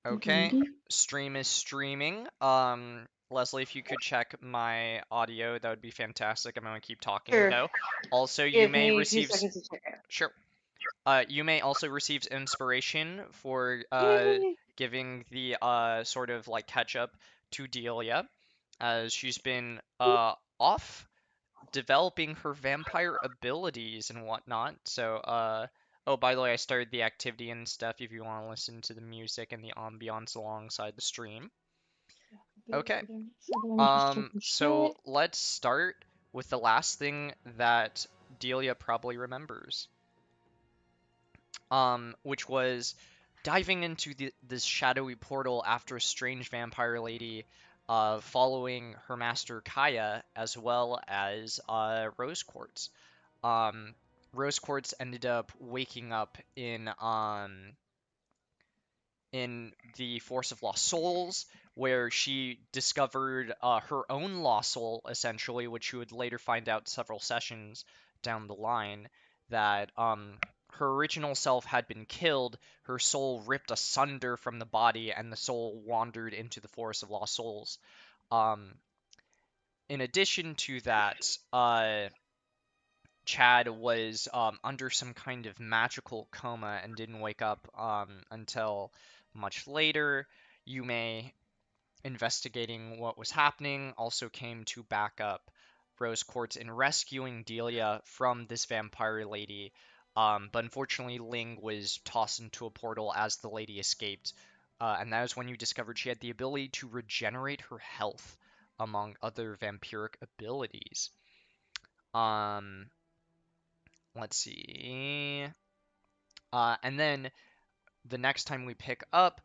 Okay, Ready? stream is streaming. Leslie, if you could check my audio, that would be fantastic. I'm gonna keep talking Sure. though. Also, you Give may me two receive seconds to check out. sure. You may also receive inspiration for Yay! giving the sort of like catch up to Delia, as she's been off developing her vampire abilities and whatnot. So, oh, by the way, I started the activity and stuff if you want to listen to the music and the ambiance alongside the stream. Be Okay, over there. So let me just check the so chat. let's start with the last thing that Delia probably remembers, which was diving into this shadowy portal after a strange vampire lady following her master Kaya, as well as Rose Quartz. Um, Rose Quartz ended up waking up in the Force of Lost Souls, where she discovered her own lost soul, essentially, which you would later find out several sessions down the line, that her original self had been killed, her soul ripped asunder from the body, and the soul wandered into the Forest of Lost Souls. Um, in addition to that, Chad was under some kind of magical coma and didn't wake up until much later. Yume, investigating what was happening, also came to back up Rose Quartz in rescuing Delia from this vampire lady. But unfortunately, Ling was tossed into a portal as the lady escaped. And that is when you discovered she had the ability to regenerate her health, among other vampiric abilities. Um, let's see. And then the next time we pick up,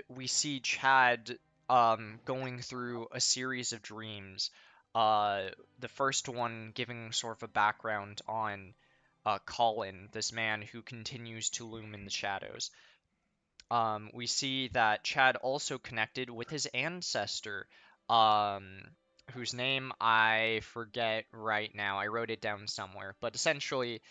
we see Chad going through a series of dreams. The first one giving sort of a background on Colin, this man who continues to loom in the shadows. We see that Chad also connected with his ancestor, um, whose name I forget right now. I wrote it down somewhere. But essentially,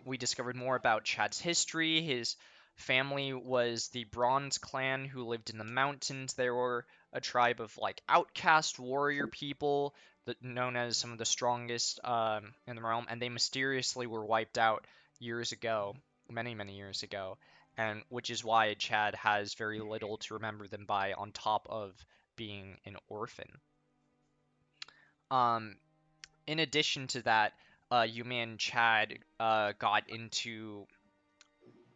we discovered more about Chad's history. His family was the Bronze Clan who lived in the mountains. They were a tribe of like outcast warrior people that known as some of the strongest in the realm, and they mysteriously were wiped out years ago, many, many years ago, and which is why Chad has very little to remember them by, on top of being an orphan. Um, in addition to that, Yumi and Chad got into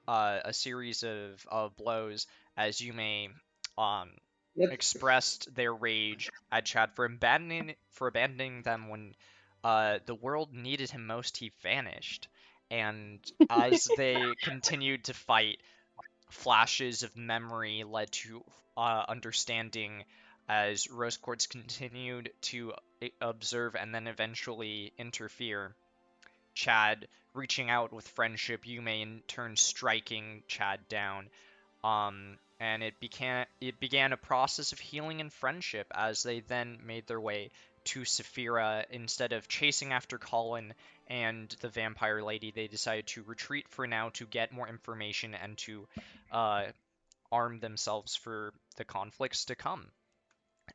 a series of blows as Yume um, Yep. expressed their rage at Chad for abandoning them when the world needed him most. He vanished, and as they continued to fight, flashes of memory led to understanding as Rose Quartz continued to observe and then eventually interfere. Chad reaching out with friendship, Yume in turn striking Chad down. And it began a process of healing and friendship as they then made their way to Saphira. Instead of chasing after Colin and the vampire lady, they decided to retreat for now to get more information and to uh, arm themselves for the conflicts to come.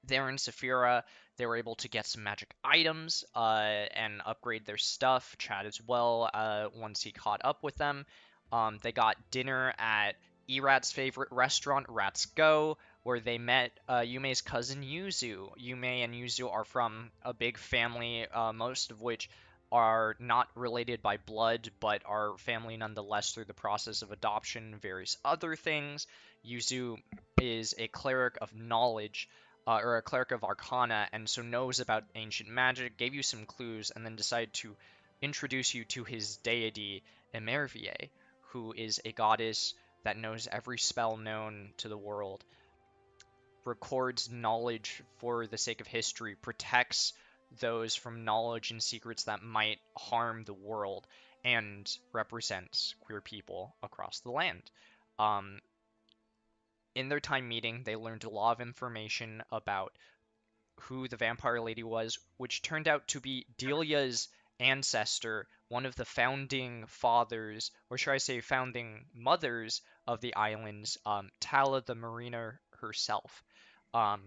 There in Saphira, they were able to get some magic items and upgrade their stuff. Chad as well, once he caught up with them. They got dinner at Erat's favorite restaurant, Rat's Go, where they met Yume's cousin Yuzu. Yume and Yuzu are from a big family, most of which are not related by blood, but are family nonetheless through the process of adoption and various other things. Yuzu is a cleric of knowledge, or a cleric of arcana, and so knows about ancient magic, gave you some clues, and then decided to introduce you to his deity, Emervier, who is a goddess that knows every spell known to the world, records knowledge for the sake of history, protects those from knowledge and secrets that might harm the world, and represents queer people across the land. Um, in their time meeting, they learned a lot of information about who the vampire lady was, which turned out to be Delia's ancestor, one of the founding fathers, or should I say founding mothers, of the islands, Tala the mariner herself, um,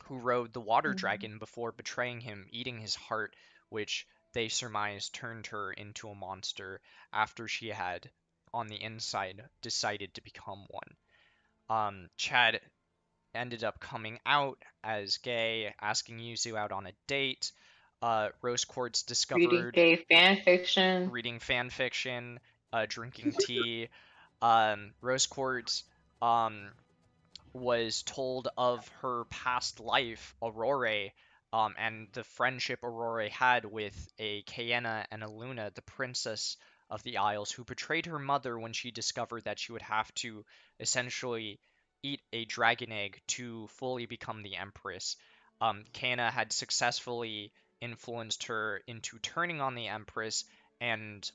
who rode the water dragon before betraying him, eating his heart, which they surmise turned her into a monster after she had, on the inside, decided to become one. Chad ended up coming out as gay, asking Yuzu out on a date. Rose Quartz Reading discovered gay fan fiction. reading fan fiction, drinking tea. Rose Quartz um, was told of her past life, Aurora, and the friendship Aurora had with a Kaena and a Luna, the princess of the Isles, who betrayed her mother when she discovered that she would have to essentially eat a dragon egg to fully become the Empress. Kaena had successfully influenced her into turning on the Empress and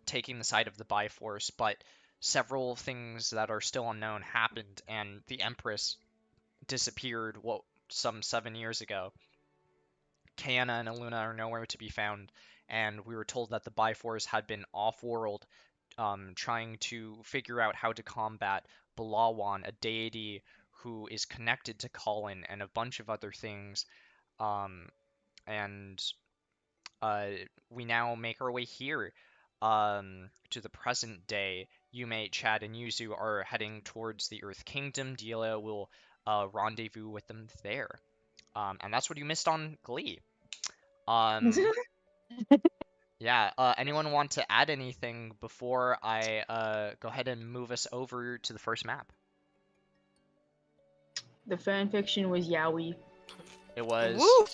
taking the side of the Bifrost, but several things that are still unknown happened, and the Empress disappeared, some 7 years ago. Kaena and Aluna are nowhere to be found, and we were told that the Bifrost had been off-world, trying to figure out how to combat Balawan, a deity who is connected to Colin, and a bunch of other things. Um, and uh, we now make our way here, to the present day. Yume, Chad, and Yuzu are heading towards the Earth Kingdom. Delia will rendezvous with them there. And that's what you missed on Glee. Um, yeah, anyone want to add anything before I go ahead and move us over to the first map? The fan fiction was yaoi. It was. Woo!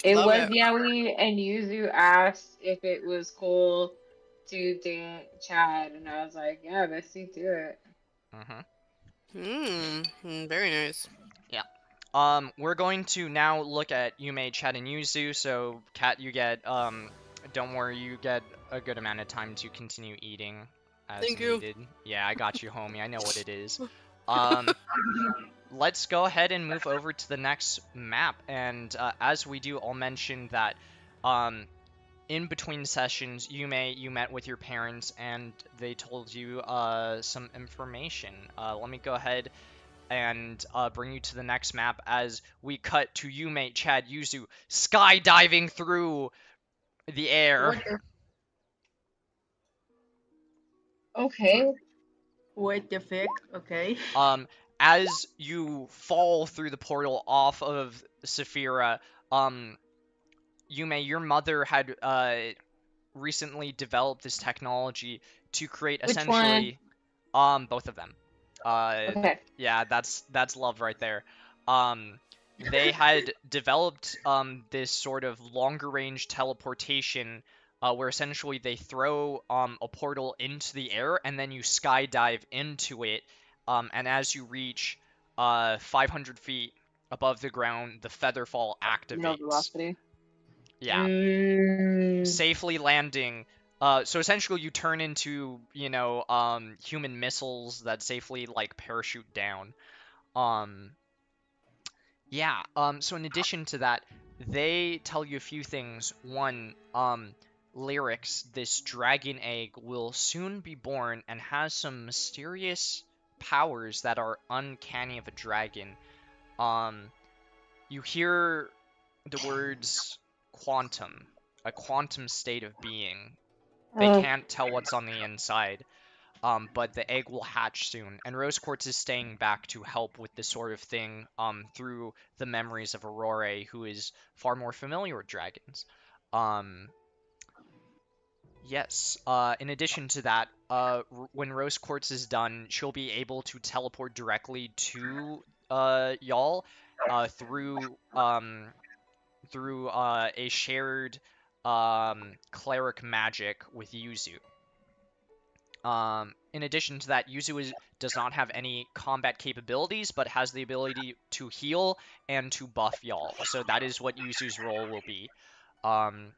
It Love was it. Yaoi, and Yuzu asked if it was cool to date Chad, and I was like, yeah, let's see to it. Very nice. Yeah. We're going to now look at Yume, Chad, and Yuzu. So, Kat, you get, don't worry, you get a good amount of time to continue eating as Thank you. needed. Yeah, I got you, homie. I know what it is. Let's go ahead and move over to the next map. And as we do, I'll mention that, in between sessions, you met with your parents and they told you some information. Let me go ahead and bring you to the next map as we cut to Yume, Chad, Yuzu skydiving through the air. Okay. What the frick? Okay. As you fall through the portal off of Saphira, Yume, your mother had recently developed this technology to create Which essentially both of them. Okay. Yeah, that's love right there. They had developed this sort of longer range teleportation where essentially they throw a portal into the air and then you skydive into it. And as you reach 500 feet above the ground, the featherfall No activates. velocity. Yeah. Safely landing. So essentially you turn into, human missiles that safely, like, parachute down. Yeah, so in addition to that, they tell you a few things. One, Lyrics, this dragon egg will soon be born and has some mysterious powers that are uncanny of a dragon. You hear the words quantum, a quantum state of being. They can't tell what's on the inside, but the egg will hatch soon, and Rose Quartz is staying back to help with this sort of thing through the memories of Aurora, who is far more familiar with dragons. Yes, in addition to that, when Rose Quartz is done, she'll be able to teleport directly to y'all through a shared cleric magic with Yuzu. In addition to that, Yuzu does not have any combat capabilities, but has the ability to heal and to buff y'all. So that is what Yuzu's role will be. And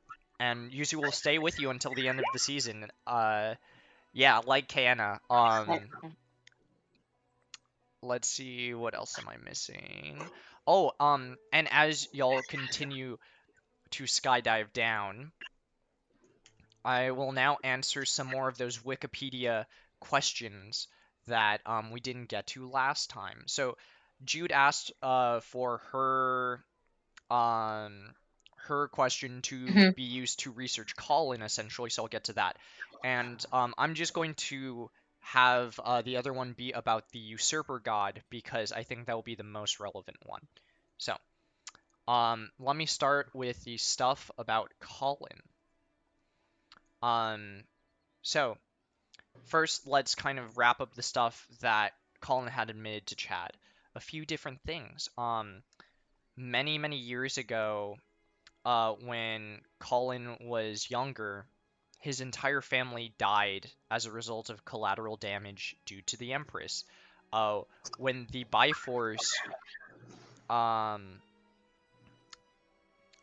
Yuzu will stay with you until the end of the season. Yeah, like Kaena. Let's see, what else am I missing? Oh, and as y'all continue to skydive down, I will now answer some more of those Wikipedia questions that we didn't get to last time. So Jude asked for her question to Mhm. be used to research Colin, essentially, so I'll get to that. And I'm just going to have the other one be about the usurper god because I think that will be the most relevant one. So, let me start with the stuff about Colin. Um, so first, let's kind of wrap up the stuff that Colin had admitted to Chad. A few different things. Many years ago, when Colin was younger, his entire family died as a result of collateral damage due to the Empress. Uh, when the Bifrost, um,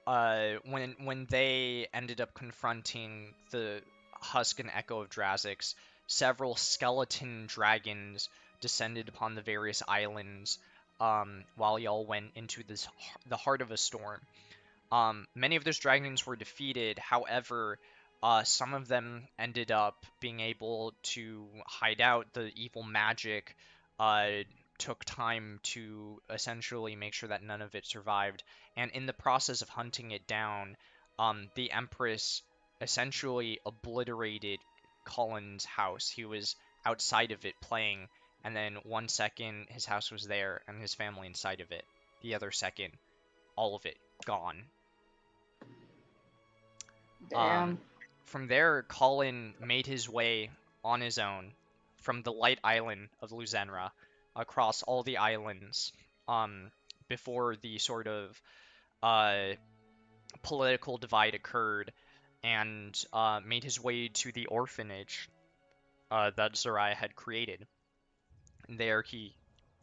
when they ended up confronting the Husk and Echo of Drazix, several skeleton dragons descended upon the various islands, while y'all went into the heart of a storm. Many of those dragons were defeated. However, some of them ended up being able to hide out. The evil magic uh, took time to essentially make sure that none of it survived. And in the process of hunting it down, the Empress essentially obliterated Colin's house. He was outside of it playing, and then 1 second his house was there and his family inside of it. The other second, all of it gone. Damn. From there, Colin made his way on his own from the light island of Luzenra across all the islands before the sort of uh, political divide occurred, and made his way to the orphanage that Zariah had created. There he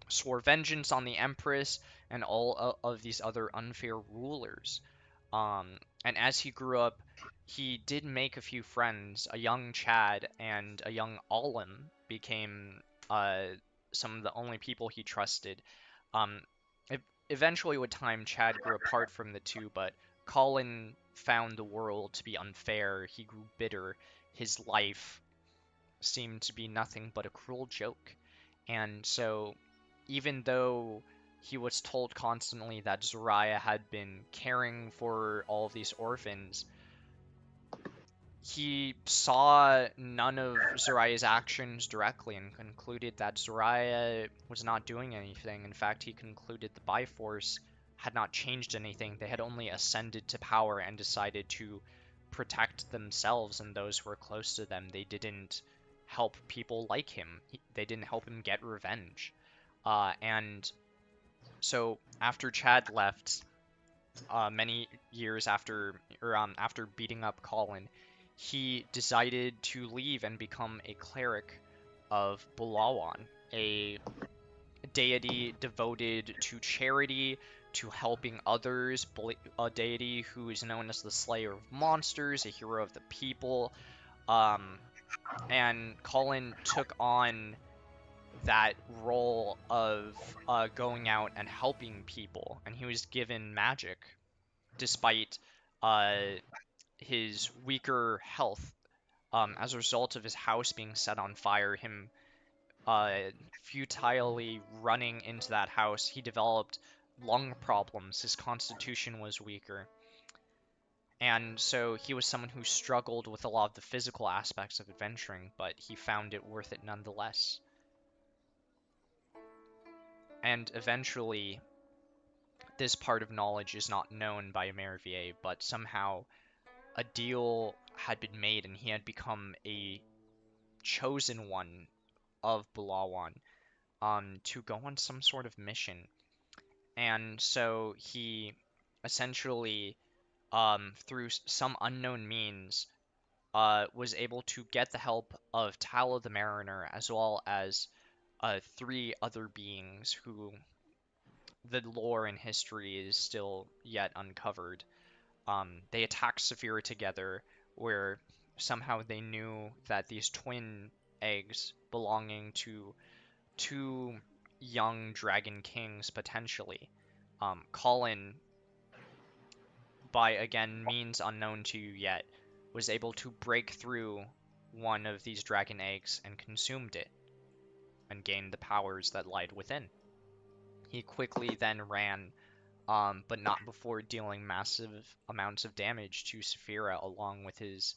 swore vengeance on the Empress and all of these other unfair rulers. And as he grew up, he did make a few friends. A young Chad and a young Olim became some of the only people he trusted. Um, Eventually, with time, Chad grew apart from the two, but Colin found the world to be unfair. He grew bitter. His life seemed to be nothing but a cruel joke. And so, even though he was told constantly that Zariah had been caring for all of these orphans, he saw none of Zariah's actions directly and concluded that Zariah was not doing anything. In fact, he concluded the Bifrost had not changed anything. They had only ascended to power and decided to protect themselves and those who were close to them. They didn't help people like him. They didn't help him get revenge. And so after Chad left, many years after, or after beating up Colin, he decided to leave and become a cleric of Bulawan, a deity devoted to charity, to helping others, a deity who is known as the Slayer of Monsters, a hero of the people. And Colin took on that role of going out and helping people, and he was given magic despite uh, his weaker health. As a result of his house being set on fire, him futilely running into that house, he developed lung problems. His constitution was weaker. And so he was someone who struggled with a lot of the physical aspects of adventuring, but he found it worth it nonetheless. And eventually, this part of knowledge is not known by Mervier, but somehow a deal had been made and he had become a chosen one of Bulawan to go on some sort of mission. And so he essentially, through some unknown means, was able to get the help of Tala the Mariner as well as three other beings who the lore and history is still yet uncovered. They attacked Saphira together, where somehow they knew that these twin eggs belonging to two young dragon kings, potentially. Colin, by again means unknown to you yet, was able to break through one of these dragon eggs and consumed it. and gain the powers that lied within. He quickly then ran, but not before dealing massive amounts of damage to Saphira along with his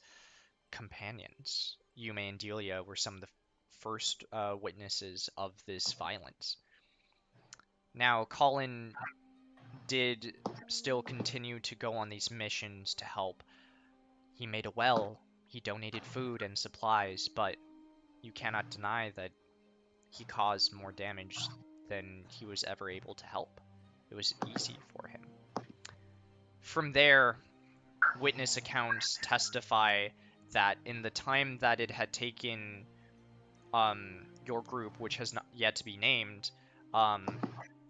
companions. Yume and Delia were some of the first witnesses of this violence. Now, Colin did still continue to go on these missions to help. He made a well, he donated food and supplies, but you cannot deny that he caused more damage than he was ever able to help. It was easy for him. From there, witness accounts testify that in the time that it had taken your group, which has not yet to be named,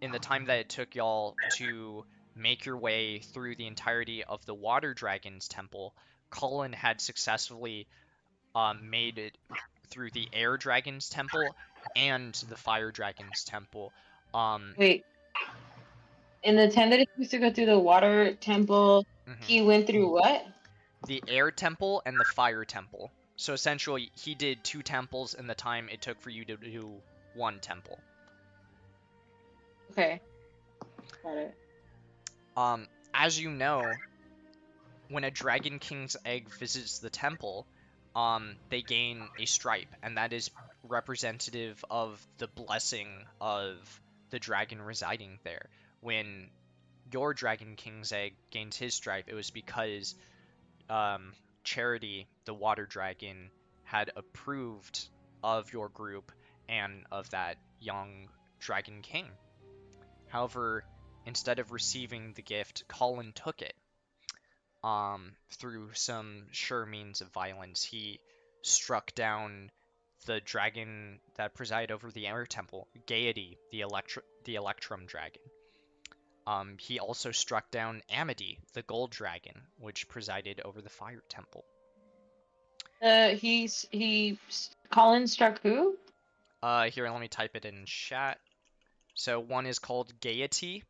in the time that it took y'all to make your way through the entirety of the Water Dragon's temple, Colin had successfully made it through the Air Dragon's temple and the Fire Dragon's temple. Wait. In the time that he used to go through the water temple, he went through what? The Air Temple and the Fire Temple. So essentially, he did 2 temples in the time it took for you to do 1 temple. Okay. Got it. As you know, when a Dragon King's egg visits the temple, they gain a stripe, and that is representative of the blessing of the dragon residing there. When your Dragon King's egg gains his stripe, it was because Charity, the water dragon, had approved of your group and of that young Dragon King. However, instead of receiving the gift, Colin took it. Through some sure means of violence, he struck down the dragon that presided over the Air Temple, Gaiety, the Electrum dragon. He also struck down Amity, the Gold Dragon, which presided over the Fire Temple. Colin struck who? Here, let me type it in chat. So one is called Gaiety.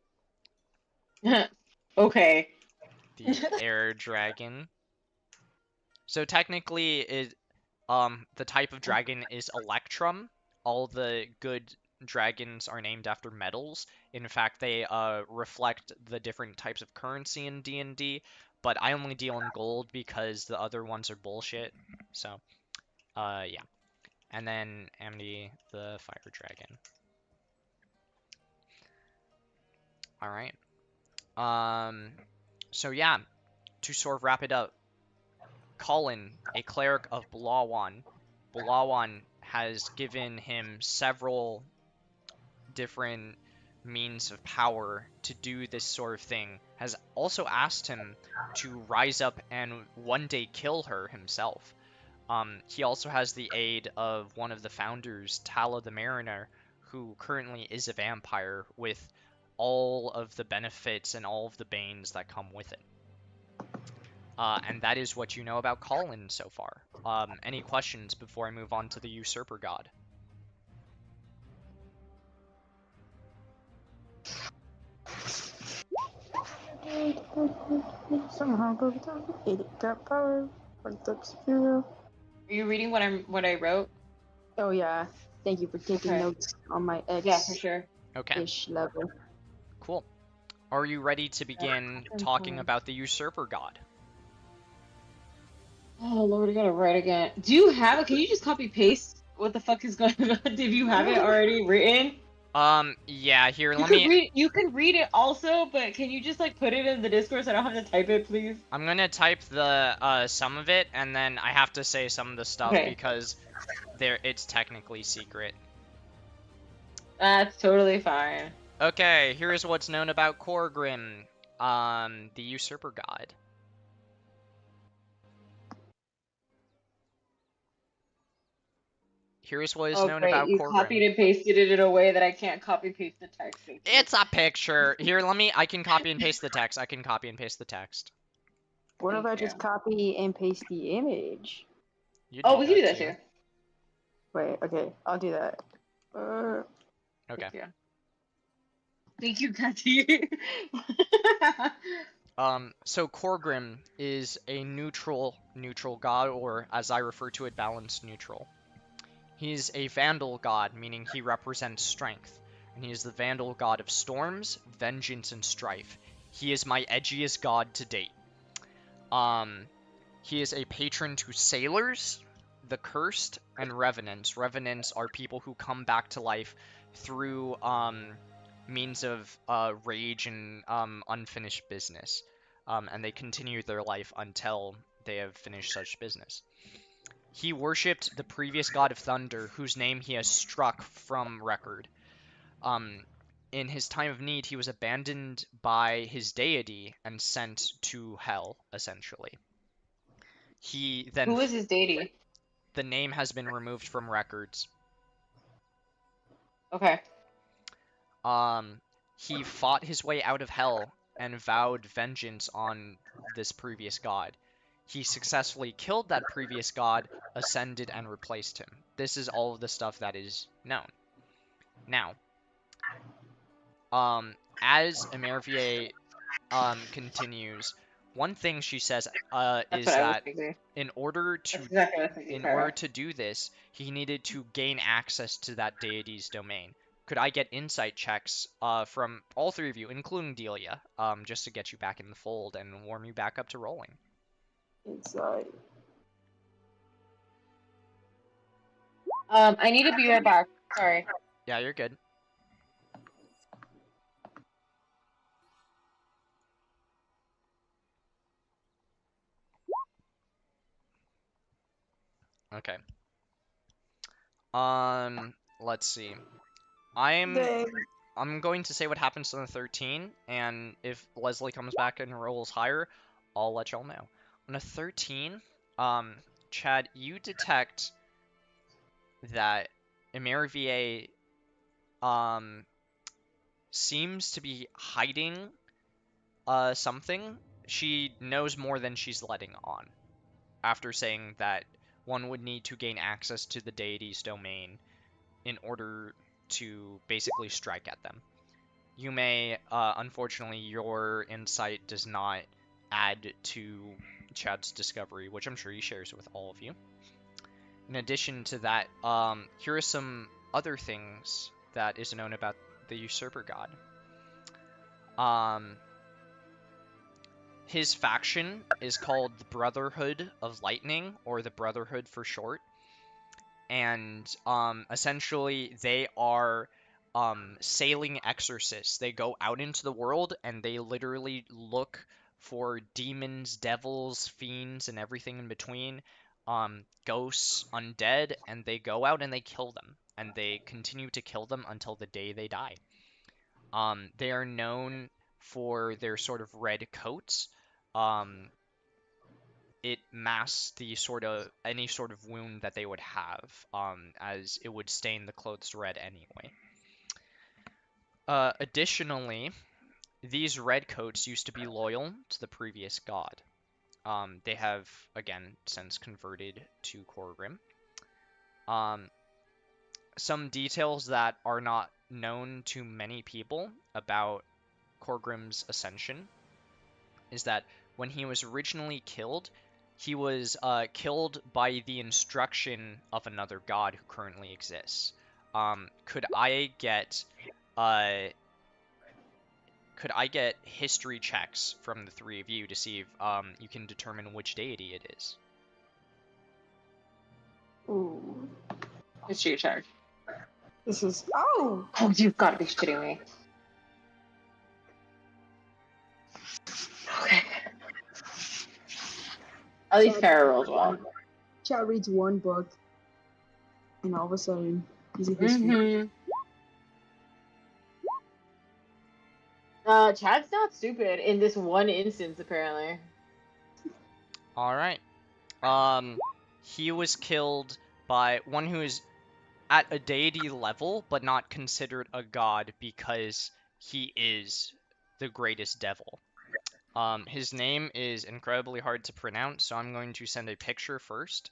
Okay. The Air Dragon. So technically, the type of dragon is Electrum. All the good dragons are named after metals. In fact, they reflect the different types of currency in D&D, but I only deal in gold because the other ones are bullshit. So, yeah. And then Amity, the Fire Dragon. Alright. So yeah, to sort of wrap it up, Colin, a cleric of Bulawan has given him several different means of power to do this sort of thing, has also asked him to rise up and one day kill her himself. He also has the aid of one of the founders, Tala the Mariner, who currently is a vampire with all of the benefits and all of the banes that come with it. And that is what you know about Colin so far. Any questions before I move on to the Usurper God? Somehow go down. It got power. Are you reading what I wrote? Oh yeah. Thank you for taking Okay. notes on my X. Yeah, for sure. Okay, Ish level. cool. Are you ready to begin talking about the Usurper God? Oh Lord, I gotta write again. Do you have it? Can you just copy paste what the fuck is going on? Did you have it already written? Yeah, here, You can read it also, but can you just like put it in the Discord so I don't have to type it, please? I'm gonna type the, some of it, and then I have to say some of the stuff Okay. because it's technically secret. That's totally fine. Okay, here's what's known about Korgrim, the Usurper God. Here's what is known great. about You Korgrim. copied and pasted it in a way that I can't copy paste the text. It's a picture. Here, I can copy and paste the text. What if I Thank just you. copy and paste the image? You Oh, we can do that too. Wait, okay, I'll do that. Okay. Thank you, Kathy. So Korgrim is a neutral god, or as I refer to it, balanced neutral. He's a Vandal god, meaning he represents strength. And he is the Vandal god of storms, vengeance, and strife. He is my edgiest god to date. He is a patron to sailors, the cursed, and revenants. Revenants are people who come back to life through means of rage and unfinished business. And they continue their life until they have finished such business. He worshipped the previous god of thunder, whose name he has struck from record. In his time of need, he was abandoned by his deity and sent to hell, essentially. He then Who is his deity? the name has been removed from records. Okay. He fought his way out of hell and vowed vengeance on this previous god. He successfully killed that previous god, ascended, and replaced him. This is all of the stuff that is known. Now, as Emervier continues, one thing she says is that in order to do this, he needed to gain access to that deity's domain. Could I get insight checks from all three of you, including Delia, just to get you back in the fold and warm you back up to rolling? Insight. I need to be right back. Sorry. Yeah, you're good. Okay. Let's see. I'm going to say what happens on the 13, and if Leslie comes back and rolls higher, I'll let y'all know. On a 13, Chad, you detect that Emervier seems to be hiding something. She knows more than she's letting on, after saying that one would need to gain access to the deity's domain in order to basically strike at them. You may, unfortunately, your insight does not add to Chad's discovery, which I'm sure he shares with all of you. In addition to that, here are some other things that is known about the usurper god. His faction is called the Brotherhood of Lightning, or the Brotherhood for short. And essentially, they are sailing exorcists. They go out into the world and they literally look for demons, devils, fiends, and everything in between, ghosts, undead, and they go out and they kill them. And they continue to kill them until the day they die. They are known for their sort of red coats. It masks any sort of wound that they would have, as it would stain the clothes red anyway. Additionally, these red coats used to be loyal to the previous god. They have, again, since converted to Korgrim. Some details that are not known to many people about Korgrim's ascension is that when he was originally killed, he was killed by the instruction of another god who currently exists. Could I get history checks from the three of you to see if you can determine which deity it is? Ooh. History check. This is. Oh! Oh, you've got to be shitting me. Okay. At least Farrah rolled one. Chad reads one book, and all of a sudden, he's a history. Chad's not stupid in this one instance, apparently. Alright. He was killed by one who is at a deity level, but not considered a god because he is the greatest devil. His name is incredibly hard to pronounce, so I'm going to send a picture first.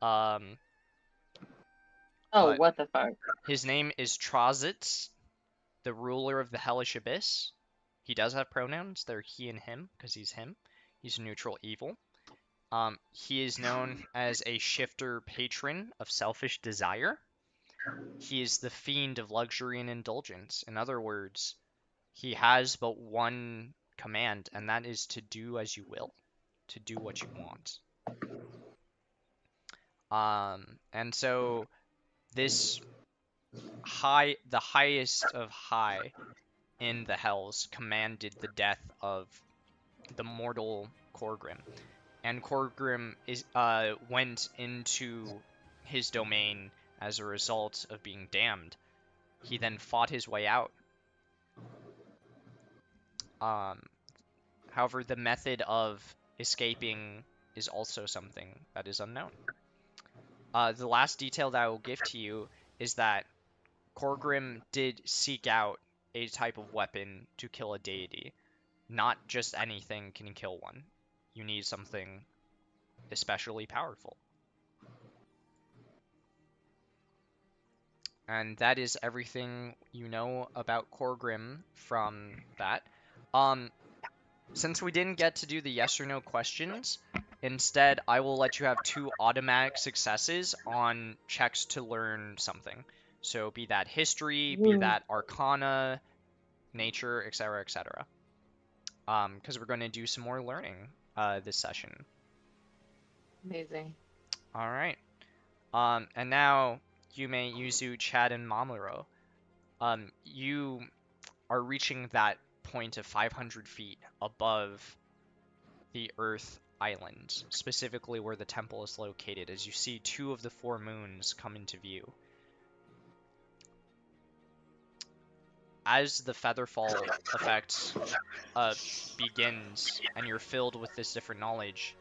Oh, what the fuck? His name is Trazitz, the ruler of the Hellish Abyss. He does have pronouns. They're he and him, because he's him. He's neutral evil. He is known as a shifter patron of selfish desire. He is the fiend of luxury and indulgence. In other words, he has but one command, and that is to do as you will, to do what you want. And so this the highest of high in the hells commanded the death of the mortal Korgrim, and Korgrim went into his domain as a result of being damned. He then fought his way out. However, the method of escaping is also something that is unknown. The last detail that I will give to you is that Korgrim did seek out a type of weapon to kill a deity. Not just anything can kill one. You need something especially powerful. And that is everything you know about Korgrim from that. Since we didn't get to do the yes or no questions, instead I will let you have 2 automatic successes on checks to learn something. So be that history, be that arcana, nature, etc., etc. Because we're going to do some more learning this session. Amazing. All right. And now Yume, Yuzu, Chad, and Mamoru. You are reaching that point of 500 feet above the Earth Island, specifically where the temple is located, as you see 2 of the 4 moons come into view. As the featherfall effect begins, and you're filled with this different knowledge,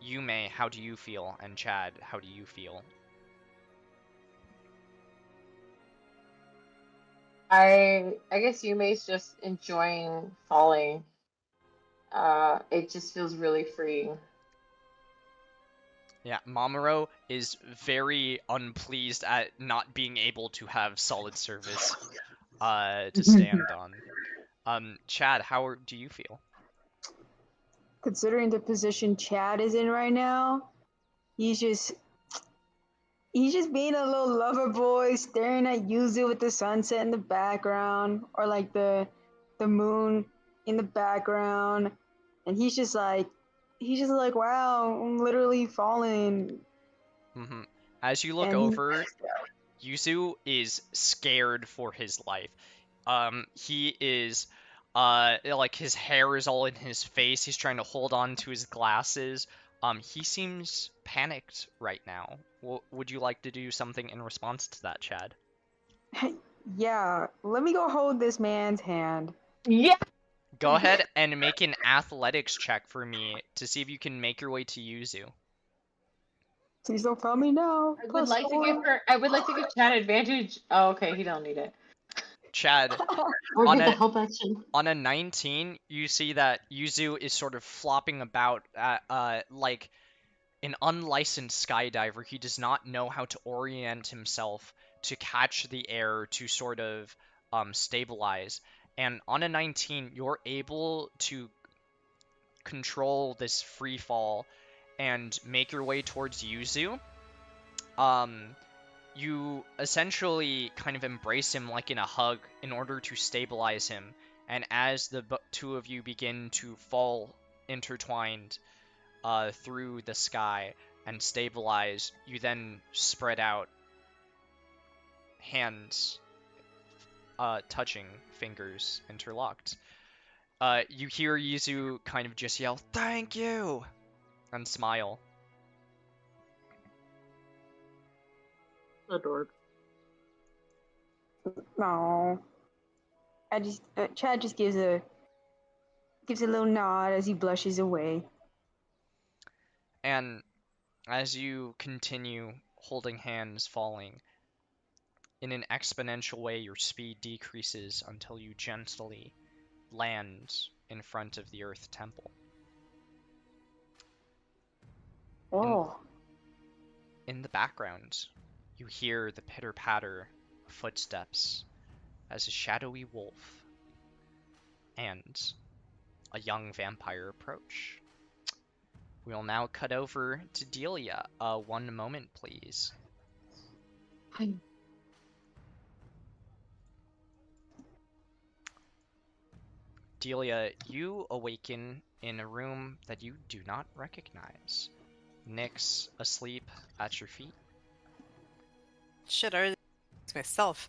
Yume, how do you feel? And Chad, how do you feel? I guess Yume's just enjoying falling. It just feels really freeing. Yeah, Mamoru is very unpleased at not being able to have solid surface to stand on. Chad, how do you feel? Considering the position Chad is in right now, he's just being a little lover boy, staring at Yuzu with the sunset in the background, or like the moon in the background, and he's just like, wow, I'm literally falling. As you look over, Yuzu is scared for his life. He is like his hair is all in his face. He's trying to hold on to his glasses. He seems panicked right now. Would you like to do something in response to that, Chad? Yeah, let me go hold this man's hand. Yeah. Go ahead and make an athletics check for me to see if you can make your way to Yuzu. Please don't fail me now. I would like to give Chad advantage. Oh, okay, he don't need it. Chad, Or on get the help action. On a 19, you see that Yuzu is sort of flopping about like an unlicensed skydiver. He does not know how to orient himself to catch the air to sort of stabilize. And on a 19, you're able to control this free fall and make your way towards Yuzu. You essentially kind of embrace him like in a hug in order to stabilize him. And as the 2 of you begin to fall intertwined through the sky and stabilize, you then spread out, hands touching, fingers interlocked. You hear Yuzu kind of just yell, "Thank you!" and smile. Adored. No. Chad just gives a little nod as he blushes away. And as you continue holding hands, falling, in an exponential way, your speed decreases until you gently land in front of the Earth Temple. Oh. In the background, you hear the pitter-patter of footsteps as a shadowy wolf and a young vampire approach. We will now cut over to Delia. 1 moment, please. Delia, you awaken in a room that you do not recognize. Nyx asleep at your feet. Shit, I already myself.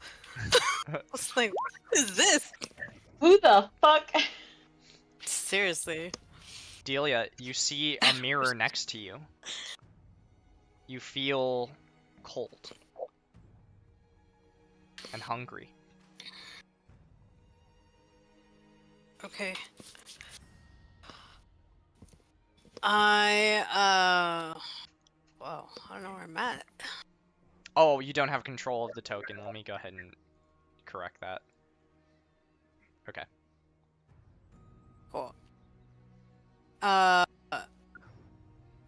I was like, what is this? Who the fuck? Seriously. Delia, you see a mirror next to you. You feel cold and hungry. Okay. Well, I don't know where I'm at. Oh, you don't have control of the token. Let me go ahead and correct that. Okay. Cool.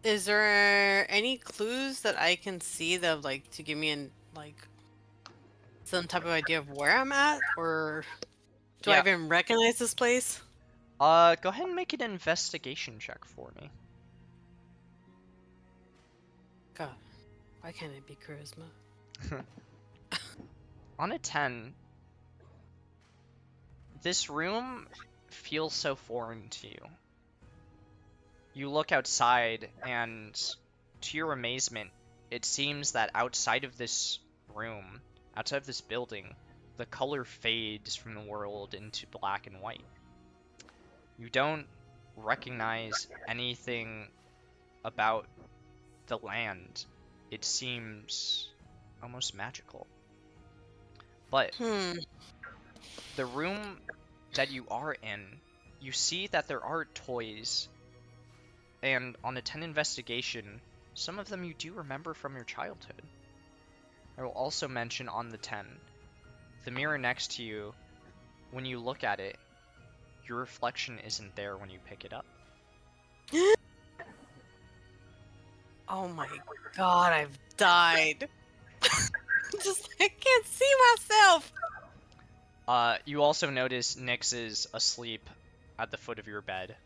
Is there any clues that I can see that, like, to give me some type of idea of where I'm at, or do I Yeah. even recognize this place? Go ahead and make an investigation check for me. God, why can't it be charisma? On a 10, this room feels so foreign to you. You look outside, and to your amazement, it seems that outside of this room, outside of this building, the color fades from the world into black and white. You don't recognize anything about the land. It seems almost magical. But the room that you are in, you see that there are toys, and on a 10 investigation, some of them you do remember from your childhood. I will also mention on the 10, the mirror next to you, when you look at it, your reflection isn't there when you pick it up. Oh my god, I've died. I can't see myself. You also notice Nyx is asleep at the foot of your bed.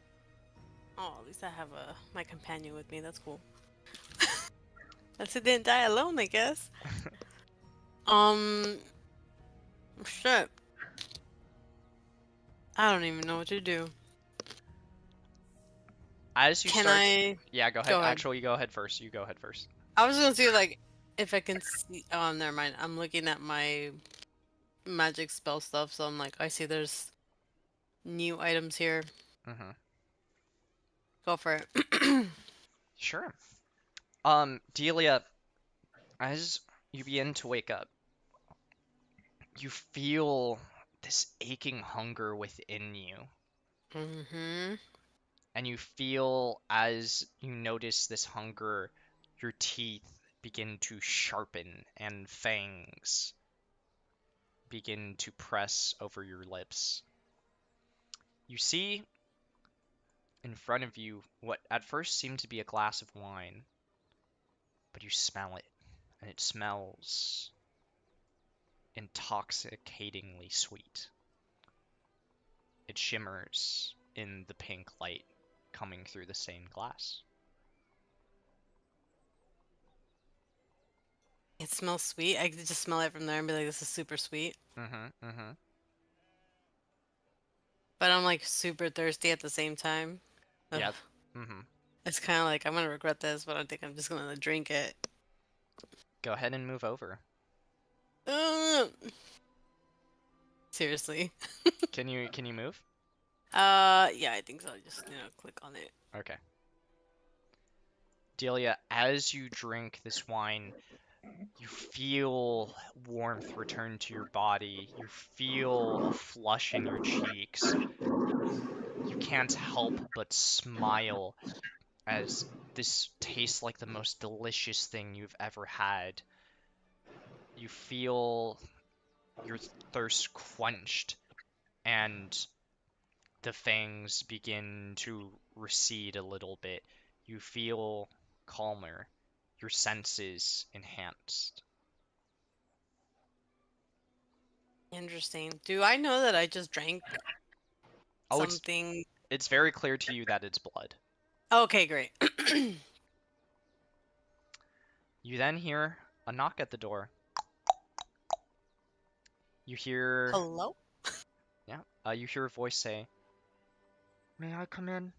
Oh, at least I have my companion with me. That's cool. At least I didn't die alone, I guess. Shit. I don't even know what to do. As you Can start... I... Yeah, go ahead. Go ahead. Actually, you go ahead first. You go ahead first. I was gonna see, like, if I can see... Oh, never mind. I'm looking at my magic spell stuff, so I'm like, I see there's new items here. Mm-hmm. Go for it. Sure. Delia, as you begin to wake up, you feel this aching hunger within you. Mm-hmm. And you feel, as you notice this hunger, your teeth begin to sharpen and fangs begin to press over your lips. You see in front of you what at first seemed to be a glass of wine, but you smell it, and it smells intoxicatingly sweet. It shimmers in the pink light coming through the stained glass. It smells sweet. I could just smell it from there and be like, this is super sweet. Mm-hmm. But I'm like super thirsty at the same time. Ugh. Yeah. Mm-hmm. It's kind of like, I'm gonna regret this, but I think I'm just gonna drink it. Go ahead and move over. Seriously. Can you move? Yeah, I think so. Just, click on it. Okay. Delia, as you drink this wine, you feel warmth return to your body. You feel a flush in your cheeks. You can't help but smile as this tastes like the most delicious thing you've ever had. You feel your thirst quenched, and the fangs begin to recede a little bit. You feel calmer, your senses enhanced. Interesting. Do I know that I just drank Oh, something? it's very clear to you that it's blood. Okay, great. You then hear a knock at the door. You hear, Hello? you hear a voice say, "May I come in?"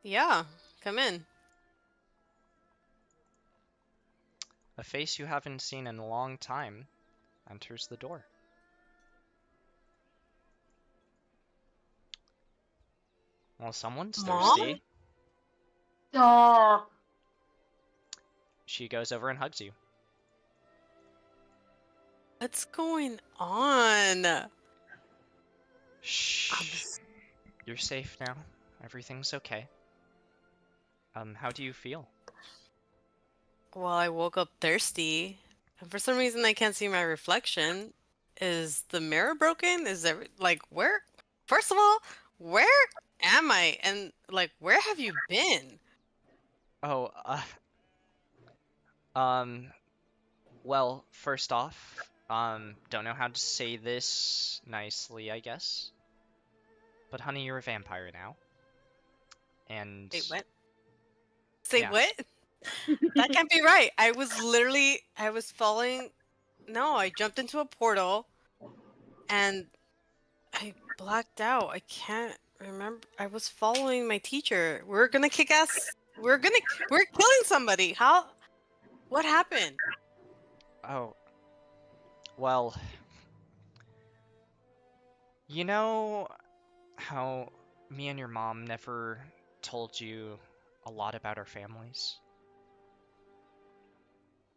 Yeah, come in. A face you haven't seen in a long time enters the door. Well, someone's Mom? thirsty. Oh, She goes over and hugs you. What's going on? Shh. You're safe now. Everything's okay. How do you feel? Well, I woke up thirsty, and for some reason I can't see my reflection. Is the mirror broken? Is there like where? First of all, where am I? And like, where have you been? Oh, um, well, first off, don't know how to say this nicely, I guess. But honey, you're a vampire now. And Wait, what? Say yeah, what? That can't be right. I was falling. No, I jumped into a portal and I blacked out. I can't remember. I was following my teacher. We're gonna kick ass. We're killing somebody. How? What happened? oh, well, you know how me and your mom never told you a lot about our families?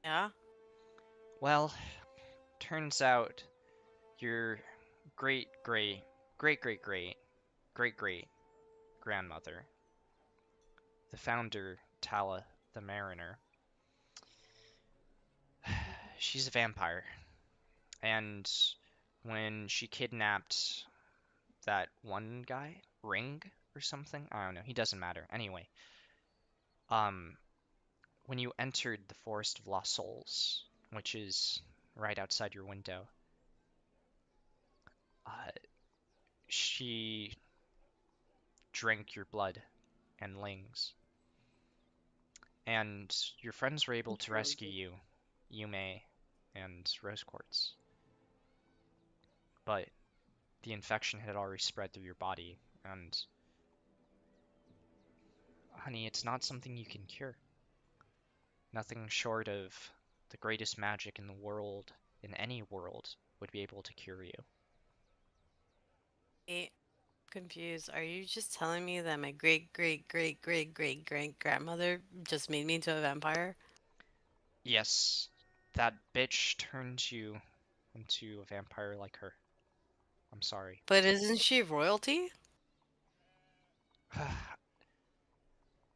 Yeah. Well, turns out your great great great great great great great grandmother, the founder, Tala the Mariner, she's a vampire. And when she kidnapped that one guy, Ring or something, I don't know, he doesn't matter. Anyway, um, when you entered the Forest of Lost Souls, which is right outside your window, uh, she drank your blood and Ling's. And your friends were able to rescue you, Yume and Rose Quartz. But the infection had already spread through your body, and honey, it's not something you can cure. Nothing short of the greatest magic in the world, in any world, would be able to cure you. Wait, confused. Are you just telling me that my great great great great great great grandmother just made me into a vampire? Yes, that bitch turned you into a vampire like her. I'm sorry. But isn't she royalty?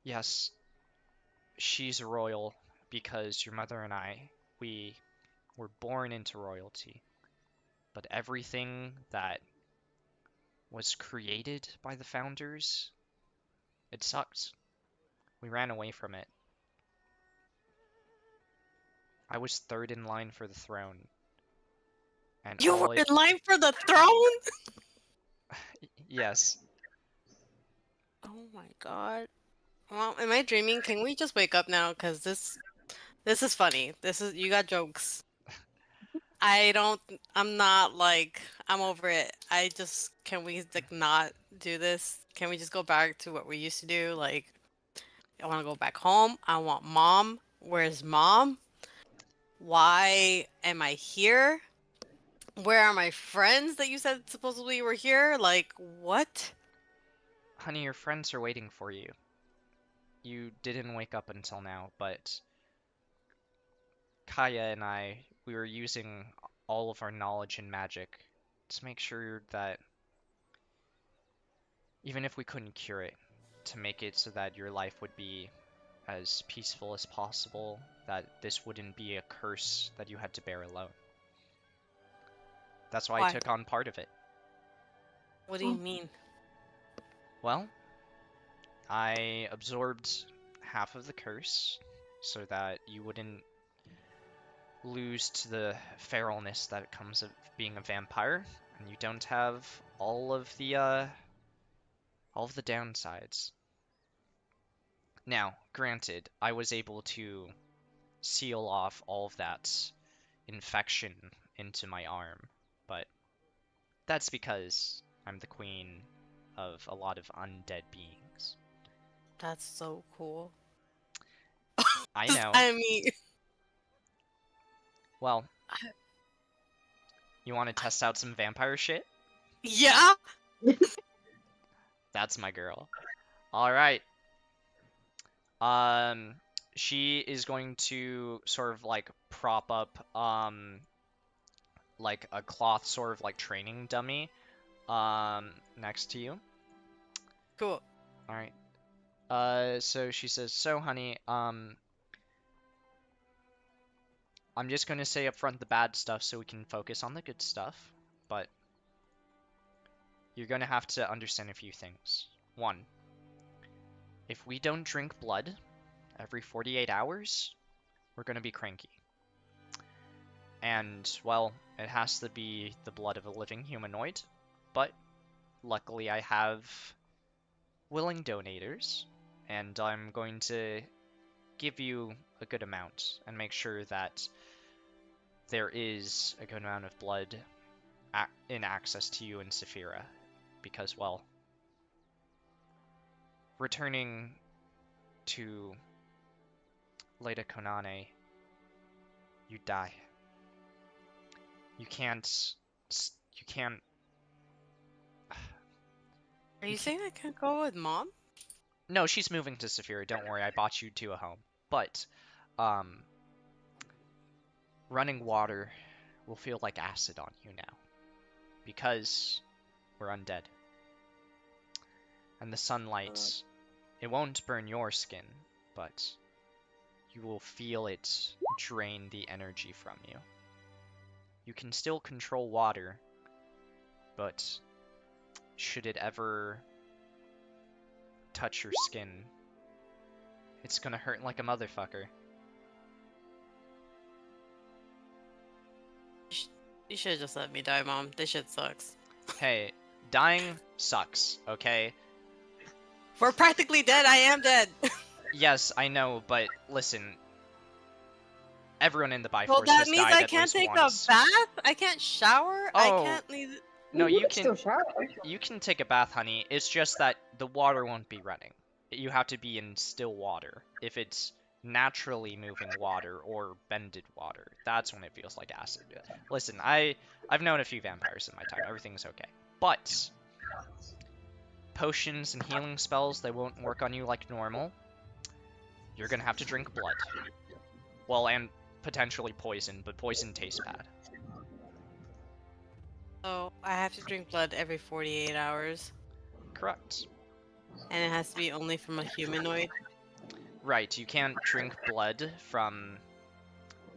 Yes, she's royal because your mother and I, we were born into royalty. But everything that was created by the founders, it sucks. We ran away from it. I was third in line for the throne, and You were all in it. line for the throne? Yes. Oh my god. Well, am I dreaming? Can we just wake up now? Cause this is funny. This is you got jokes. I don't. I'm not like. I'm over it. I just. Can we like not do this? Can we just go back to what we used to do? Like, I want to go back home. I want mom. Where's mom? Why am I here? Where are my friends that you said supposedly were here? Like, what? Honey, your friends are waiting for you. You didn't wake up until now, but Kaya and I, we were using all of our knowledge in magic to make sure that even if we couldn't cure it, to make it so that your life would be as peaceful as possible, that this wouldn't be a curse that you had to bear alone. That's why I Why? took on part of it. What do you mean? Well, I absorbed half of the curse so that you wouldn't lose to the feralness that comes of being a vampire, and you don't have all of the downsides. Now, granted, I was able to seal off all of that infection into my arm, but that's because I'm the queen of a lot of undead beings. That's so cool. I know. I mean, Well, you want to test out some vampire shit? yeah. That's my girl. All right. She is going to sort of like prop up like a cloth sort of like training dummy next to you. Cool. All right. So she says, "So, honey, I'm just going to say up front the bad stuff so we can focus on the good stuff, but you're going to have to understand a few things. One, if we don't drink blood every 48 hours, we're going to be cranky. And, well, it has to be the blood of a living humanoid, but luckily I have willing donators, and I'm going to give you a good amount and make sure that there is a good amount of blood in access to you in Saphira, because, well, returning to Leda Konane, you die. You can't. Are you saying I can't go with mom? No, she's moving to Saphira. Don't worry, I bought you to a home. But, running water will feel like acid on you now, because we're undead. And the sunlight, it won't burn your skin, but you will feel it drain the energy from you. You can still control water, but should it ever touch your skin, it's gonna hurt like a motherfucker. You should have just let me die, mom. This shit sucks. Hey, dying sucks, okay? We're practically dead. I am dead. Yes, I know, but listen. Everyone in the Bifrost Well, that has means died I at can't least take once. a bath. I can't shower. I Oh. can't leave. No, you can. still shower. You can take a bath, honey. It's just that the water won't be running. You have to be in still water. If it's naturally moving water or bended water, that's when it feels like acid. Listen, I've known a few vampires in my time. Everything's okay. But potions and healing spells, they won't work on you like normal. You're gonna have to drink blood. Well, and potentially poison, but poison tastes bad. So I have to drink blood every 48 hours, Correct. and it has to be only from a humanoid, Right, you can't drink blood from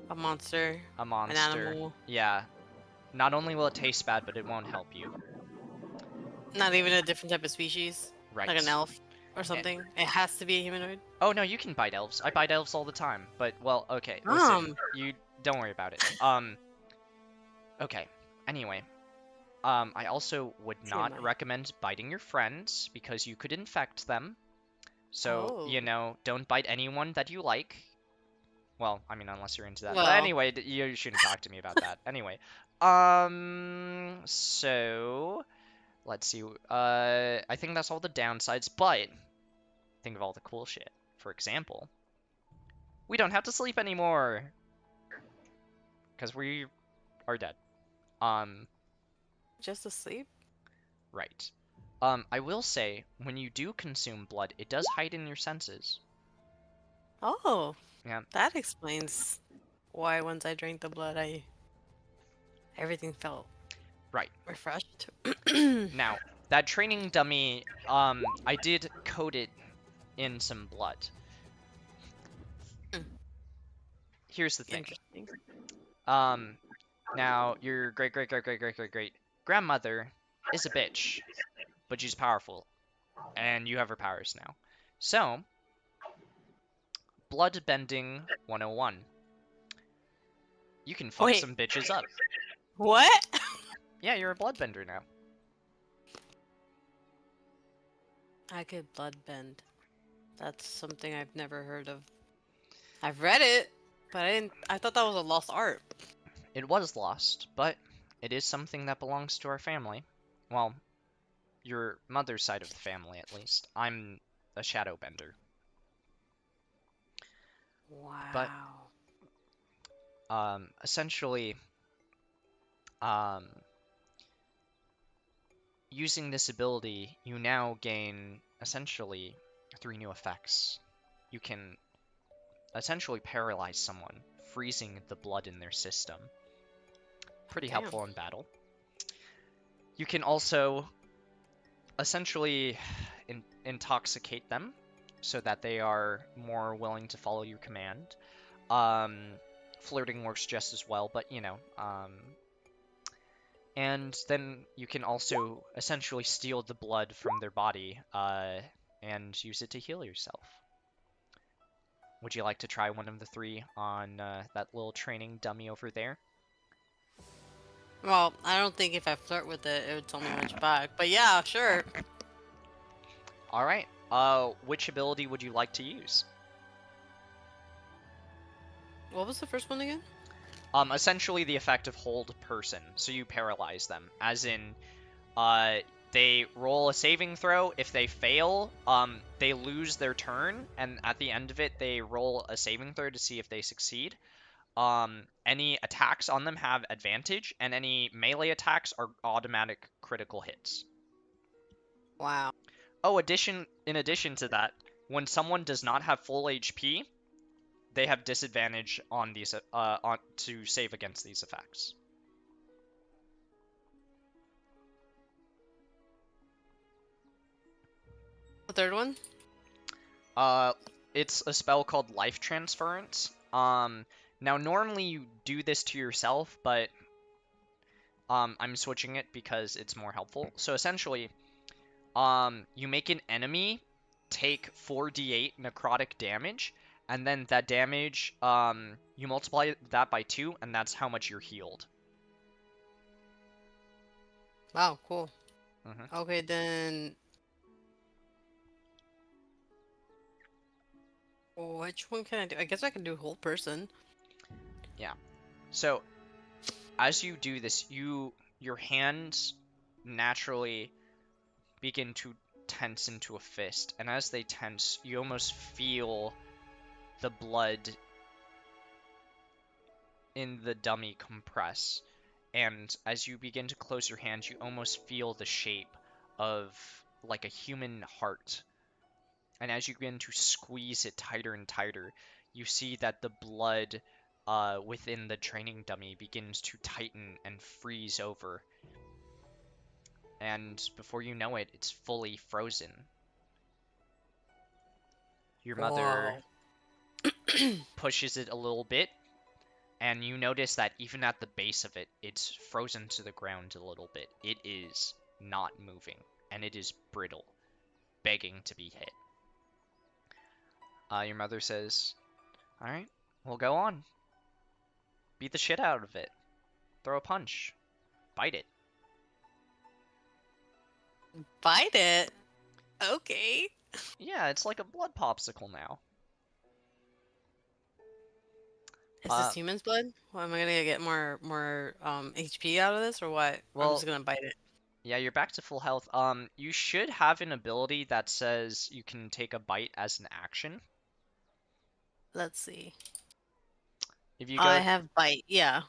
a monster, a an monster. animal. Yeah. Not only will it taste bad, but it won't help you. Not even a different type of species, Right. like an elf or something. It has to be a humanoid. Oh no, you can bite elves. I bite elves all the time. But, well, okay, listen. You don't worry about it. Okay. Anyway. I also would not TMI. recommend biting your friends because you could infect them. So, you Oh. know, don't bite anyone that you like. Well, I mean, unless you're into that. Well. But anyway, you shouldn't talk to me about that. Anyway. So let's see. I think that's all the downsides, but think of all the cool shit. For example, we don't have to sleep anymore because we are dead. Just asleep? Right. I will say, when you do consume blood, it does heighten your senses. Oh. Yeah. That explains why once I drank the blood, everything felt Right. refreshed. Now, that training dummy, I did coat it in some blood. Here's the thing. Interesting. Now, your great grandmother is a bitch, but she's powerful, and you have her powers now. So, blood bending 101. You can fuck Wait. some bitches up. What? Yeah, you're a bloodbender now. I could bloodbend. That's something I've never heard of. I've read it, but I thought that was a lost art. It was lost, but it is something that belongs to our family. Well, your mother's side of the family, at least. I'm a shadow bender. But Wow. essentially, um, using this ability, you now gain essentially 3 new effects. You can essentially paralyze someone, freezing the blood in their system. Pretty Damn. helpful in battle. You can also essentially intoxicate them so that they are more willing to follow your command. Flirting works just as well, but and then you can also essentially steal the blood from their body and use it to heal yourself. Would you like to try one of the 3 on that little training dummy over there? Well, I don't think if I flirt with it, it would tell me much back. But yeah, sure. All right. Which ability would you like to use? What was the first one again? Essentially the effect of hold person. So you paralyze them, as in, they roll a saving throw. If they fail, they lose their turn, and at the end of it, they roll a saving throw to see if they succeed. Any attacks on them have advantage, and any melee attacks are automatic critical hits. Wow. Oh, in addition to that, when someone does not have full HP, they have disadvantage on these to save against these effects. The third one? It's a spell called Life Transference. Now normally you do this to yourself, but I'm switching it because it's more helpful. So essentially, you make an enemy take 4d8 necrotic damage, and then that damage, you multiply that by 2, and that's how much you're healed. Wow, cool. Mm-hmm. Okay, then. Which one can I do? I guess I can do whole person. Yeah. So, as you do this, your hands naturally begin to tense into a fist, and as they tense, you almost feel the blood in the dummy compress. And as you begin to close your hands, you almost feel the shape of like a human heart. And as you begin to squeeze it tighter and tighter, you see that the blood within the training dummy begins to tighten and freeze over. And before you know it, it's fully frozen. Your mother pushes it a little bit, and you notice that even at the base of it, it's frozen to the ground a little bit. It is not moving, and it is brittle, begging to be hit. Your mother says, "Alright, we'll go on. Beat the shit out of it. Throw a punch. Bite it." Bite it? Okay. Yeah, it's like a blood popsicle now. Is this human's blood? Well, am I gonna get more HP out of this, or what? I'm Well, just gonna bite it. yeah, you're back to full health. You should have an ability that says you can take a bite as an action. Let's see. If you I go, have bite. Yeah.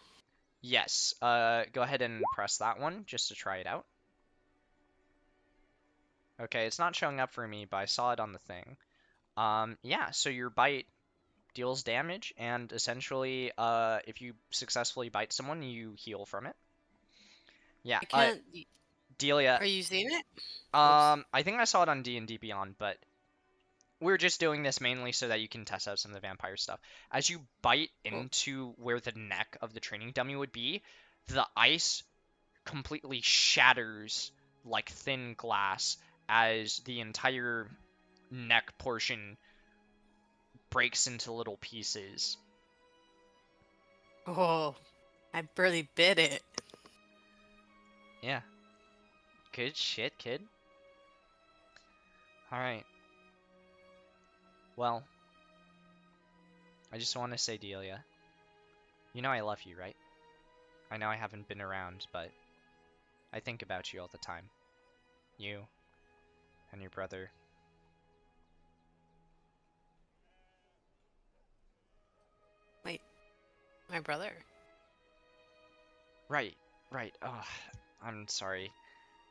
yes, go ahead and press that one just to try it out. Okay, it's not showing up for me, but I saw it on the thing. Yeah, so your bite deals damage, and essentially, if you successfully bite someone, you heal from it. Yeah, I can't. Delia. Are you seeing it? I think I saw it on D&D Beyond, but we're just doing this mainly so that you can test out some of the vampire stuff. As you bite into where the neck of the training dummy would be, the ice completely shatters like thin glass as the entire neck portion breaks into little pieces. Oh, I barely bit it. Yeah. Good shit, kid. Alright. Well, I just want to say, Delia, you know I love you, right? I know I haven't been around, but I think about you all the time. You and your brother. Wait, my brother? Right, right. Oh, I'm sorry.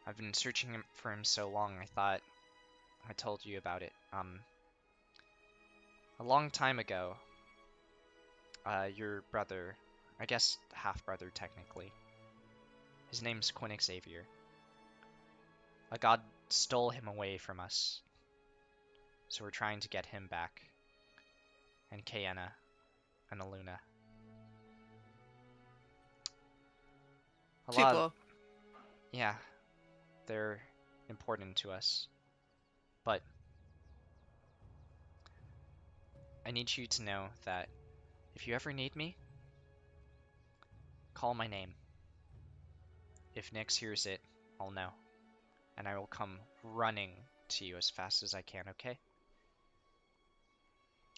I've been searching for him so long, I thought I told you about it. A long time ago, your brother, I guess half-brother technically, his name's Quinn Xavier. A god stole him away from us, so we're trying to get him back. And Kayena and Aluna. A Too lot of, cool. yeah, they're important to us. But I need you to know that if you ever need me, call my name. If Nyx hears it, I'll know. And I will come running to you as fast as I can, okay?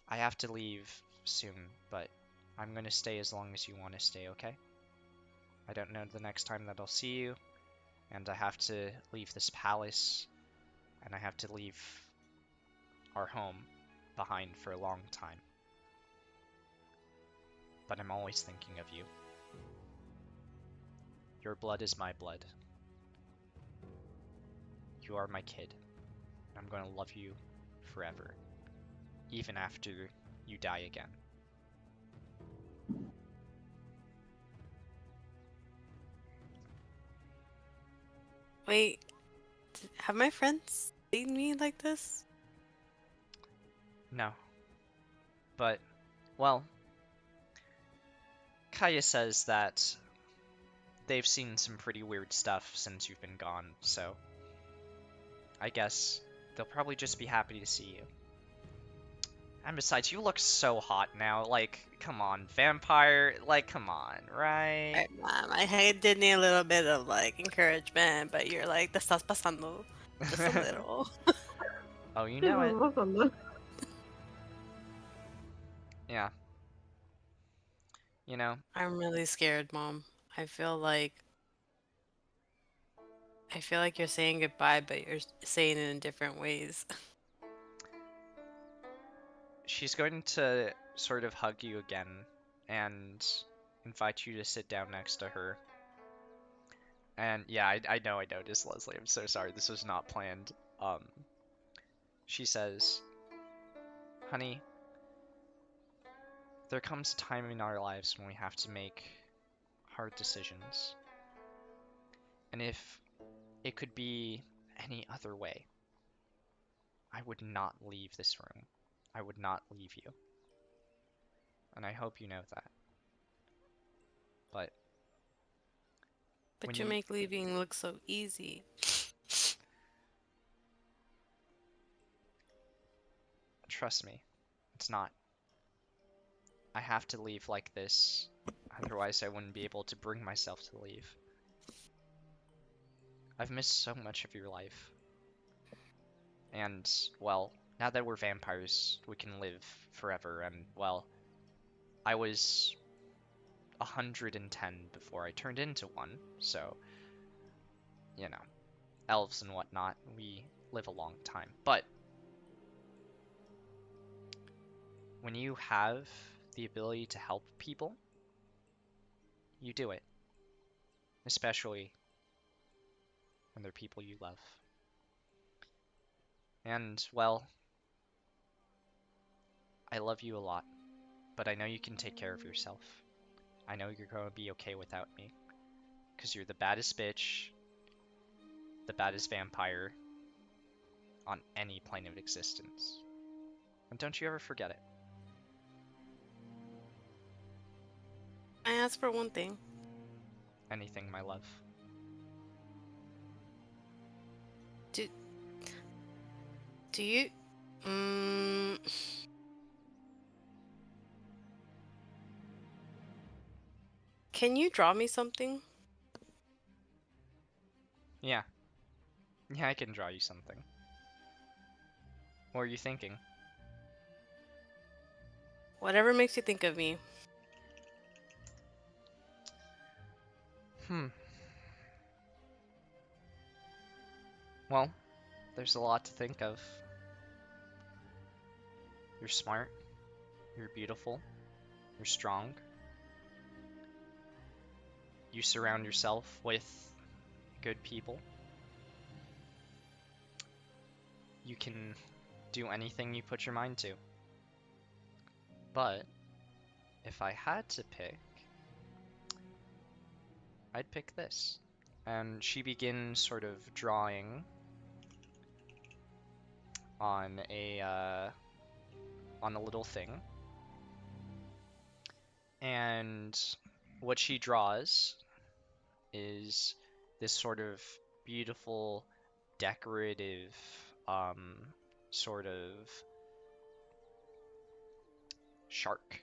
I have to leave soon, but I'm gonna stay as long as you want to stay, okay? I don't know the next time that I'll see you, and I have to leave this palace, and I have to leave our home behind for a long time. But I'm always thinking of you. Your blood is my blood. You are my kid. I'm gonna love you forever, even after you die again. Wait, have my friends seen me like this? No. But, well, Kaya says that they've seen some pretty weird stuff since you've been gone, so I guess they'll probably just be happy to see you. And besides, you look so hot now. Like, come on, vampire. Like, come on, right? Right, Mom. I did need a little bit of like encouragement, but you're like, "Te estás pasando just a little." Oh, you know it. Yeah. You know, I'm really scared, Mom. I feel like you're saying goodbye, but you're saying it in different ways. she's going to sort of hug you again and invite you to sit down next to her. And yeah, I know I noticed, Leslie. I'm so sorry. This was not planned. Um, she says, honey, there comes a time in our lives when we have to make hard decisions. And if it could be any other way, I would not leave this room. I would not leave you. And I hope you know that. But when But you you make leaving look so easy. trust me, it's not. I have to leave like this, otherwise I wouldn't be able to bring myself to leave. I've missed so much of your life. And, well, now that we're vampires, we can live forever, and, well, I was 110 before I turned into one, so, you know, elves and whatnot, we live a long time. But when you have the ability to help people, you do it. Especially when they're people you love. And, well, I love you a lot, but I know you can take care of yourself. I know you're going to be okay without me. Because you're the baddest bitch, the baddest vampire on any plane of existence. And don't you ever forget it. I asked for one thing. Anything, my love. Do you? Mm, can you draw me something? Yeah. Yeah, I can draw you something. What are you thinking? Whatever makes you think of me. Well, there's a lot to think of. You're smart. You're beautiful. You're strong. You surround yourself with good people. You can do anything you put your mind to. But if I had to pick, I'd pick this. And she begins sort of drawing on a little thing. And what she draws is this sort of beautiful, decorative, sort of shark.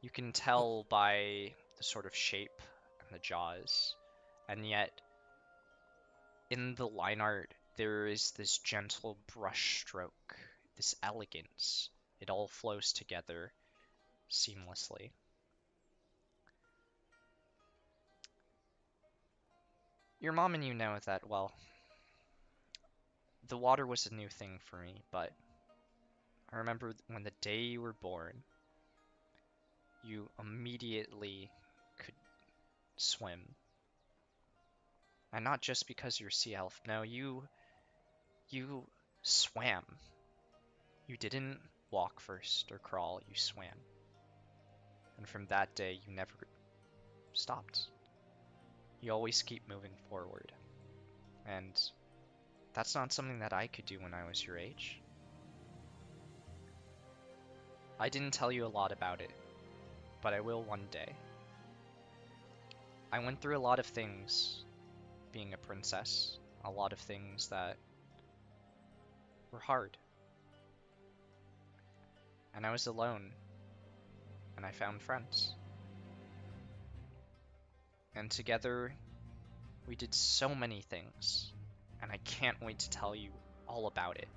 You can tell by the sort of shape and the jaws, and yet in the line art there is this gentle brush stroke, this elegance. It all flows together seamlessly. Your mom and you know that, well, the water was a new thing for me, but I remember when the day you were born, you immediately could swim. And not just because you're a sea elf, no, you swam. You didn't walk first or crawl, you swam. And from that day, you never stopped. You always keep moving forward. And that's not something that I could do when I was your age. I didn't tell you a lot about it, but I will one day. I went through a lot of things being a princess, a lot of things that were hard. And I was alone, and I found friends. And together, we did so many things, and I can't wait to tell you all about it.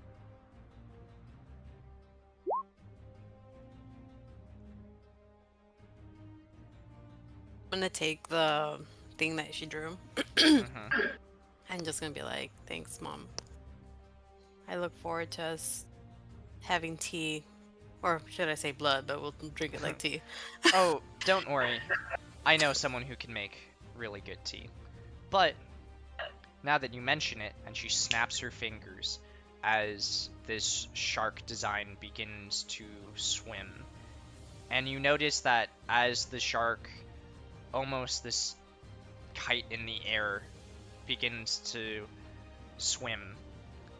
I'm gonna take the thing that she drew. Mhm. I'm just gonna be like, thanks, Mom. I look forward to us having tea. Or should I say blood, but we'll drink it like tea. Oh, don't worry. I know someone who can make really good tea. But now that you mention it, and she snaps her fingers as this shark design begins to swim. And you notice that as the shark, almost this kite in the air, begins to swim,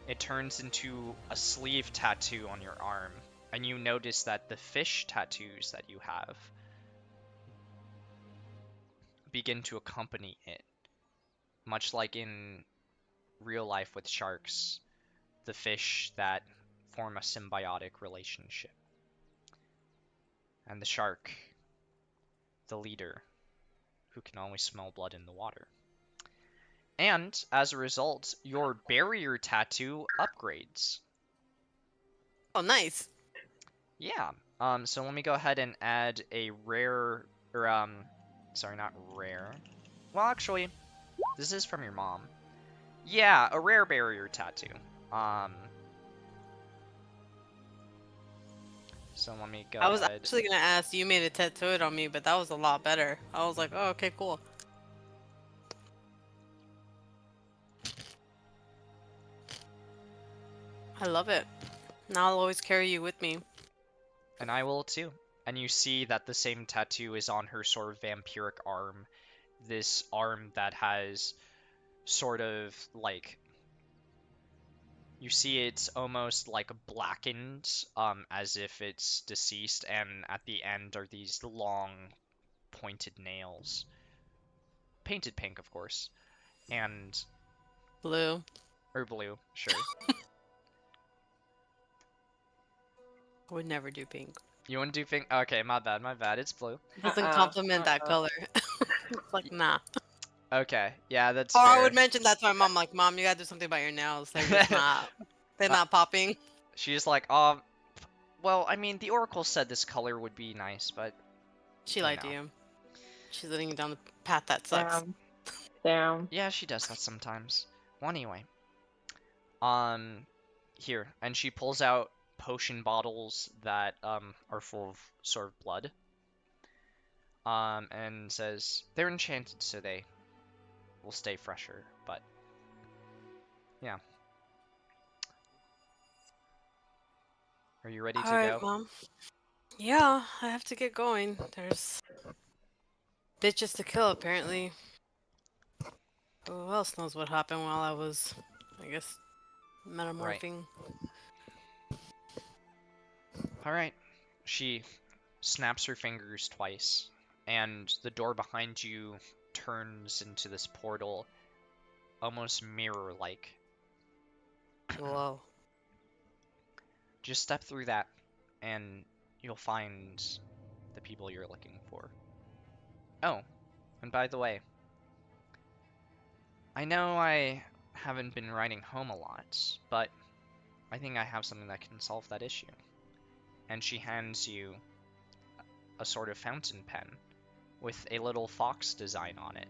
it turns into a sleeve tattoo on your arm. And you notice that the fish tattoos that you have begin to accompany it. Much like in real life with sharks, the fish that form a symbiotic relationship. And the shark, the leader, who can always smell blood in the water. And as a result, your barrier tattoo upgrades. Oh, nice. Yeah. So let me go ahead and add a rare, or sorry, not rare. Well, actually, this is from your mom. Yeah, a rare barrier tattoo. So let me go I was ahead. actually gonna ask, you made it tattooed on me, but that was a lot better. I was like, oh, okay, cool. I love it. Now I'll always carry you with me. And I will too. And you see that the same tattoo is on her sort of vampiric arm. This arm that has sort of like, you see it's almost like blackened, as if it's deceased, and at the end are these long pointed nails. Painted pink, of course. And Blue. or blue, sure. I would never do pink. You want to do pink? Okay, my bad, it's blue. Doesn't Uh-uh, complement that color. It's like, nah. Okay, yeah, that's Or I fair. would mention that to my mom, like, Mom, you gotta do something about your nails. They're just not, they're not popping. She's like, well, I mean, the Oracle said this color would be nice, but She you lied to know. you. She's leading you down the path that sucks. Damn. Yeah, she does that sometimes. Well, anyway. Here, and she pulls out potion bottles that, are full of sort of blood. And says, they're enchanted, so they will stay fresher, but, yeah. Are you ready to Alright, go? Mom. Yeah, I have to get going. There's bitches to kill, apparently. Who else knows what happened while I was, I guess, metamorphing? Alright. She snaps her fingers twice, and the door behind you turns into this portal, almost mirror-like. Whoa. Just step through that, and you'll find the people you're looking for. Oh, and by the way, I know I haven't been writing home a lot, but I think I have something that can solve that issue. And she hands you a sort of fountain pen with a little fox design on it.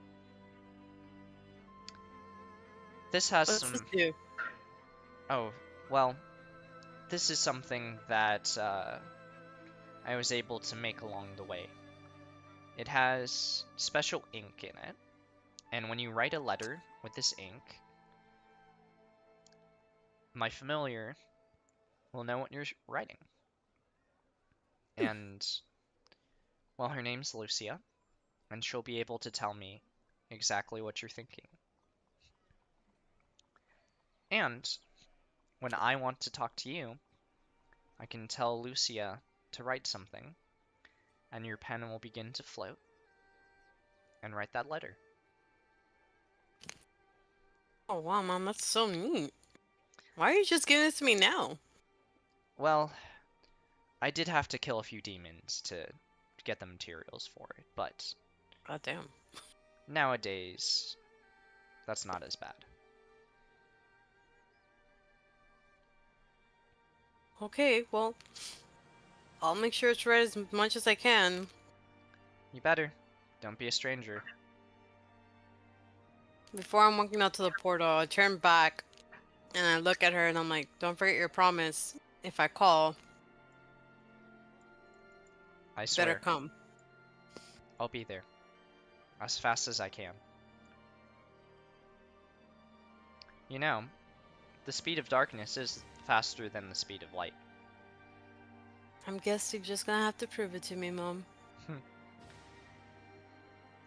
This has What's some... this do? Oh, well, this is something that I was able to make along the way. It has special ink in it, and when you write a letter with this ink, my familiar will know what you're writing. And, well, her name's Lucia, and she'll be able to tell me exactly what you're thinking. And, when I want to talk to you, I can tell Lucia to write something, and your pen will begin to float and write that letter. Oh wow, Mom, that's so neat. Why are you just giving this to me now? Well, I did have to kill a few demons to get the materials for it, but God damn. nowadays, that's not as bad. Okay, well, I'll make sure it's read as much as I can. You better. Don't be a stranger. Before I'm walking out to the portal, I turn back and I look at her and I'm like, don't forget your promise. If I call, I you swear, better come. I'll be there. As fast as I can. You know, the speed of darkness is faster than the speed of light. I guess you're just gonna have to prove it to me, Mom.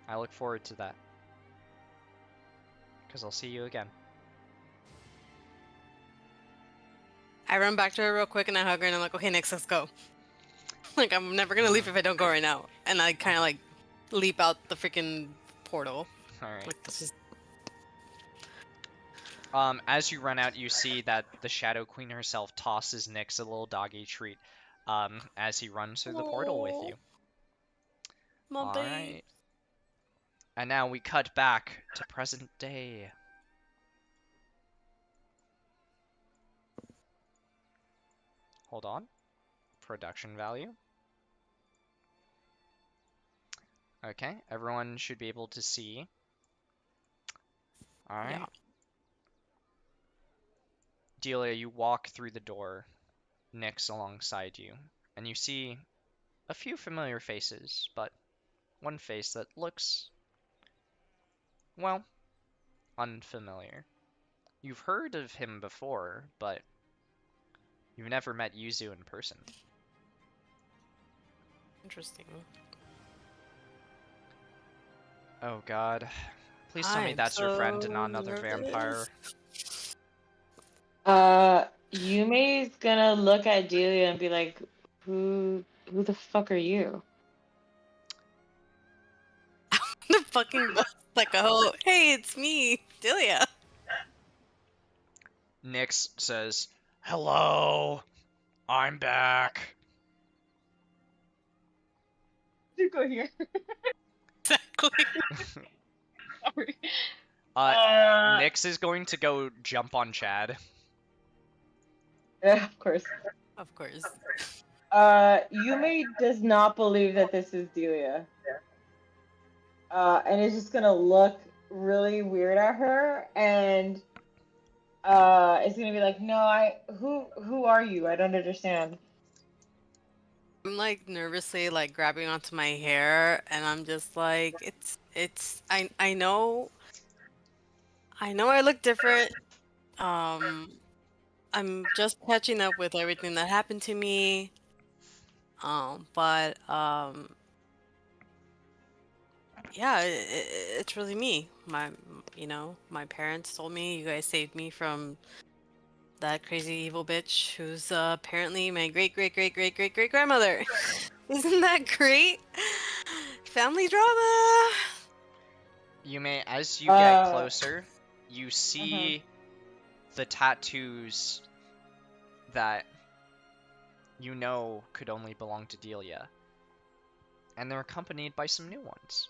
I look forward to that. Because I'll see you again. I run back to her real quick and I hug her and I'm like, okay, next, let's go. Like, I'm never gonna leave if I don't go right now. And I kind of like leap out the freaking portal. Alright. Like, this is... As you run out, you see that the Shadow Queen herself tosses Nyx a little doggy treat, as he runs through the portal with you. Mom, babe. Alright. And now we cut back to present day. Hold on. Production value. Okay, everyone should be able to see. Alright. Yeah. Delia, you walk through the door, Nyx alongside you, and you see a few familiar faces, but one face that looks, well, unfamiliar. You've heard of him before, but you've never met Yuzu in person. Interesting. Oh god. Please tell me I'm that's your friend and so not another vampire. nervous. Yumi's gonna look at Delia and be like, who the fuck are you? The fucking bus, like, oh, hey, it's me, Delia. Nyx says, "Hello, I'm back." You go here. Exactly. Nyx is going to go jump on Chad. Yeah, of course. Of course. Yume does not believe that this is Delia. And is just gonna look really weird at her, and it's gonna be like, no, who are you? I don't understand. I'm like nervously like grabbing onto my hair, and I'm just like, I know I look different. I'm just catching up with everything that happened to me. But yeah, it's really me. My parents told me you guys saved me from that crazy evil bitch who's apparently my great great great great great great grandmother. Isn't that great? Family drama. Yume, as you get closer, you see the tattoos that you know could only belong to Delia. And they're accompanied by some new ones.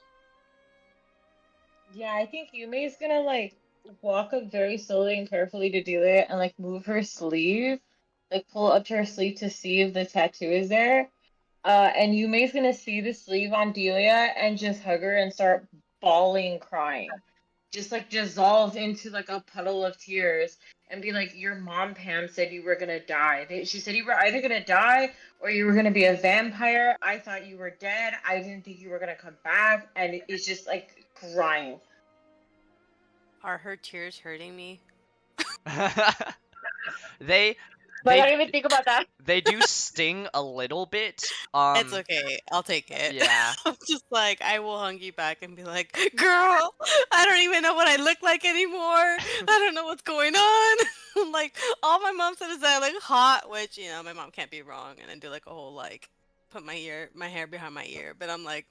Yeah, I think Yume's gonna like walk up very slowly and carefully to Delia and like move her sleeve, like pull up to her sleeve to see if the tattoo is there. And Yume's gonna see the sleeve on Delia and just hug her and start bawling, crying. Just like dissolve into like a puddle of tears and be like, your mom, Pam, said you were gonna die. She said you were either gonna die or you were gonna be a vampire. I thought you were dead. I didn't think you were gonna come back. And it's just like crying. Are her tears hurting me? They But I don't even think about that. They do sting a little bit. It's okay. I'll take it. Yeah. I'm just like, I will hug you back and be like, girl, I don't even know what I look like anymore. I don't know what's going on. Like, all my mom said is that I look hot, which, my mom can't be wrong. And I do like a whole, like, put my hair behind my ear. But I'm like,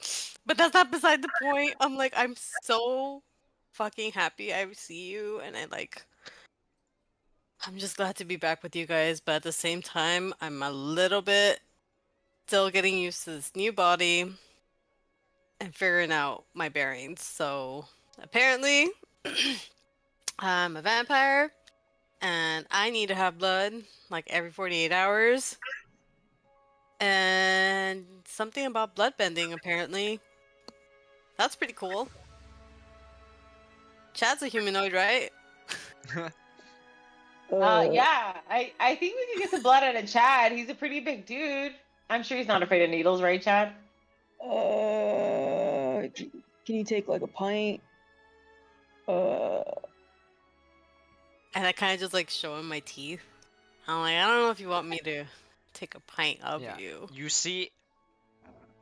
but that's not beside the point. I'm like, I'm so fucking happy I see you. And I'm just glad to be back with you guys, but at the same time, I'm a little bit still getting used to this new body and figuring out my bearings. So apparently, I'm a vampire and I need to have blood like every 48 hours. And something about blood bending, apparently. That's pretty cool. Chad's a humanoid, right? Yeah, I think we can get some blood out of Chad. He's a pretty big dude. I'm sure he's not afraid of needles, right, Chad? Can you take like a pint? And I kind of just like show him my teeth. I'm like, I don't know if you want me to take a pint of you. You see,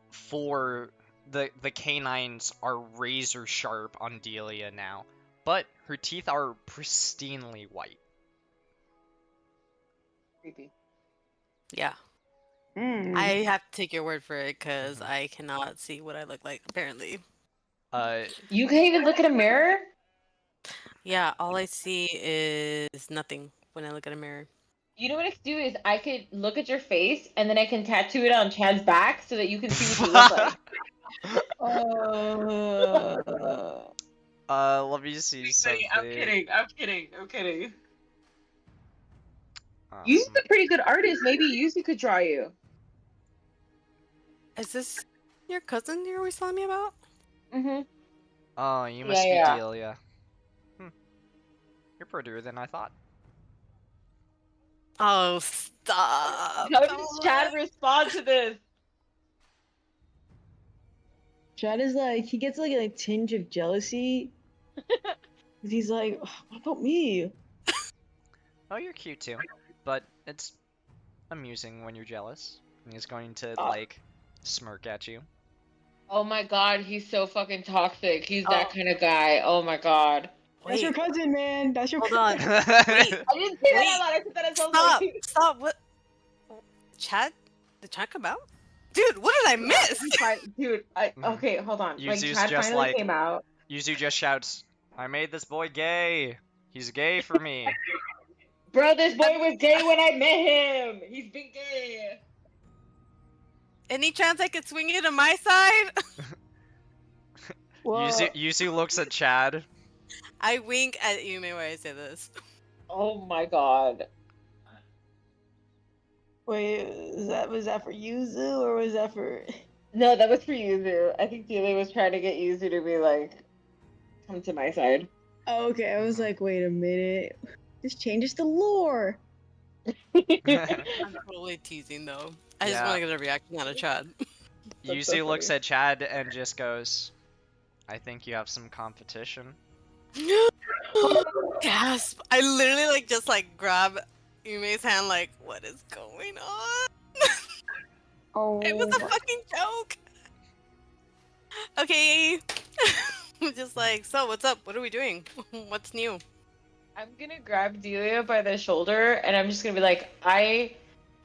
for the canines are razor sharp on Delia now, but her teeth are pristinely white. Creepy. Yeah. I have to take your word for it because I cannot see what I look like, apparently. You can't even look at a mirror? Yeah, all I see is nothing when I look at a mirror. You know what I could do is I could look at your face and then I can tattoo it on Chad's back so that you can see what you look like. Let me see something. I'm kidding. Yuzu's a pretty good artist. Maybe Yuzu could draw you. Is this your cousin you're always telling me about? Mm-hmm. Oh, you must be Delia. You're prettier than I thought. Oh, stop. How does Chad respond to this? Chad is like, he gets like a tinge of jealousy. He's like, what about me? Oh, you're cute too. But it's amusing when you're jealous. And he's going to, like, smirk at you. Oh my god, he's so fucking toxic. He's that kind of guy. Oh my god. That's your cousin, man. That's your cousin. cousin. Wait. I didn't say that out loud. I said that as Stop. What? Chad? Did Chad come out? Dude, what did I miss? Dude, okay, hold on. Yuzu's Chad just finally like, came out. Yuzu just shouts, I made this boy gay. He's gay for me. Bro, this boy was gay when I met him. He's been gay. Any chance I could swing you to my side? Well, Yuzu looks at Chad. I wink at Yume when I say this. Oh my god. wait, was that for Yuzu or was that for? No, that was for Yuzu. I think Delia was trying to get Yuzu to be like, come to my side. Oh, okay, I was like, wait a minute, this changes the lore. I'm totally teasing though. I just Yeah. want to get a reaction out of Chad. That's so Yuzu looks funny. at Chad and just goes, I think you have some competition. Gasp! I literally like just like grab Yume's hand like, what is going on? Oh, It was a fucking joke. Okay. I'm just like, so what's up? What are we doing? What's new? I'm gonna grab Delia by the shoulder and I'm just gonna be like, I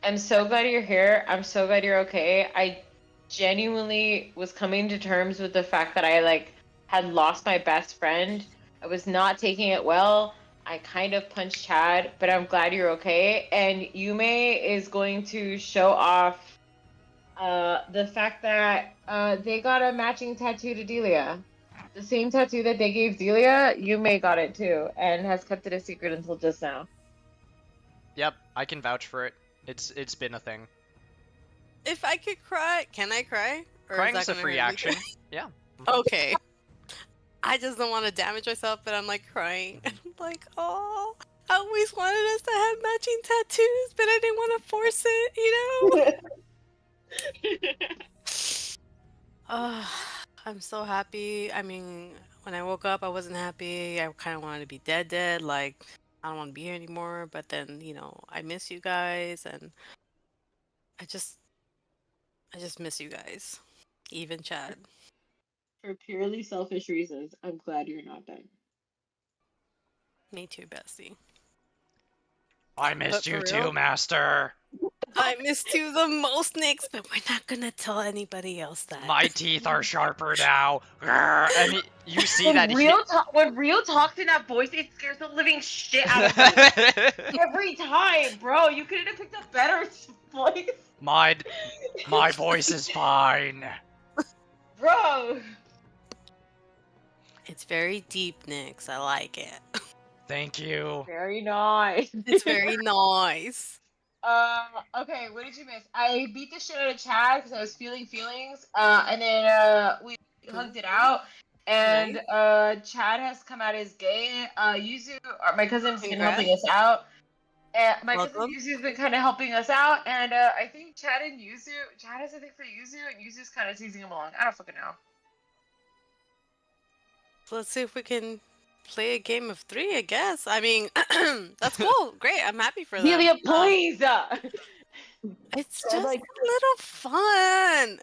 am so glad you're here. I'm so glad you're okay. I genuinely was coming to terms with the fact that I like had lost my best friend. I was not taking it well. I kind of punched Chad, but I'm glad you're okay. And Yume is going to show off the fact that they got a matching tattoo to Delia. The same tattoo that they gave Delia, Yume got it too, and has kept it a secret until just now. Yep, I can vouch for it. It's been a thing. If I could cry, can I cry? Or is Crying's that a gonna free hurt me? action. Yeah. Okay. I just don't want to damage myself, but I'm like crying. And I'm like, oh, I always wanted us to have matching tattoos, but I didn't want to force it, I'm so happy. I mean, when I woke up, I wasn't happy. I kind of wanted to be dead. Like, I don't want to be here anymore. But then, I miss you guys, and I just miss you guys. Even Chad. For purely selfish reasons, I'm glad you're not dead. Me too, bestie. I missed But you for too, real? Master. I missed you the most, Nix, but we're not gonna tell anybody else that. My teeth are sharper now. Grr, and you see When that when Real talks in that voice, it scares the living shit out of me. Every time, bro. You couldn't have picked a better voice. my voice is fine. Bro. It's very deep, Nix. I like it. Thank you. Very nice. It's very nice. Okay, what did you miss? I beat the shit out of Chad because I was feeling feelings. And then we hugged it out. And Chad has come out as gay. Yuzu, my cousin's been Congrats. helping us out. My cousin Welcome. Yuzu's been kind of helping us out, and I think Chad has a thing for Yuzu, and Yuzu's kind of teasing him along. I don't fucking know. Let's see if we can play a game of 3, I guess. I mean, that's cool. Great. I'm happy for them. Delia, please! It's So, just like- a little fun.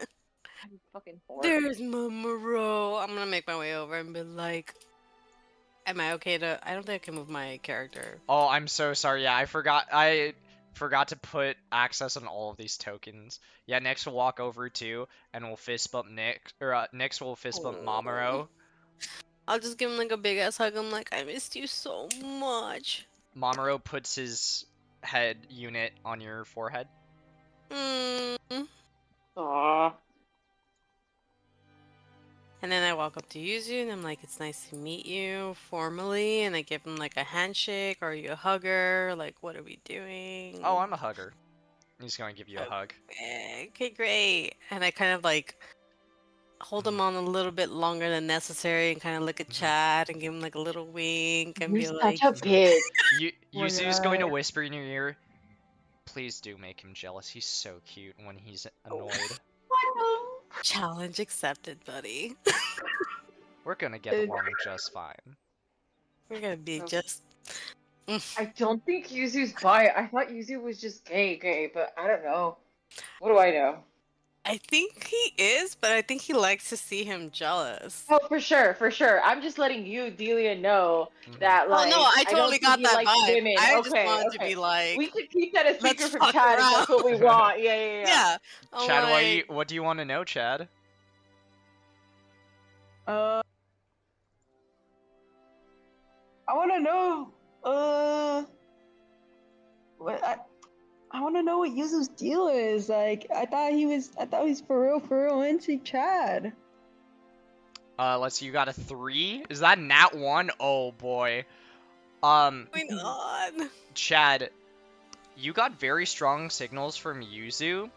I'm fucking bored. There's Momoro. I'm gonna make my way over and be like, am I okay to... I don't think I can move my character. Oh, I'm so sorry. Yeah, I forgot to put access on all of these tokens. Yeah, next we'll walk over too, and we'll fist bump Nick, or next we'll fist bump Mamoro. I'll just give him like a big ass hug. I'm like, I missed you so much. Mamoro puts his head unit on your forehead. Aww. And then I walk up to Yuzu and I'm like, it's nice to meet you formally. And I give him like a handshake. Are you a hugger? Like, what are we doing? Oh, I'm a hugger. He's going to give you a hug. Okay, great. And I kind of like hold him on a little bit longer than necessary and kind of look at Chad and give him like a little wink and You're be like, such a bitch. Yuzu's going to whisper in your ear, please do make him jealous. He's so cute when he's annoyed. challenge accepted, buddy. We're going to get along just fine. We're gonna be Okay. just. I don't think Yuzu's bi. I thought Yuzu was just gay, but I don't know. What do I know? I think he is, but I think he likes to see him jealous. Oh, for sure. I'm just letting you, Delia, know that, Oh like, no, I don't totally think got he that likes vibe. women. I Okay, just wanted to okay. be like, We could keep that a secret let's from fuck Chad if that's what we around. want. Yeah. yeah. I'm Chad, like, what do you want to know, Chad? I want to know. What I want to know what Yuzu's deal is. Like, I thought he's for real into Chad. Let's see, you got a 3? Is that nat 1? Oh boy. Going on. Chad, you got very strong signals from Yuzu.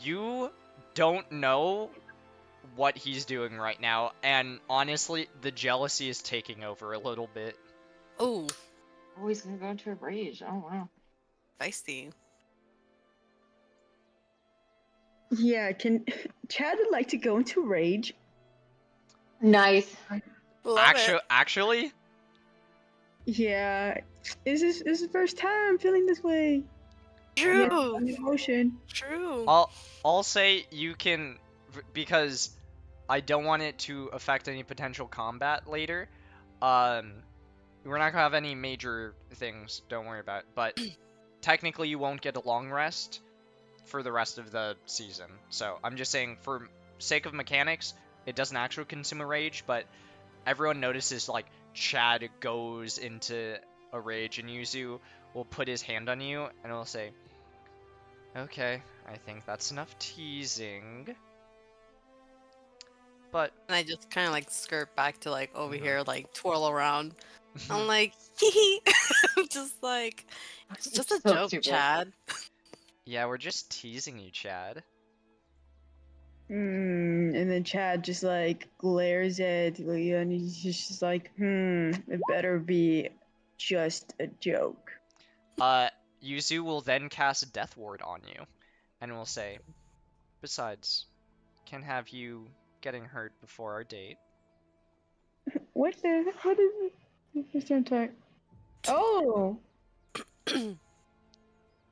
You don't know what he's doing right now, and honestly, the jealousy is taking over a little bit. Oh, Oh, he's gonna go into a rage. Oh wow. feisty. Yeah, Chad would like to go into rage. Nice. Love Actually, Yeah, this is the first time I'm feeling this way. it. True. On emotion. True. I'll say you can, because I don't want it to affect any potential combat later. We're not gonna have any major things, don't worry about it, but technically you won't get a long rest for the rest of the season. So I'm just saying, for sake of mechanics, it doesn't actually consume a rage, but everyone notices like Chad goes into a rage and Yuzu will put his hand on you and will say, okay, I think that's enough teasing. But And I just kind of like skirt back to like over Mhm. here, like twirl around. I'm like, hee. I'm just like, it's just a So joke, stupid. Chad. yeah, we're just teasing you, Chad. And then Chad just like glares at Leah and he's just like, it better be just a joke. Yuzu will then cast a Death Ward on you, and will say, besides, can't have you getting hurt before our date. What is it? Just don't talk. Oh!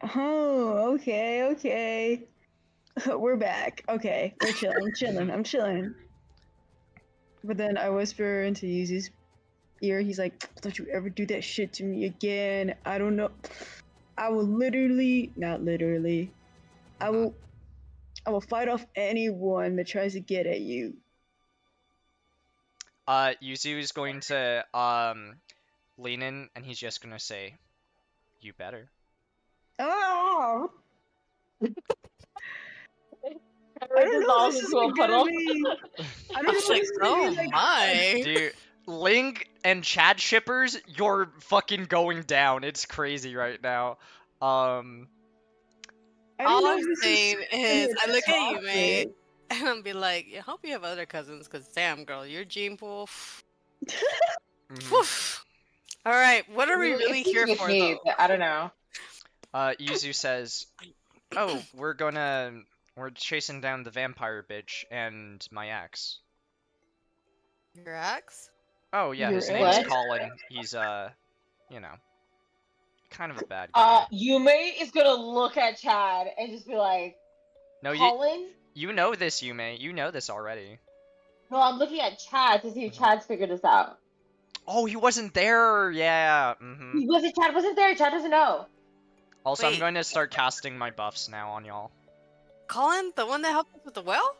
Oh, okay. We're back. Okay, we're chilling. I'm chilling. But then I whisper into Yuzu's ear, he's like, don't you ever do that shit to me again. I don't know. I will not literally, I will fight off anyone that tries to get at you. Yuzu is going to lean in, and he's just gonna say, you better. Oh! I don't know. This is Into a gonna puddle. be. I don't I know. was like, This is gonna oh be like. my. Dude, Link and Chad shippers, you're fucking going down. It's crazy right now. I don't All know I'm if this saying gonna is, be I look at you, topic. mate, and I'll be like, I hope you have other cousins, because damn, girl, your gene pool. Mhm. All right, what are we It really seems here with for, me, though? but I don't know. Yuzu says, oh, we're chasing down the vampire bitch and my ex. Your ex? Oh yeah, Your his name's ex? Colin. He's you know, kind of a bad guy. Yume is gonna look at Chad and just be like, No, Colin? you know this, Yume. You know this already. No, I'm looking at Chad to see if Chad's figured this out. Oh, he wasn't there. Yeah. Chad wasn't there. Chad doesn't know. Also, I'm Wait. going to start casting my buffs now on y'all. Colin, the one that helped us with the well?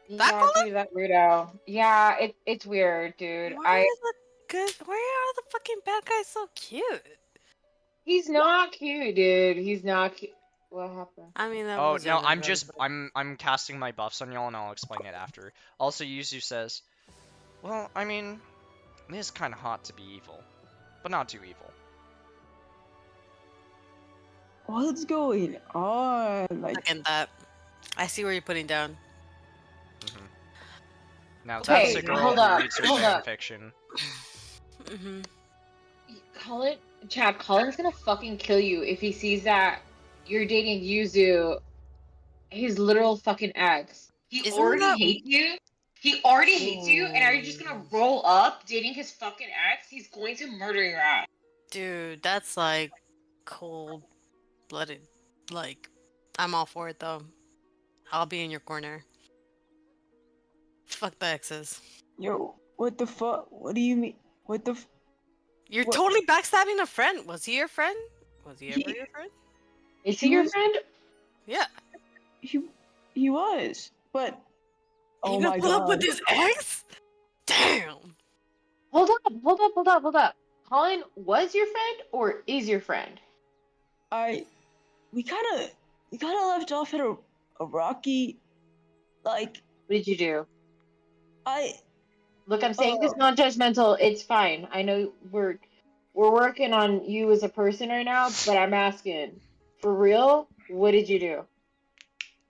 Yeah, Colin? dude, that weirdo. Yeah, it's weird, dude. Why are the fucking bad guys so cute? He's not cute, dude. He's not cute. What happened? I mean, that Oh was no, younger, I'm casting my buffs on y'all, and I'll explain it after. Also, Yuzu says, well, I mean, it is kind of hot to be evil, but not too evil. What's going on? Like, Second that. I see where you're putting down. Now Okay, that's a girl hold who up, reads her hold fan up. fiction. Chad, Colin's gonna fucking kill you if he sees that you're dating Yuzu, his literal fucking ex. He Isn't already that- hates you. He already hates you, and are you just gonna roll up dating his fucking ex? He's going to murder your ass. Dude, that's like cold-blooded. Like, I'm all for it though. I'll be in your corner. Fuck the exes. yo, what the fuck? What do you mean? What the? You're What? totally backstabbing a friend. Was he your friend? Was he ever He- your friend? Is he your friend? Yeah. He was, but. Oh you my gonna pull up with god. his ex? Damn. Hold up. Colin was your friend or is your friend? We kind of left off at a rocky, like. What did you do? I Look, I'm saying this uh non-judgmental. It's fine. I know we're working on you as a person right now, but I'm asking, for real, what did you do?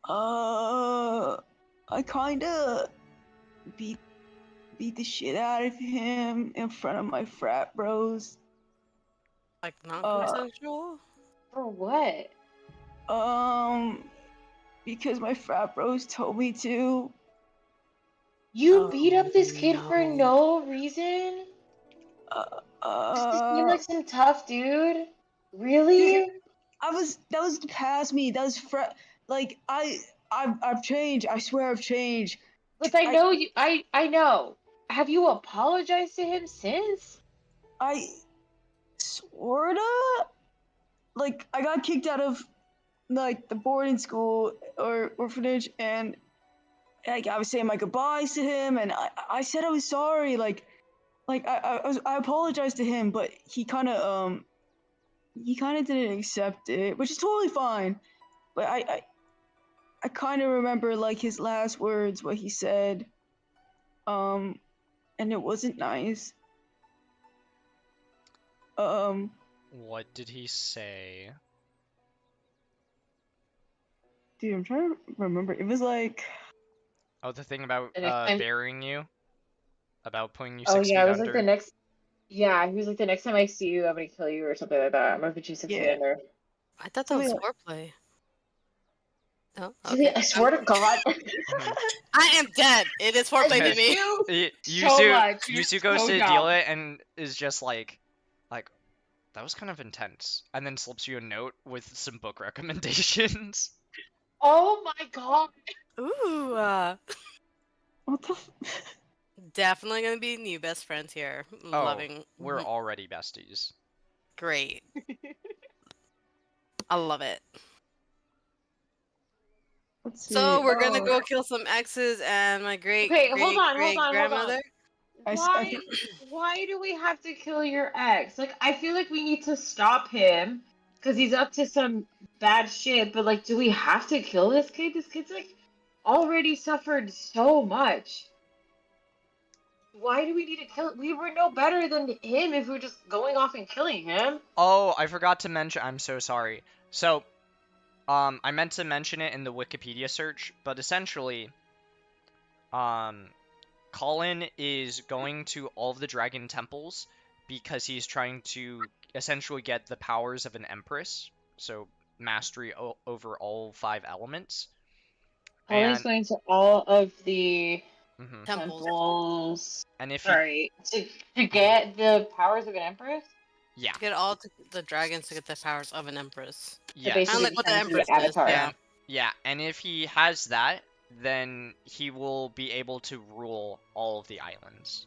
uh I kinda beat beat the shit out of him in front of my frat bros. Like Uh non-consensual? For what? um because my frat bros told me to. You Oh beat up this kid for no. no reason? Uh, Does this seem uh like some tough dude? dude, Really? that was past me. That was like I've changed. I swear I've changed. Look, I I know you. I know. Have you apologized to him since? I sorta like I got kicked out of like the boarding school or orphanage, and like I was saying my goodbyes to him, and I said I was sorry. I apologized to him, but he kind of didn't accept it, which is totally fine. But I kind of remember like his last words, what he said, um, and it wasn't nice. Um, What did he say? dude, I'm trying to remember. It was like, Oh, the thing about The next time. burying you? About putting you Oh six yeah, feet it was like the under? next. Yeah, he was like the next time I see you, I'm gonna kill you or something like that. I'm gonna put you 6 feet yeah, under. I thought that something was like, foreplay. No? Julia, Okay. I swear to God. Mhm. I am dead. It is I foreplay to miss me. you so Yuzu much. You're Yuzu goes so to dumb. deal it and is just like that was kind of intense, and then slips you a note with some book recommendations. Oh my God. Ooh, what the? definitely gonna be new best friends here. Oh, Loving. we're already besties. Great. I love it. Let's see. So we're gonna Oh, go kill some exes and my great Okay, hold great on, hold great on, hold on. grandmother. I Why think why do we have to kill your ex? Like I feel like we need to stop him because he's up to some bad shit, but like do we have to kill this kid? This kid's like already suffered so much. Why do we need to kill? We were no better than him if we were just going off and killing him. Oh, I forgot to mention. I'm so sorry. So, I meant to mention it in the Wikipedia search, but essentially, um, Colin is going to all of the dragon temples because he's trying to essentially get the powers of an empress, so mastery over all five elements. Colin's And going to all of the mhm. Temples. temples. And if he Sorry, to get the powers of an empress. yeah, To get all the dragons to get the powers of an empress. To yes. Kind of basically like what the become the empress is. avatar. Yeah. And yeah, and if he has that, then he will be able to rule all of the islands.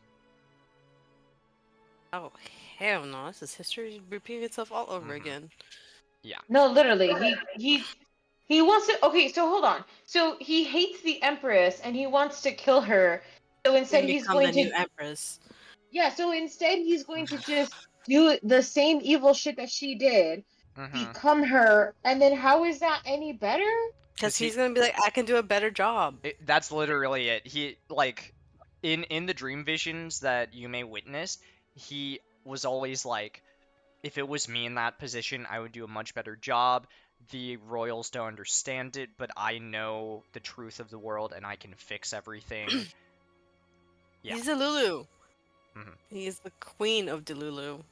Oh hell no! This is history repeating itself all over Mhm. again. Yeah. No, literally, he wants to. Okay, so hold on. So he hates the Empress and he wants to kill her. So instead, And he's become the going new to. empress. Yeah. So instead, he's going to just do the same evil shit that she did, Mhm. become her, and then how is that any better? Because Cuz he's gonna be like, I can do a better job. that's literally it. He like in the dream visions that you may witness, he was always like, if it was me in that position, I would do a much better job. The royals don't understand it, but I know the truth of the world and I can fix everything. Yeah. He's a Lulu. Mhm. He's the queen of Delulu.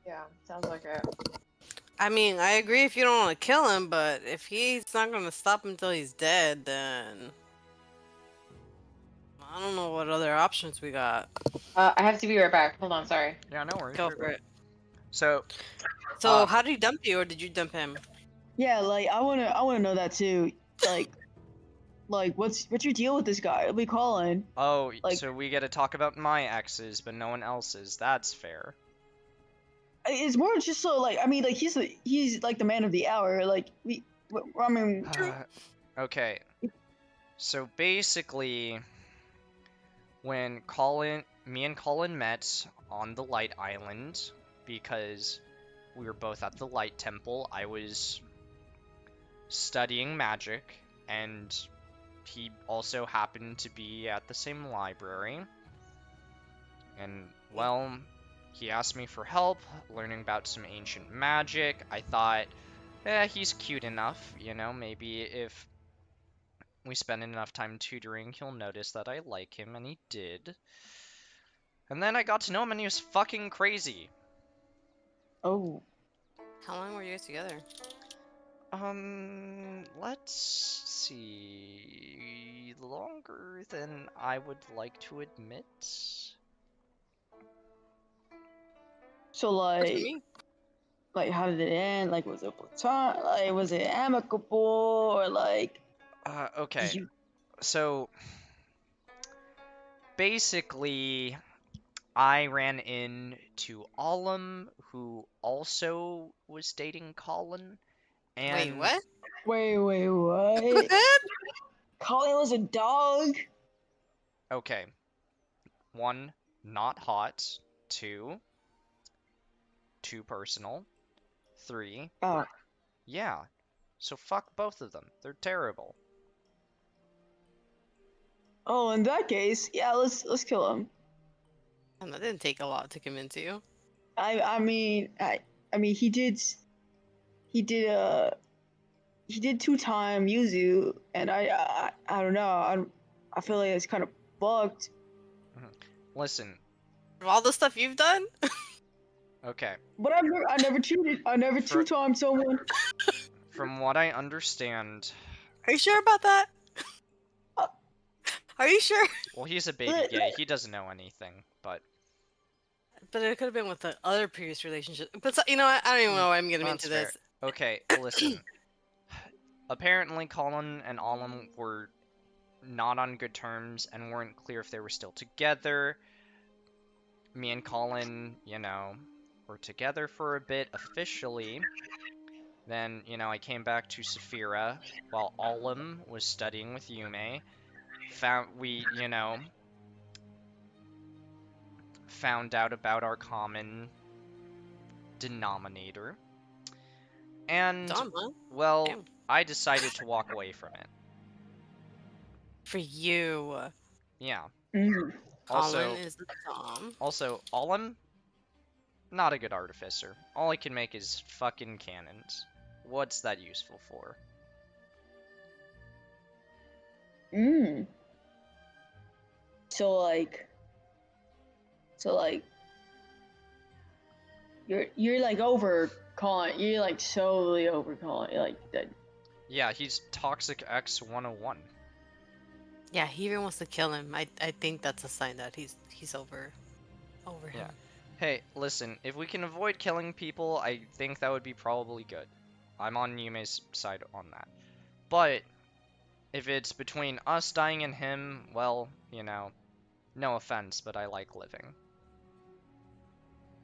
Yeah, sounds like it. I mean, I agree if you don't want to kill him, but if he's not gonna stop until he's dead, then I don't know what other options we got. I have to be right back. Hold on, sorry. Yeah, no worries. Go You're for good. it. So, So, how did he dump you, or did you dump him? yeah, like I wanna know that too. Like what's your deal with this guy? We call in. oh, Like so we get to talk about my exes, but no one else's. That's fair. it's more just so like I mean like he's like the man of the hour. Like I mean Okay. So basically, when me and Colin met on the Light Island, because we were both at the Light Temple, I was studying magic, and he also happened to be at the same library. And, well, he asked me for help learning about some ancient magic. I thought, he's cute enough, you know, maybe if we spend enough time tutoring, he'll notice that I like him, and he did. And then I got to know him, and he was fucking crazy. Oh. How long were you guys together? Let's see. Longer than I would like to admit. So What do you mean? like how did it end? Like was it platonic? Like was it amicable or like Okay. did you? So, basically, I ran into Alum, who also was dating Colin, Wait, and what? Wait, what? Colin was a dog. okay, 1, not hot. 2, too personal. 3, Oh. yeah. So fuck both of them. They're terrible. Oh, in that case, yeah, let's kill him. And that didn't take a lot to convince you. I mean he did 2-time Yuzu, and I don't know, I feel like it's kind of bugged. Listen, Of all the stuff you've done? okay. But I never cheated. I never For- 2-timed someone. From what I understand, Are you sure about that? Are you sure? well, he's a baby gay. He doesn't know anything, but But it could have been with the other previous relationship. But you know what? I don't even know why I'm getting that's into fair. this. Okay, listen. Apparently, Colin and Alum were not on good terms and weren't clear if they were still together. Me and Colin, you know, were together for a bit officially. Then, you know, I came back to Saphira while Alum was studying with Yume. Found out about our common denominator. And, Dumb, huh? well, Damn. I decided to walk away from it. For you. Yeah. Mhm. Colin is dumb. Also, Alum, not a good artificer. All he can make is fucking cannons. What's that useful for? Mm. So like you're like over Colin. You're like solely over Colin. You're like that. Yeah, he's Toxic X 101. Yeah, he even wants to kill him. I think that's a sign that he's over him. Yeah. Hey, listen, if we can avoid killing people, I think that would be probably good. I'm on Yume's side on that. But, if it's between us dying and him, well, you know, no offense, but I like living.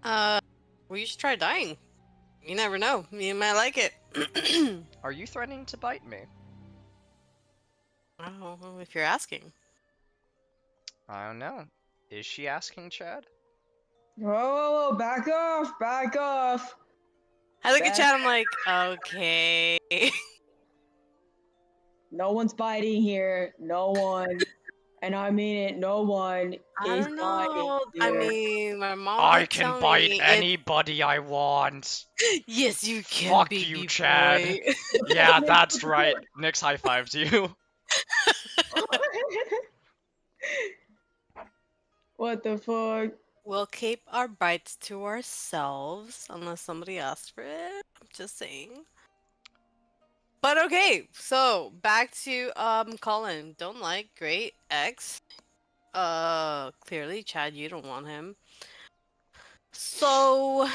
Well, you should try dying. You never know. You might like it. Are you threatening to bite me? Oh, if you're asking. I don't know. Is she asking, Chad? Whoa, back off. I look at That- Chad, I'm like, okay. No one's biting here. No one. And I mean it. No one I is don't biting know. I here. mean, my mom I did can tell bite me anybody I want. Yes, you can, Fuck baby you, Chad. boy. Yeah, that's right. Nyx high fives you. What the fuck? We'll keep our bites to ourselves unless somebody asks for it. I'm just saying. But okay, so back to Colin. Don't like, great. X. Clearly, Chad, you don't want him. So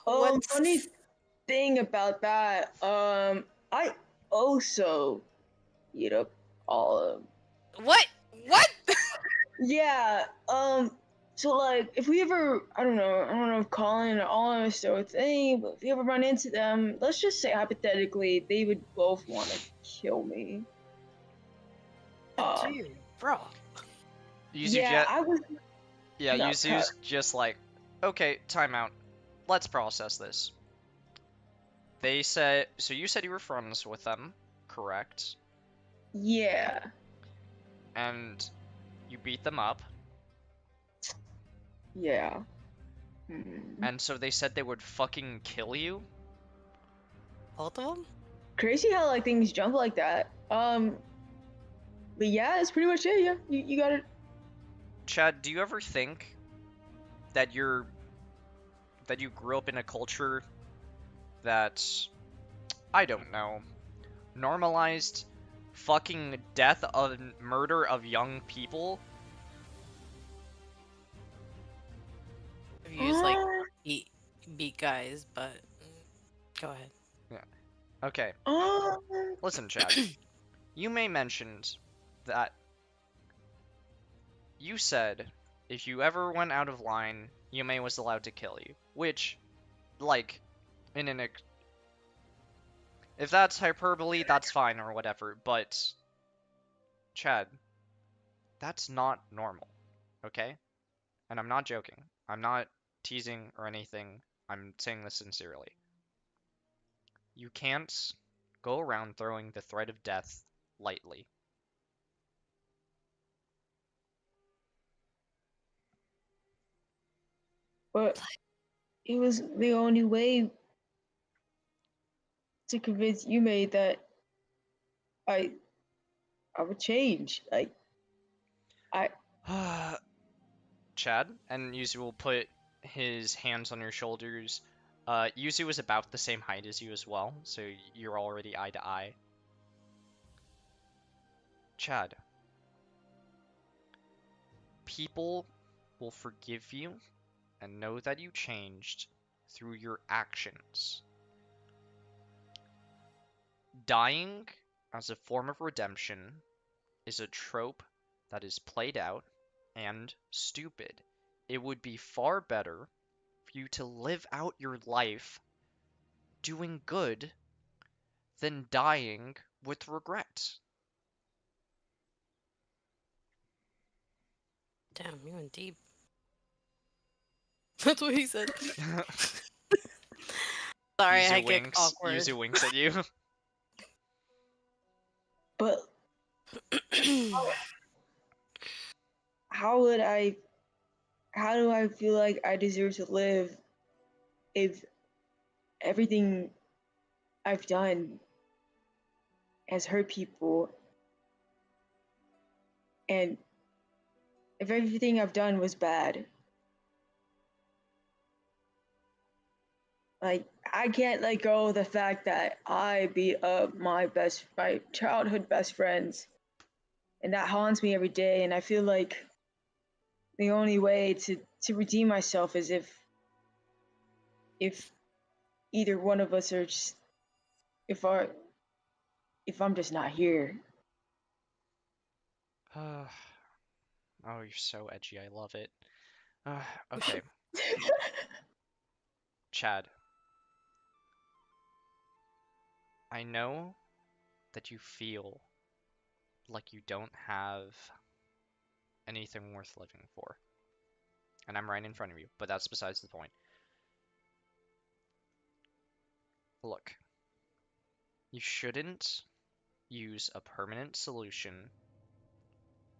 what's Funny thing about that, I also eat up all of. what? Yeah, so like, if we ever, I don't know if Colin or Olive is still a thing, but if we ever run into them, let's just say hypothetically, they would both want to kill me. Dude, bro. Yeah, I was. Yeah, No, Yuzu's just like, okay, timeout. Let's process this. They said, so you said you were friends with them, correct? Yeah. and you beat them up, Yeah. Hmm. and so they said they would fucking kill you? Both of them? Crazy how like things jump like that. But yeah, that's pretty much it. Yeah, you got it. Chad, do you ever think that you grew up in a culture that, I don't know, normalized fucking death of murder of young people? I've used like beat guys, but go ahead. Yeah. Okay. Um, Listen, Chad. Yume mentioned that you said if you ever went out of line, Yume was allowed to kill you. Which, like, in an if that's hyperbole, that's fine or whatever. But, Chad, that's not normal. Okay? And I'm not joking. I'm not teasing or anything. I'm saying this sincerely. You can't go around throwing the threat of death lightly. but it was the only way to convince Yume that I I would change. Like I Chad, and Yuzu will put his hands on your shoulders. Yuzu is about the same height as you as well, so you're already eye to eye. Chad, people will forgive you and know that you changed through your actions. Dying as a form of redemption is a trope that is played out and stupid. It would be far better for you to live out your life doing good than dying with regret. Damn, you went deep. That's what he said. Sorry, I get awkward. Yuzu winks at you. but how would I? How do I feel like I deserve to live if everything I've done has hurt people, and if everything I've done was bad? Like I can't let go of the fact that I beat up my childhood best friends, and that haunts me every day. And I feel like the only way to redeem myself is if either one of us are just if our if I'm just not here. Oh, you're so edgy. I love it. Okay, Chad. I know that you feel like you don't have anything worth living for. And I'm right in front of you, but that's besides the point. Look, you shouldn't use a permanent solution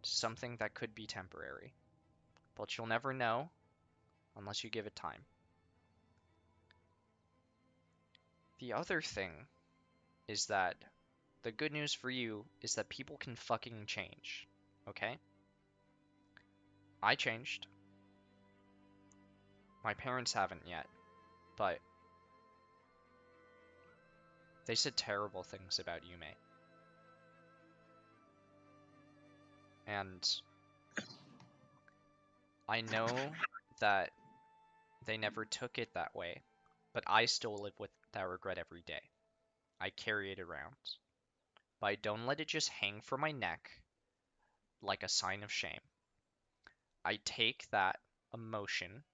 to something that could be temporary. But you'll never know unless you give it time. The other thing is that the good news for you is that people can fucking change, okay? I changed. My parents haven't yet, but they said terrible things about Yume. And I know that they never took it that way, but I still live with that regret every day. I carry it around. But I don't let it just hang from my neck like a sign of shame. I take that emotion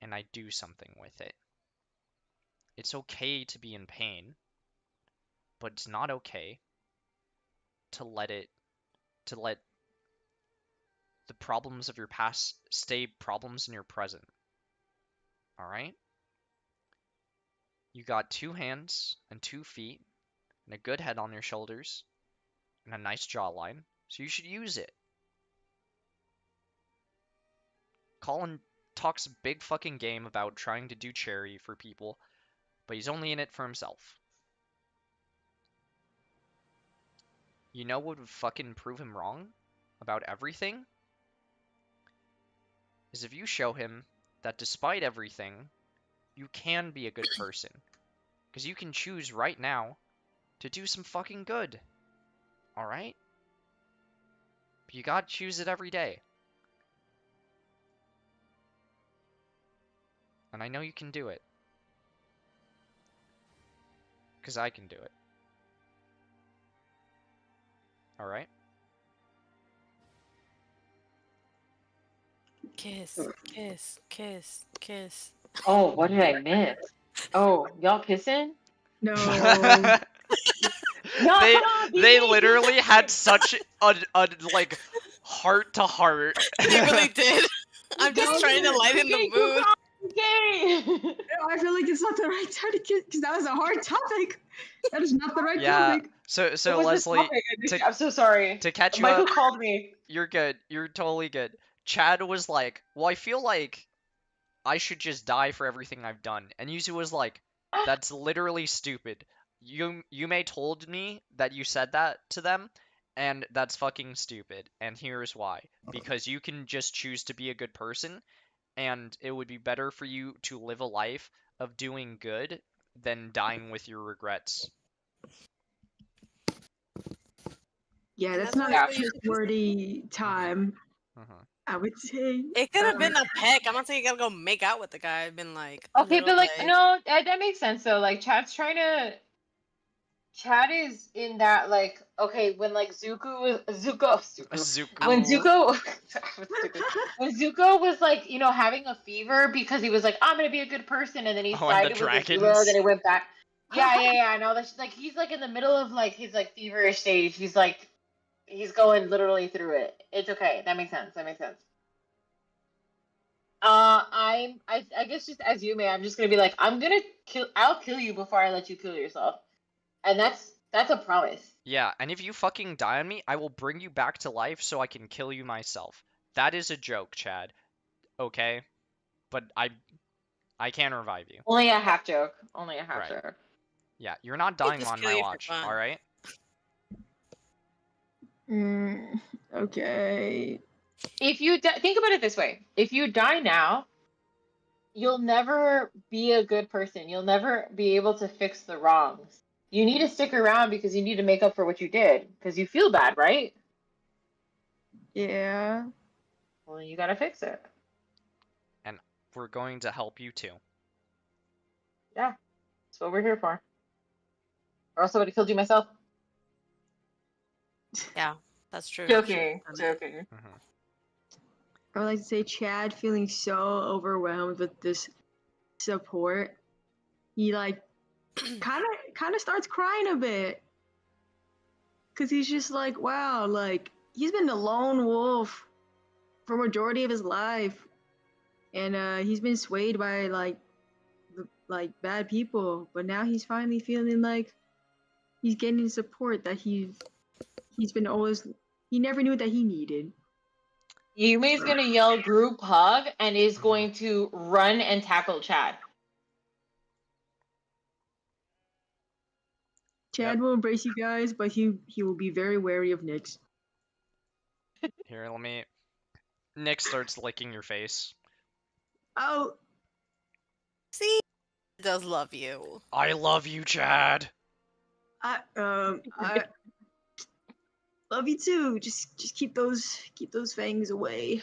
and I do something with it. It's okay to be in pain, but it's not okay to let the problems of your past stay problems in your present. Alright? You got 2 hands and 2 feet and a good head on your shoulders and a nice jawline. So you should use it. Colin talks a big fucking game about trying to do charity for people, but he's only in it for himself. You know what would fucking prove him wrong about everything? Is if you show him that despite everything, you can be a good person. Because you can choose right now to do some fucking good. Alright? But you gotta choose it every day. And I know you can do it. Because I can do it. Alright? Kiss, kiss, kiss, kiss. Oh, what did I miss? Oh, y'all kissing? No. No, they come on, they BB, literally do had that. such a like heart to heart. They really did. I'm just Don't trying to do it. lighten the Okay, mood. okay. I feel like it's not the right time to kiss because that was a hard topic. That is not the right Yeah. topic. So What was the Leslie, topic? I'm so sorry. to catch you Michael up, called me. you're good. You're totally good. Chad was like, "Well, I feel like I should just die for everything I've done." And Yuzu was like, "That's literally stupid. Yume told me that you said that to them, and that's fucking stupid. And here's why. Because you can just choose to be a good person, and it would be better for you to live a life of doing good than dying with your regrets." Yeah, And that's that's not Yeah. a trustworthy time, Uh-huh. I would say. It could have been a peck. I'm not saying you gotta go make out with the guy. I've been like, a Okay, little but like, like, no, that makes sense though. Like, Chad is in that like, okay, when like when Zuko. when Zuko was like, having a fever because he was like, I'm gonna be a good person, and then he Oh, and the sided with Azula, then dragons. it went back. Yeah, no, that's like he's like in the middle of like his like feverish stage. He's like, he's going literally through it. It's okay. That makes sense. I guess just as you may, I'm just gonna be like, I'll kill you before I let you kill yourself. And that's a promise. Yeah, and if you fucking die on me, I will bring you back to life so I can kill you myself. That is a joke, Chad. Okay? But I can revive you. Only a half joke. Only a half Right. joke. Yeah, you're not I'll dying just on kill my you for watch, fun. alright? Okay. If you think about it this way, if you die now, you'll never be a good person. You'll never be able to fix the wrongs. You need to stick around because you need to make up for what you did because you feel bad, right? Yeah. Well, you gotta fix it. And we're going to help you too. Yeah, that's what we're here for. Or else I would have killed you myself. yeah, that's true. Joking. Mhm. I would like to say Chad feeling so overwhelmed with this support. He like kind of starts crying a bit. Cause he's just like, wow, like he's been the lone wolf for majority of his life. And he's been swayed by like bad people, but now he's finally feeling like he's getting the support that he's been always he never knew that he needed. Yumi's gonna yell group hug and is Mhm. going to run and tackle Chad. Chad will embrace you guys, but he will be very wary of Nyx. Here, let me... Nick starts licking your face. Oh, See, he does love you. I love you, Chad! I love you too. Just keep those fangs away.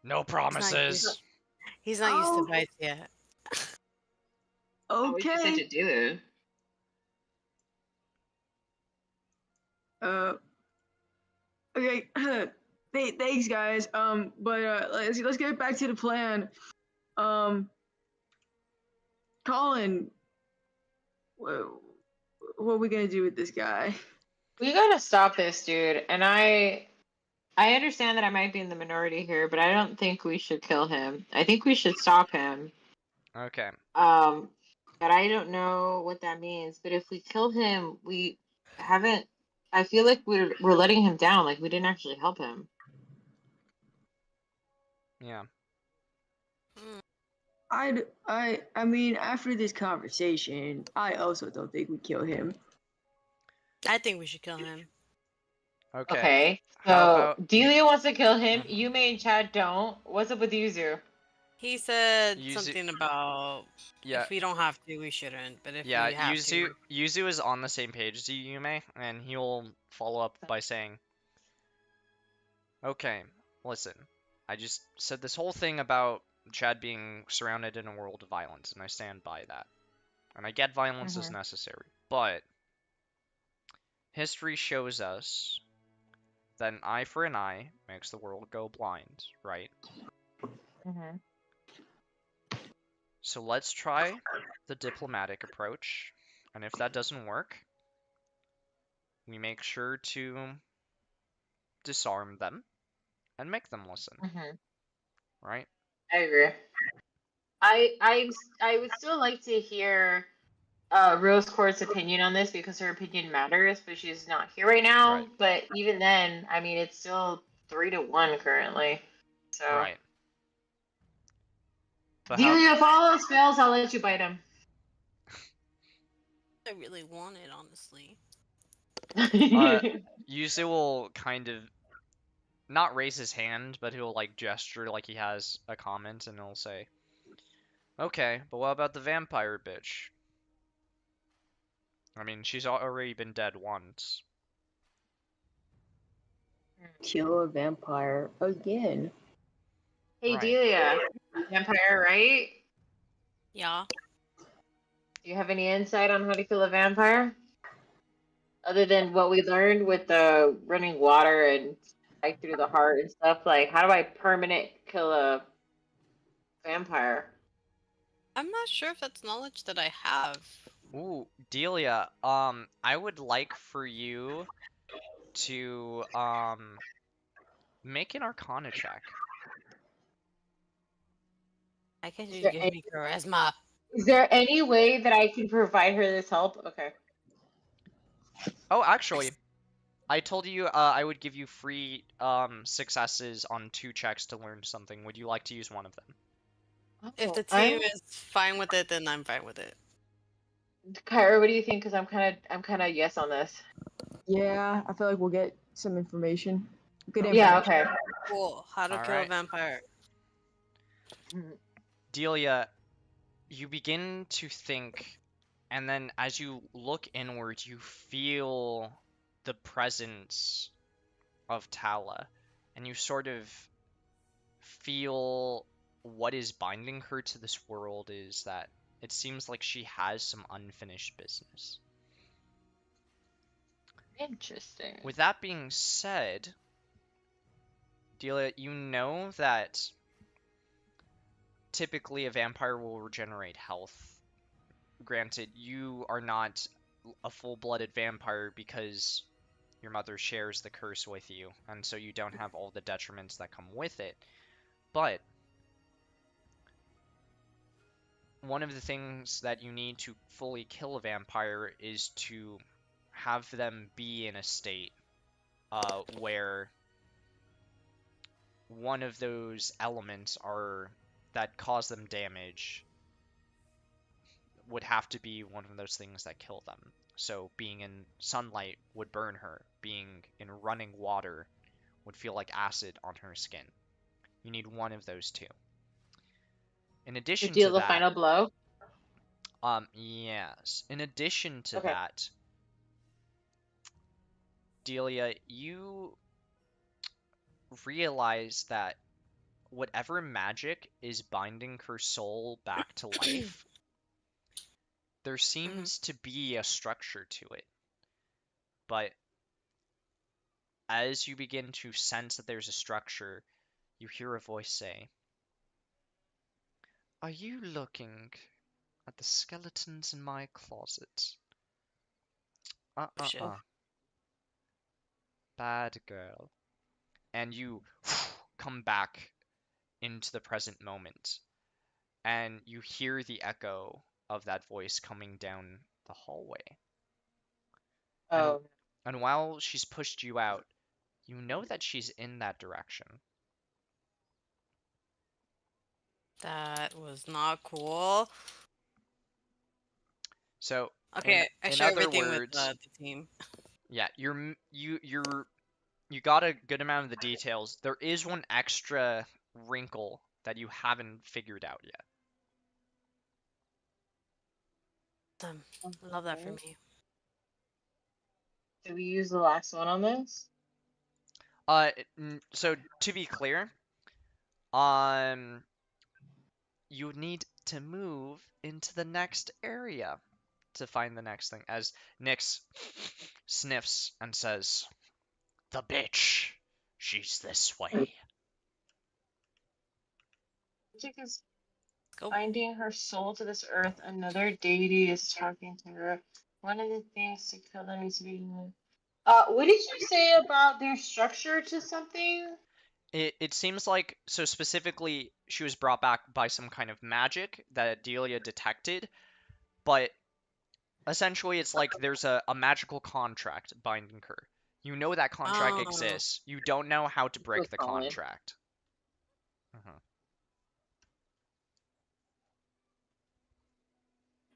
No promises! He's not used Oh. to bites yet. Okay. dude. Okay. Thanks, guys. But let's get back to the plan. Colin, what are we gonna do with this guy? We gotta stop this dude, and I understand that I might be in the minority here, but I don't think we should kill him. I think we should stop him. Okay. But I don't know what that means. But if we kill him, we haven't I feel like we're letting him down. Like we didn't actually help him. Yeah. I mean, after this conversation, I also don't think we kill him. I think we should kill him. Okay. Okay. How So about Delia wants to kill him. Mhm. Yume and Chad don't. What's up with Yuzu? He said Yuzu- something about Yeah. if we don't have to, we shouldn't. But if Yeah, we have to, Yuzu is on the same page as you, Yume, and he'll follow up by saying, "Okay, listen. I just said this whole thing about Chad being surrounded in a world of violence, and I stand by that. And I get violence is necessary, but history shows us that an eye for an eye makes the world go blind, right? Mm-hmm. So let's try the diplomatic approach, and if that doesn't work, we make sure to disarm them and make them listen, Mm-hmm. right?" I agree. I would still like to hear Rose Quartz's opinion on this because her opinion matters, but she's not here right now. Right. But even then, I mean, it's still 3-1 currently. So Right. But how Delia, if all else fails, I'll let you bite him. I really want it, honestly. Yuzu will kind of not raise his hand, but he'll like gesture like he has a comment, and he'll say, "Okay, but what about the vampire bitch? I mean, she's already been dead once." Kill a vampire again. Hey Right. Delia, vampire, right? Yeah. Do you have any insight on how to kill a vampire? Other than what we learned with the running water and like through the heart and stuff, like how do I permanent kill a vampire? I'm not sure if that's knowledge that I have. Ooh, Delia, I would like for you to make an Arcana check. I guess Is you there give any, me charisma. is there any way that I can provide her this help? Okay. Oh, actually, I told you I would give you free successes on 2 checks to learn something. Would you like to use one of them? If the I'm team is fine with it, then I'm fine with it. Kyra, what do you think? Because I'm kind of yes on this. Yeah, I feel like we'll get some information. Good Yeah. information. Okay. Cool. How to All kill a right. vampire. Delia, you begin to think, and then as you look inward, you feel the presence of Tala, and you sort of feel what is binding her to this world is that it seems like she has some unfinished business. Interesting. With that being said, Delia, you know that typically a vampire will regenerate health. Granted, you are not a full-blooded vampire because your mother shares the curse with you, and so you don't have all the detriments that come with it. But one of the things that you need to fully kill a vampire is to have them be in a state where one of those elements are that cause them damage would have to be one of those things that kill them. So being in sunlight would burn her. Being in running water would feel like acid on her skin. You need one of those two. In To addition to deal the that, final blow. yes. In addition to Okay. that, Delia, you realize that whatever magic is binding her soul back to life, there seems to be a structure to it. But as you begin to sense that there's a structure, you hear a voice say, "Are you looking at the skeletons in my closet? Shit. Bad girl." And you come back into the present moment, and you hear the echo of that voice coming down the hallway. And Oh. And while she's pushed you out, you know that she's in that direction. That was not cool. So, Okay, I in share other everything with words, the team. yeah, you got a good amount of the details. There is one extra wrinkle that you haven't figured out yet. Love that for me. Did we use the last one on this? So to be clear, you need to move into the next area to find the next thing. As Nyx sniffs and says, "The bitch, she's this way." Magic is Go. binding her soul to this earth. Another deity is talking to her. One of the things to kill them needs to be. What did you say about their structure to something? It seems like, so specifically, she was brought back by some kind of magic that Delia detected, but essentially it's like there's a magical contract binding her. You know that contract Oh. exists. You don't know how to break the Colin. contract.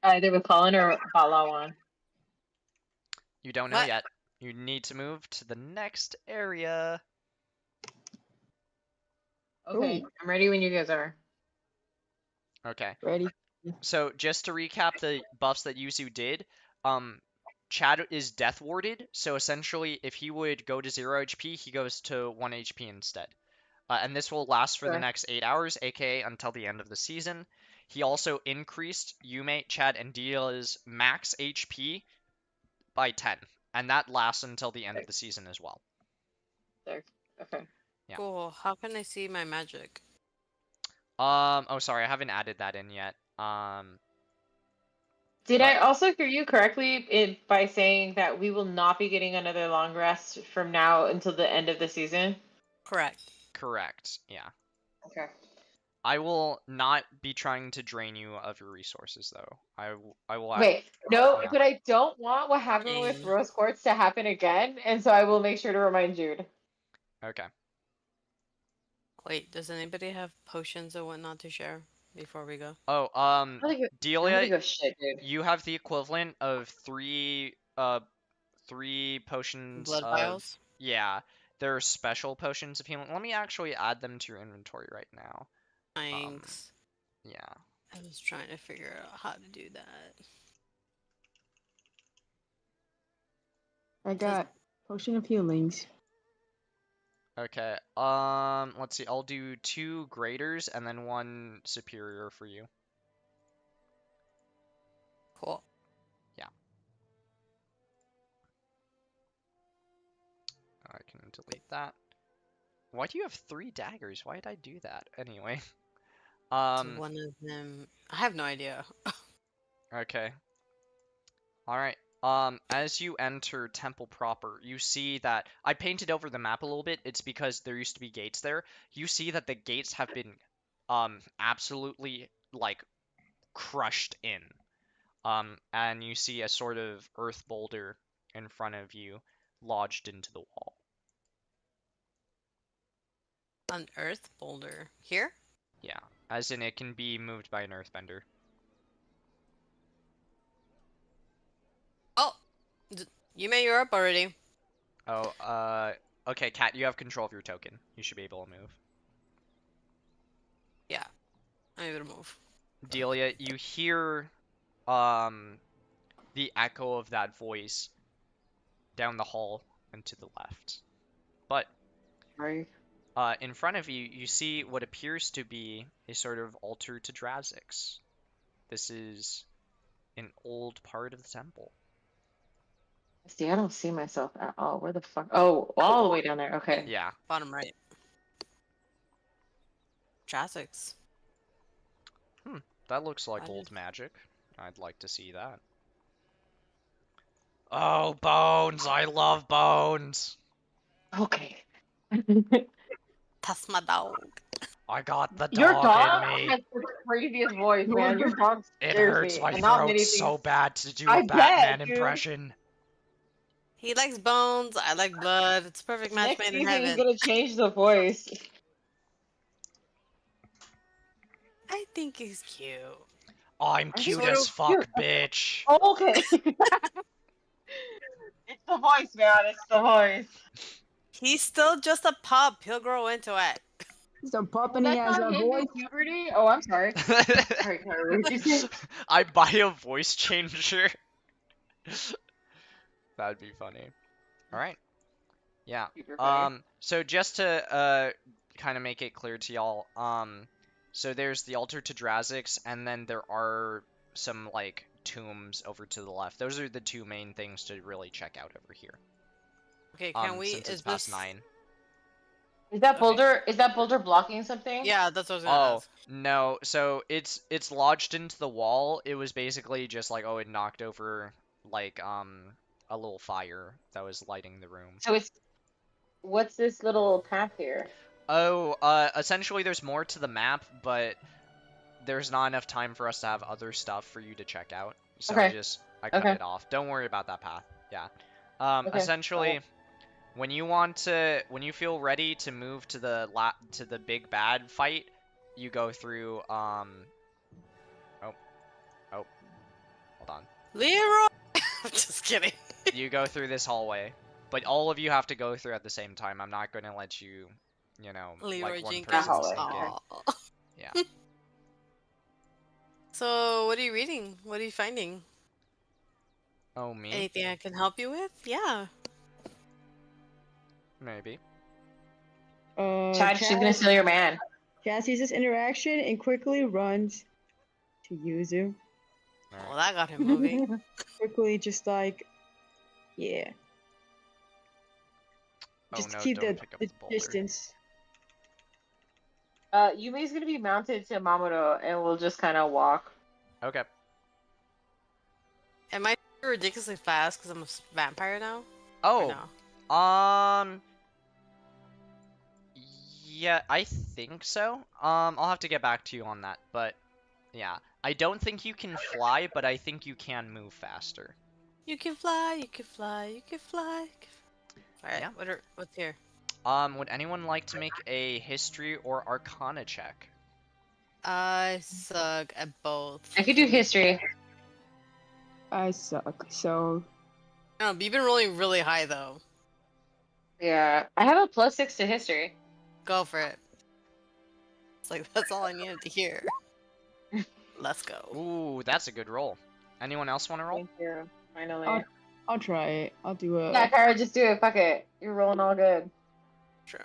Either with Colin or Balawan. You don't know What? yet. You need to move to the next area. Okay, Ooh. I'm ready when you guys are. Okay. Ready? So just to recap the buffs that Yuzu did, Chad is death warded, so essentially if he would go to 0 HP, he goes to 1 HP instead. And this will last for the Sure. next 8 hours, aka until the end of the season. He also increased Yume, Chad, and Dia's max HP by 10, and that lasts until the end of the season as well. There. Okay. Yeah. Cool. How can I see my magic? Oh, sorry, I haven't added that in yet. Did But- I also hear you correctly by saying that we will not be getting another long rest from now until the end of the season? Correct. Correct, yeah. Okay. I will not be trying to drain you of your resources, though. I will. Wait, no, Yeah. but I don't want what happened with Dang. Rose Quartz to happen again, and so I will make sure to remind Jude. Okay. Wait, does anybody have potions or whatnot to share before we go? Oh, I'm gonna Delia, go shit, dude. you have the equivalent of three potions Blood of... vials? Yeah, they're special potions of healing. Let me actually add them to your inventory right now. Thanks. Yeah. I was trying to figure out how to do that. I got potion of healings. Okay. Let's see. I'll do 2 graders and then 1 superior for you. Cool. Yeah. I can delete that. Why do you have 3 daggers? Why did I do that? Anyway. So one of them, I have no idea. Okay. Alright. As you enter Temple proper, you see that I painted over the map a little bit. It's because there used to be gates there. You see that the gates have been absolutely like crushed in. And you see a sort of earth boulder in front of you lodged into the wall. An earth boulder. Here? Yeah, as in it can be moved by an earthbender. Oh! You're up already. Oh, okay, Kat, you have control of your token. You should be able to move. Yeah. I'm able to move. Delia, you hear the echo of that voice down the hall and to the left. But Sorry. in front of you, you see what appears to be a sort of altar to Drazix. This is an old part of the temple. See, I don't see myself at all. Where the fuck? Oh, all the way down there. Okay. Yeah. Bottom right. Drastics. That looks like That old is- magic. I'd like to see that. Oh, bones! I love bones! Okay. That's my dog. I got the Your dog dog in me. has the craziest voice, man. Your dog It scares hurts me, my and not throat many so things. bad to do I a bet, Batman dude. impression. He likes bones. I like blood. It's a perfect match Next made in season, he's heaven. gonna change the voice. I think he's cute. I'm I'm cute sort as of fuck, bitch. Oh, okay. It's the voice, man. It's the voice. He's still just a pup. He'll grow into it. He's a pup Well, and he that's has not a him voice. in puberty. Oh, I'm sorry. Sorry, Kyra, what did you say? I buy a voice changer. That'd be funny. All right. Yeah. Super funny. So just to kind of make it clear to y'all, so there's the altar to Drazics, and then there are some like tombs over to the left. Those are the two main things to really check out over here. Okay, can we? Since it's Is past this? 9. Is that Okay. boulder? Is that boulder blocking something? Yeah, that's what I was gonna Oh, ask. no. So it's lodged into the wall. It was basically just like, oh, it knocked over like a little fire that was lighting the room. So it's what's this little path here? Oh, essentially there's more to the map, but there's not enough time for us to have other stuff for you to check out. So Okay. I cut Okay. it off. Don't worry about that path. Yeah. Okay. Essentially, when you feel ready to move to the big bad fight, you go through oh, hold on. Leroy. I'm just kidding. You go through this hallway, but all of you have to go through at the same time. I'm not going to let you, Leroy like one Jenkins. person hallway. sneak in. Aw. Yeah. So, what are you reading? What are you finding? Oh, me? Anything I can help you with? Yeah. Maybe. Chad, she's gonna steal your man. Chad sees this interaction and quickly runs to Yuzu. Alright. Well, that got him moving. Quickly, just like, yeah. Oh Just no, keep don't the, pick up the the boulder. distance. Yumi's gonna be mounted to Mamoru, and we'll just kind of walk. Okay. Am I ridiculously fast because I'm a vampire now? Or Oh, no? yeah, I think so. I'll have to get back to you on that, but yeah. I don't think you can fly, but I think you can move faster. You can fly, you can fly, you can fly. Alright, Yeah. what's here? Would anyone like to make a history or arcana check? I suck at both. I could do history. I suck, so No, but you've been rolling really high though. Yeah, I have a +6 to history. Go for it. It's like that's all I needed to hear. Let's go. Ooh, that's a good roll. Anyone else want to roll? Thank you. Finally. I'll try it. I'll do a. Yeah, Kyra, just do it. Fuck it. You're rolling all good. True.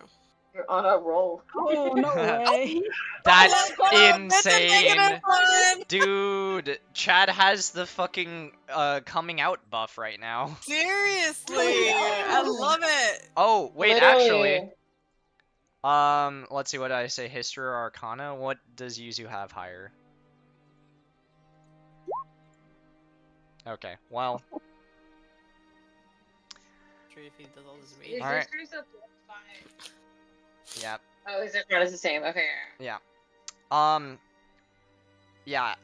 You're on a roll. Oh no way! That's Oh, that's a insane. negative one! Dude, Chad has the fucking coming out buff right now. Seriously, I love it. Oh, wait, Literally. actually, let's see, what did I say? History or Arcana? What does Yuzu have higher? Okay, well, True, if he does all this Is reading. Alright. history's a +5? yeah, Oh, is it not the same? Okay. yeah. Yeah,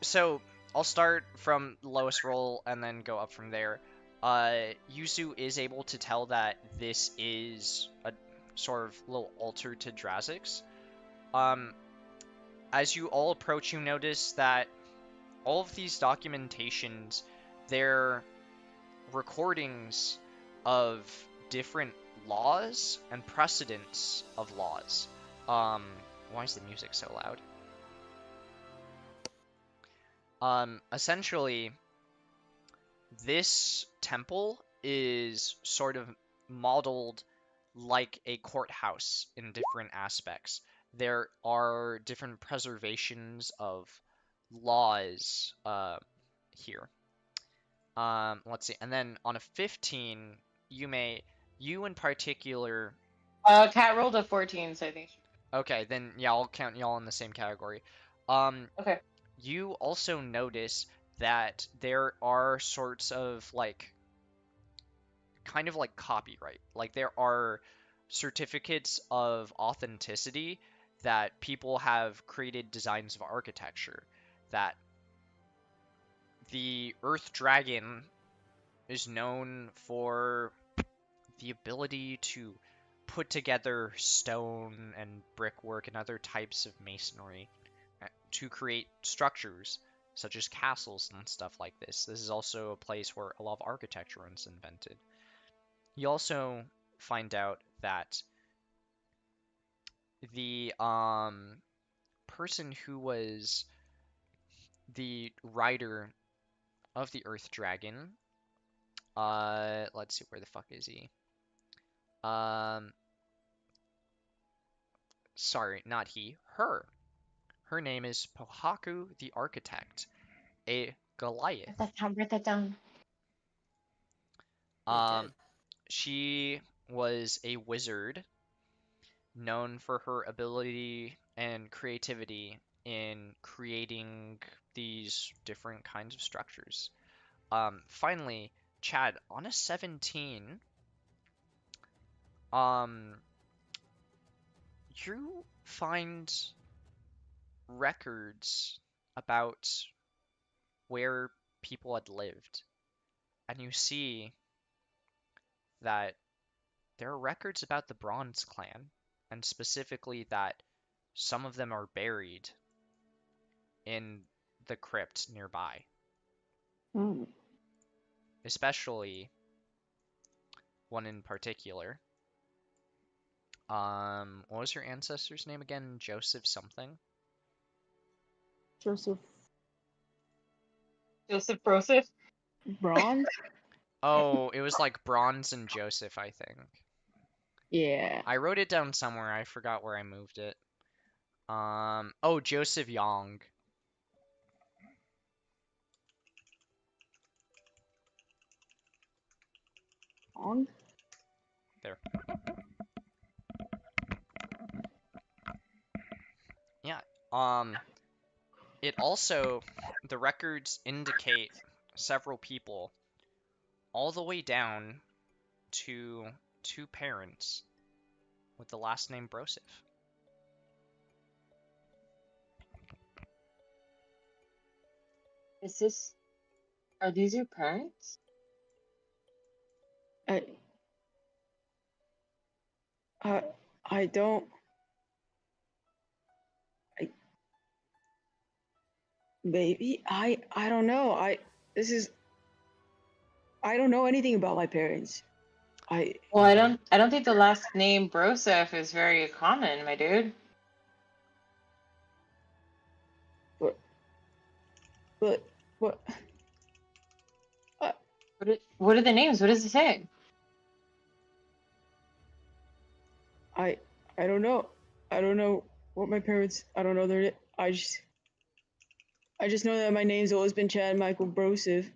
so I'll start from the lowest roll and then go up from there. Yuzu is able to tell that this is a sort of little altar to Drazics. As you all approach, you notice that all of these documentations, they're recordings of different laws and precedents of laws. Why is the music so loud? Essentially, this temple is sort of modeled like a courthouse in different aspects. There are different preservations of laws here. Let's see. And then on a 15, you in particular. Cat rolled a 14, so I think. Okay, then yeah, I'll count y'all in the same category. Okay. You also notice that there are sorts of like kind of like copyright. Like there are certificates of authenticity that people have created designs of architecture that the Earth Dragon is known for the ability to put together stone and brickwork and other types of masonry to create structures such as castles and stuff like this. This is also a place where a lot of architecture was invented. You also find out that the person who was the rider of the Earth Dragon, let's see, where the fuck is he? Sorry, not he, her. Her name is Pohaku the Architect, a Goliath. Write that down. She was a wizard known for her ability and creativity in creating these different kinds of structures. Finally, Chad, on a 17, you find records about where people had lived, and you see that there are records about the Bronze Clan, and specifically that some of them are buried in the crypt nearby. Especially one in particular. What was your ancestor's name again? Joseph something? Joseph Broseph? Bronze? Oh, it was like Bronze and Joseph, I think. Yeah. I wrote it down somewhere. I forgot where I moved it. Oh, Joseph Yong. On? There. Yeah. It also, the records indicate several people all the way down to 2 parents with the last name Broseph. Are these your parents? I don't. Maybe I don't know. I don't know anything about my parents. Well, I don't think the last name Broseph is very common, my dude. But what? What are the names? What does it say? I don't know. I don't know what my parents. I don't know their. I just know that my name's always been Chad Michael Broseph.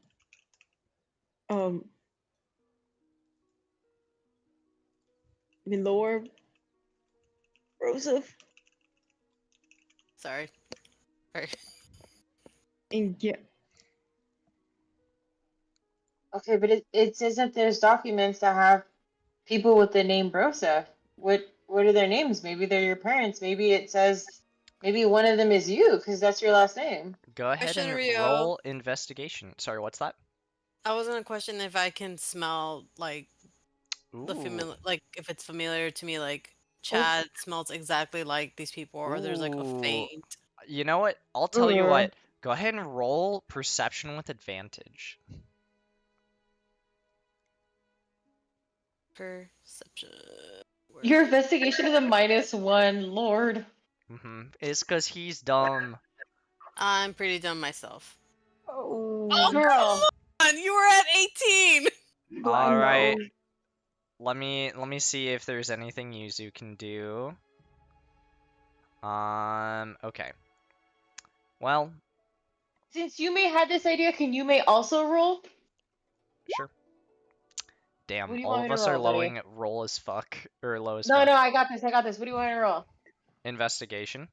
Milor Broseph. Sorry. And yeah. Okay, but it says that there's documents that have people with the name Broseph. What are their names? Maybe they're your parents. Maybe it says maybe one of them is you because that's your last name. Go ahead Question, and Rio. roll investigation. Sorry, what's that? I was gonna question if I can smell like the Ooh. familiar, like if it's familiar to me, like Chad smells exactly like these people, or there's like a Ooh. faint. You know what? I'll tell you what. Go ahead and roll perception with advantage. Perception. Your investigation is a -1, Lord. It's because he's dumb. I'm pretty dumb myself. Oh, girl. Come on, you were at 18. All right. Let me see if there's anything Yuzu can do. Okay. Well, Since Yume had this idea, can Yume also roll? sure. Damn, What do you all want of me to us are roll, buddy? lowing roll as fuck or low as No, fuck. no, I got this. What do you want me to roll? Investigation.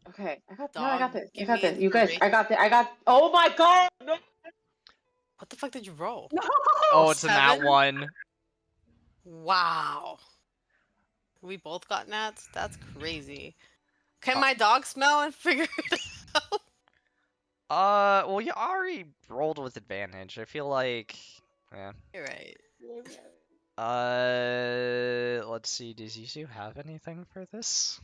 Okay, I got Dog, this. give I got me this. You guys, inspiration. I got. Oh my god! No. What the fuck did you roll? Oh, it's a nat 7? 1. Wow. We both got nats? That's crazy. Can my dog smell and figure it out? Well, you already rolled with advantage. I feel like Yeah. You're right. Let's see. Does Yuzu have anything for this?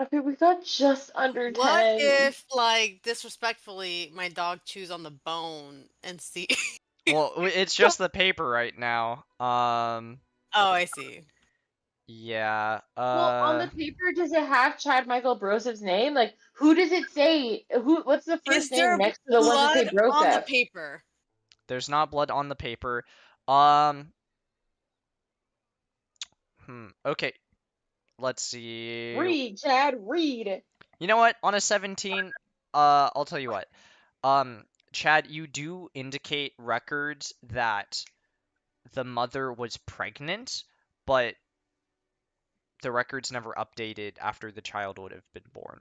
Okay, we got just under What 10. if, like, disrespectfully, my dog chews on the bone and see? Well, it's just the paper right now. Oh, I see. Yeah. Well, on the paper, does it have Chad Michael Brosev's name? Like, who does it say? What's the Is first name there next to the ones that say blood on the Brosev? paper? There's not blood on the paper. Um. Okay. Let's see. Read, Chad, read. You know what? On a 17, I'll tell you what. Chad, you do indicate records that the mother was pregnant, but the records never updated after the child would have been born.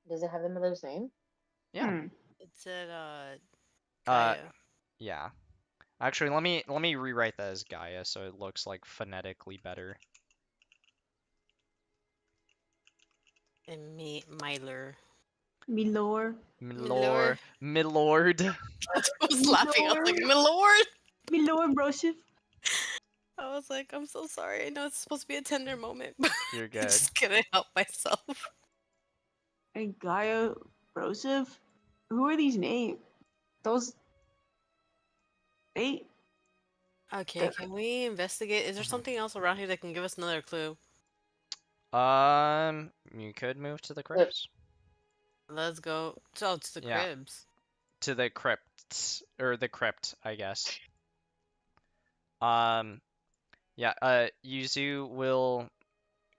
Does it have the mother's name? Yeah. It said, Uh, Gaia. yeah. Actually, let me rewrite that as Gaia so it looks like phonetically better. And Myler. Milor. Milord. Milord. I was laughing. I was like, Milord. Milor Broseph. I was like, I'm so sorry. I know it's supposed to be a tender moment, but You're I good. just couldn't help myself. And Gaia Broseph? Who are these names? Those. They. Okay, can we investigate? Is there something else around here that can give us another clue? You could move to the crypts. Let's go. Oh, it's the Yeah. cribs. To the crypts, or the crypt, I guess. Yeah, Yuzu will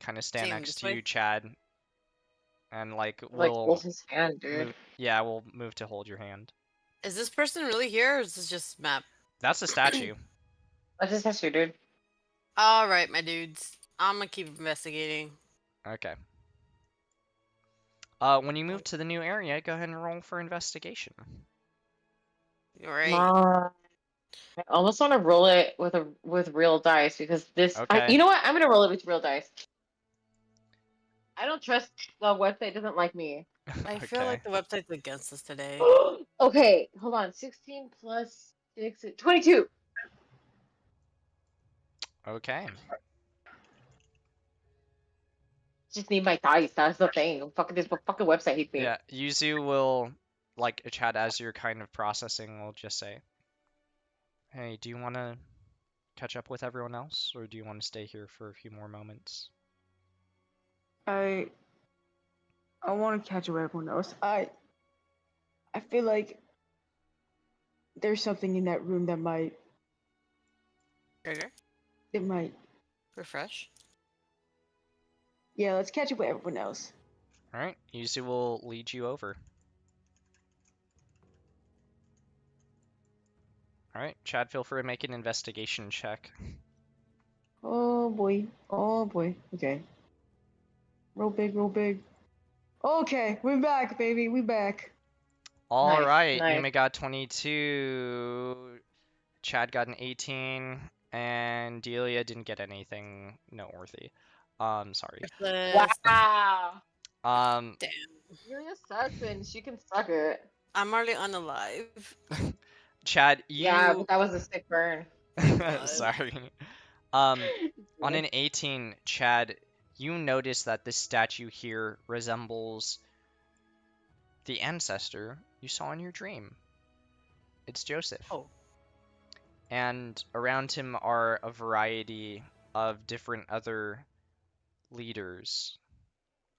kind of stand Same, next this to way? you, Chad, and like Like, we'll hold his hand, dude. move. Yeah, we'll move to hold your hand. Is this person really here, or is this just map? That's a statue. What's his history, dude? All right, my dudes. I'm gonna keep investigating. Okay. When you move to the new area, go ahead and roll for investigation. All right. Mom. I almost want to roll it with real dice because this. Okay. You know what? I'm gonna roll it with real dice. I don't trust the website. Doesn't like me. I feel like the website's against us today. Okay, hold on. 16 plus 6, 22. Okay. Just need my dice. That's the thing. Fucking this fucking website hates me. Yeah, Yuzu will, like, Chad, as you're kind of processing, will just say, "Hey, do you want to catch up with everyone else, or do you want to stay here for a few more moments?" I want to catch up with everyone else. I feel like there's something in that room that might. Trigger? It might. Refresh? Yeah, let's catch up with everyone else. Alright, Yuzu will lead you over. Alright, Chad, feel free to make an investigation check. Oh boy. Oh boy. Okay. Roll big, roll big. Okay, we're back, baby. We back. Alright, nice. Yumi got 22, Chad got an 18, and Delia didn't get anything noteworthy. Sorry. Wow. Damn. Julia sucks and she can suck it. I'm already unalive. Chad, you... Yeah, but that was a sick burn. Sorry. On an 18, Chad, you notice that this statue here resembles the ancestor you saw in your dream. It's Joseph. Oh. And around him are a variety of different other leaders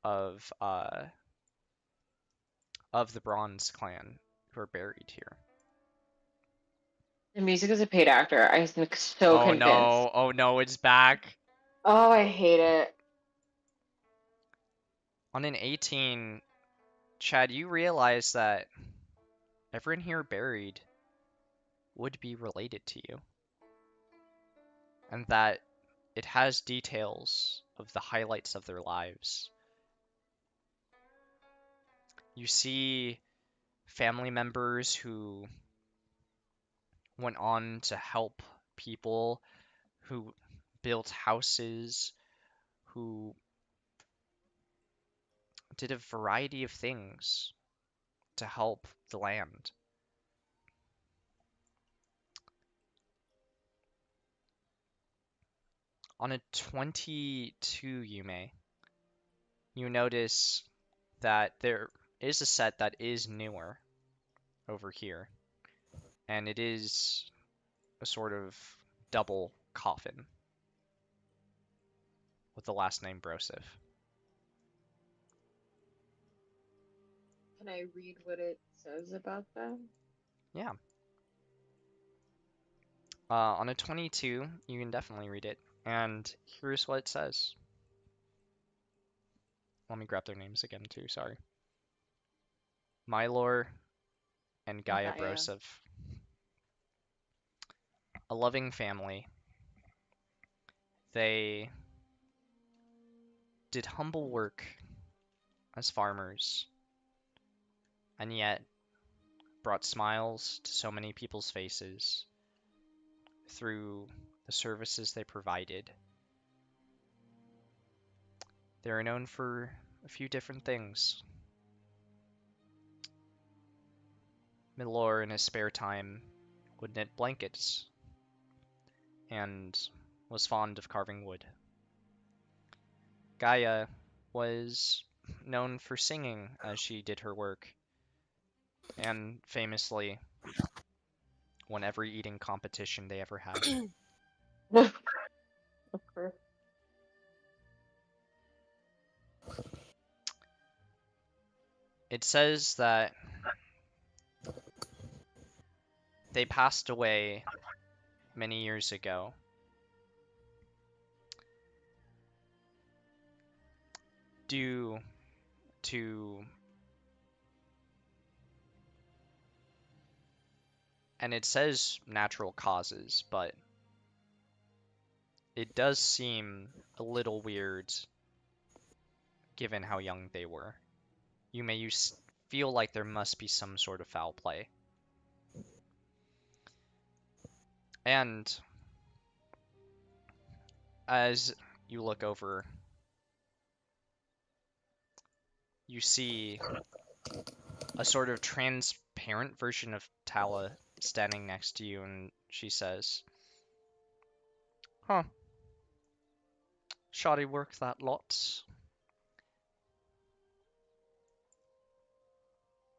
of the Bronze Clan who are buried here. The music is a paid actor. I'm so convinced. Oh no, it's back. Oh, I hate it. On an 18, Chad, you realize that everyone here buried would be related to you. And that it has details of the highlights of their lives. You see family members who went on to help people, who built houses, who did a variety of things to help the land. On a 22 Yume, you notice that there is a set that is newer over here, and it is a sort of double coffin with the last name Broseph. Can I read what it says about them? Yeah. On a 22, you can definitely read it, and here's what it says. Let me grab their names again too, sorry. Mylor and Gaia Gaia. Broseph. A loving family. They did humble work as farmers, and yet brought smiles to so many people's faces through the services they provided. They are known for a few different things. Milor, in his spare time, would knit blankets and was fond of carving wood. Gaia was known for singing as she did her work, and famously won every eating competition they ever had. Of course. It says that they passed away many years ago. Due to, and it says natural causes, but it does seem a little weird given how young they were. You feel like there must be some sort of foul play. And as you look over, you see a sort of transparent version of Tala standing next to you, and she says, "Huh. Shoddy work, that lot."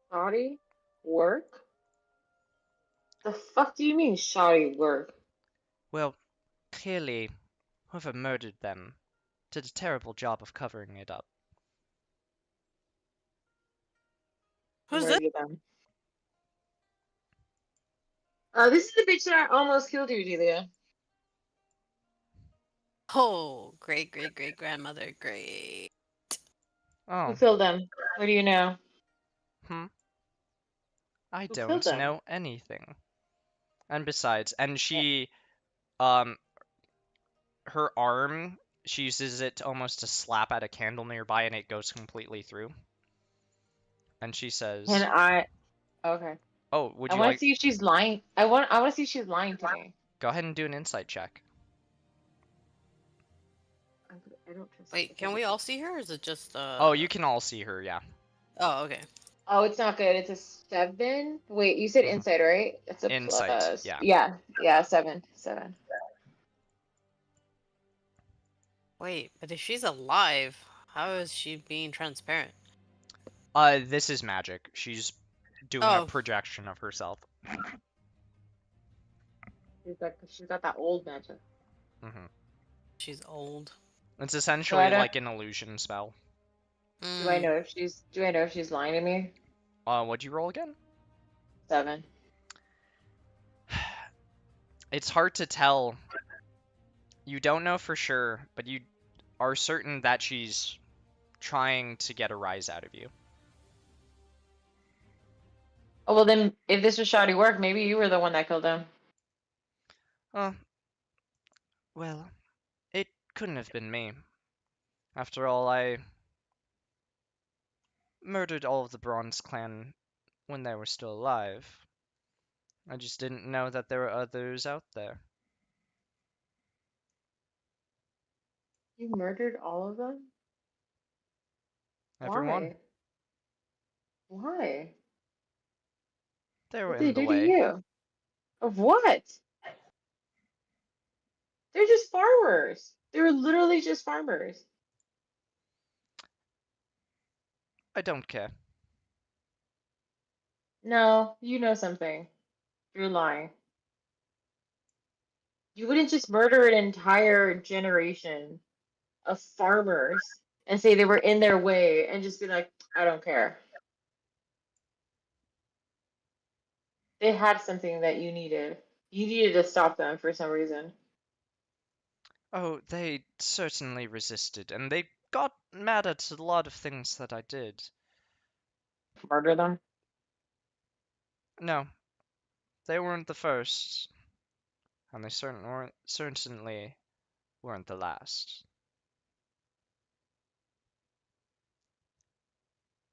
Shoddy work? The fuck do you mean shoddy work? Well, clearly, whoever murdered them did a terrible job of covering it up. Who's this? Murder them. This is the bitch that almost killed you, Delia. Oh, great great great grandmother, great. Who Oh, killed them? What do you know? I Who killed don't them? know anything. And besides, and she, um, her arm, she uses it to almost to slap at a candle nearby, and it goes completely through. And she says, Can I? Okay. "Oh, would I you want to like? see if she's lying. I want to see if she's lying to me. Go ahead and do an insight check." I don't trust. Wait, can we all see her or is it just Oh, you can all see her, yeah. Oh, okay. Oh, it's not good. It's a 7. Wait, you said Mhm. insight, right? It's a Insight, plus. yeah. Yeah, 7. 7. Wait, but if she's alive, how is she being transparent? This is magic. She's doing a Oh, projection of herself. She's got that old magic. hmm she's old. It's So I essentially don't. like an illusion spell. Do I know if she's? Do I know if she's lying to me? What'd you roll again? 7. It's hard to tell. You don't know for sure, but you are certain that she's trying to get a rise out of you. Oh well, then if this was shoddy work, maybe you were the one that killed him. Well, it couldn't have been me. After all, I murdered all of the Bronze Clan when they were still alive. I just didn't know that there were others out there. You murdered all of them? Everyone. Why? Why? They were What they in the do to way. you? Of what? They're just farmers. They're literally just farmers. I don't care. No, you know something. You're lying. You wouldn't just murder an entire generation of farmers and say they were in their way and just be like, I don't care. They had something that you needed. You needed to stop them for some reason. Oh, they certainly resisted, and they got mad at a lot of things that I did. Murder them? No, they weren't the first, and they certainly weren't the last.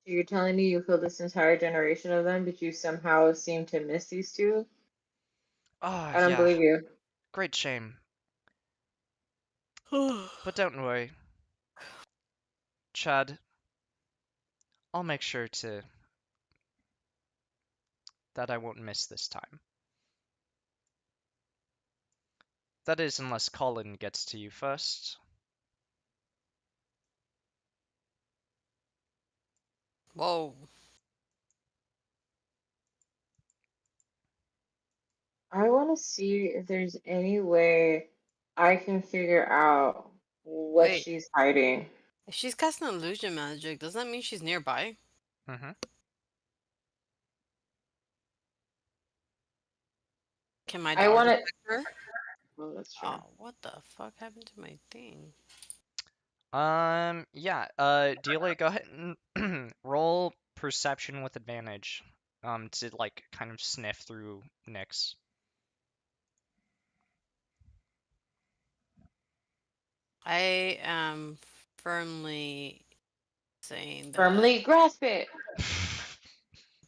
So you're telling me you killed this entire generation of them, but you somehow seem to miss these two? Ah, I don't yeah, believe you. great shame. But don't worry, Chad, I'll make sure that I won't miss this time. That is, unless Colin gets to you first. Whoa. I want to see if there's any way I can figure out what Wait. she's hiding. If she's casting illusion magic, does that mean she's nearby? Mm-hmm. Can my I dog want detect to. her? Oh, that's true. Oh, what the fuck happened to my thing? Yeah, Delia, go ahead and roll perception with advantage, to, like, kind of sniff through Nyx. I am firmly saying that. Firmly grasp it.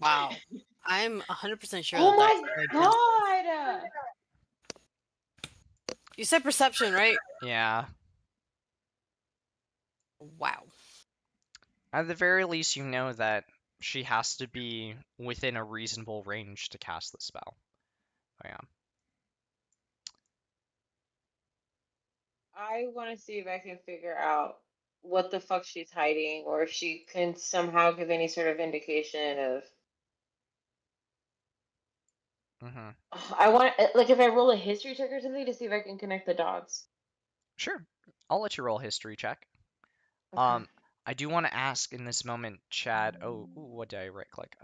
Wow. I'm 100% sure Oh that that my character. god! You said perception, right? Yeah. Wow. At the very least, you know that she has to be within a reasonable range to cast the spell. Oh, yeah. I want to see if I can figure out what the fuck she's hiding, or if she can somehow give any sort of indication of. Mm-hmm. I want, like, if I roll a history check or something to see if I can connect the dots. Sure. I'll let you roll a history check. Okay. I do want to ask in this moment, Chad. Oh, ooh, what did I right click?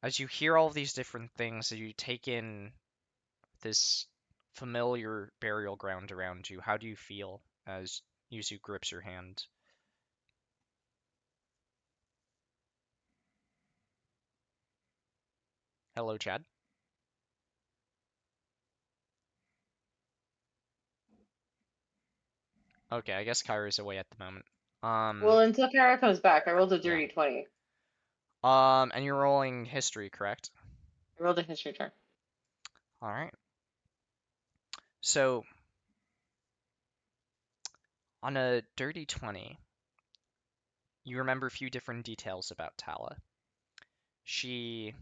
As you hear all of these different things, as you take in this familiar burial ground around you, how do you feel as Yuzu grips your hand? Hello, Chad. Okay, I guess Kyra's away at the moment. Well, until Kara comes back, I rolled a Yeah. dirty 20. And you're rolling history, correct? I rolled a history check. All right. So, on a dirty 20, you remember a few different details about Tala. She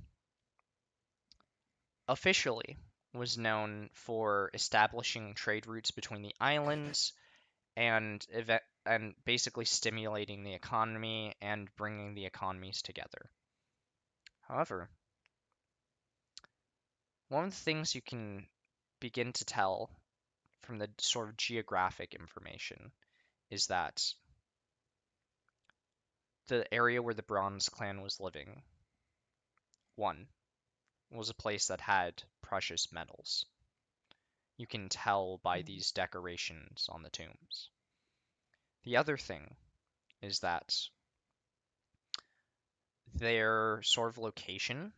officially was known for establishing trade routes between the islands and basically stimulating the economy and bringing the economies together. However, one of the things you can begin to tell from the sort of geographic information is that the area where the Bronze Clan was living, one, was a place that had precious metals. You can tell by these decorations on the tombs. The other thing is that their sort of location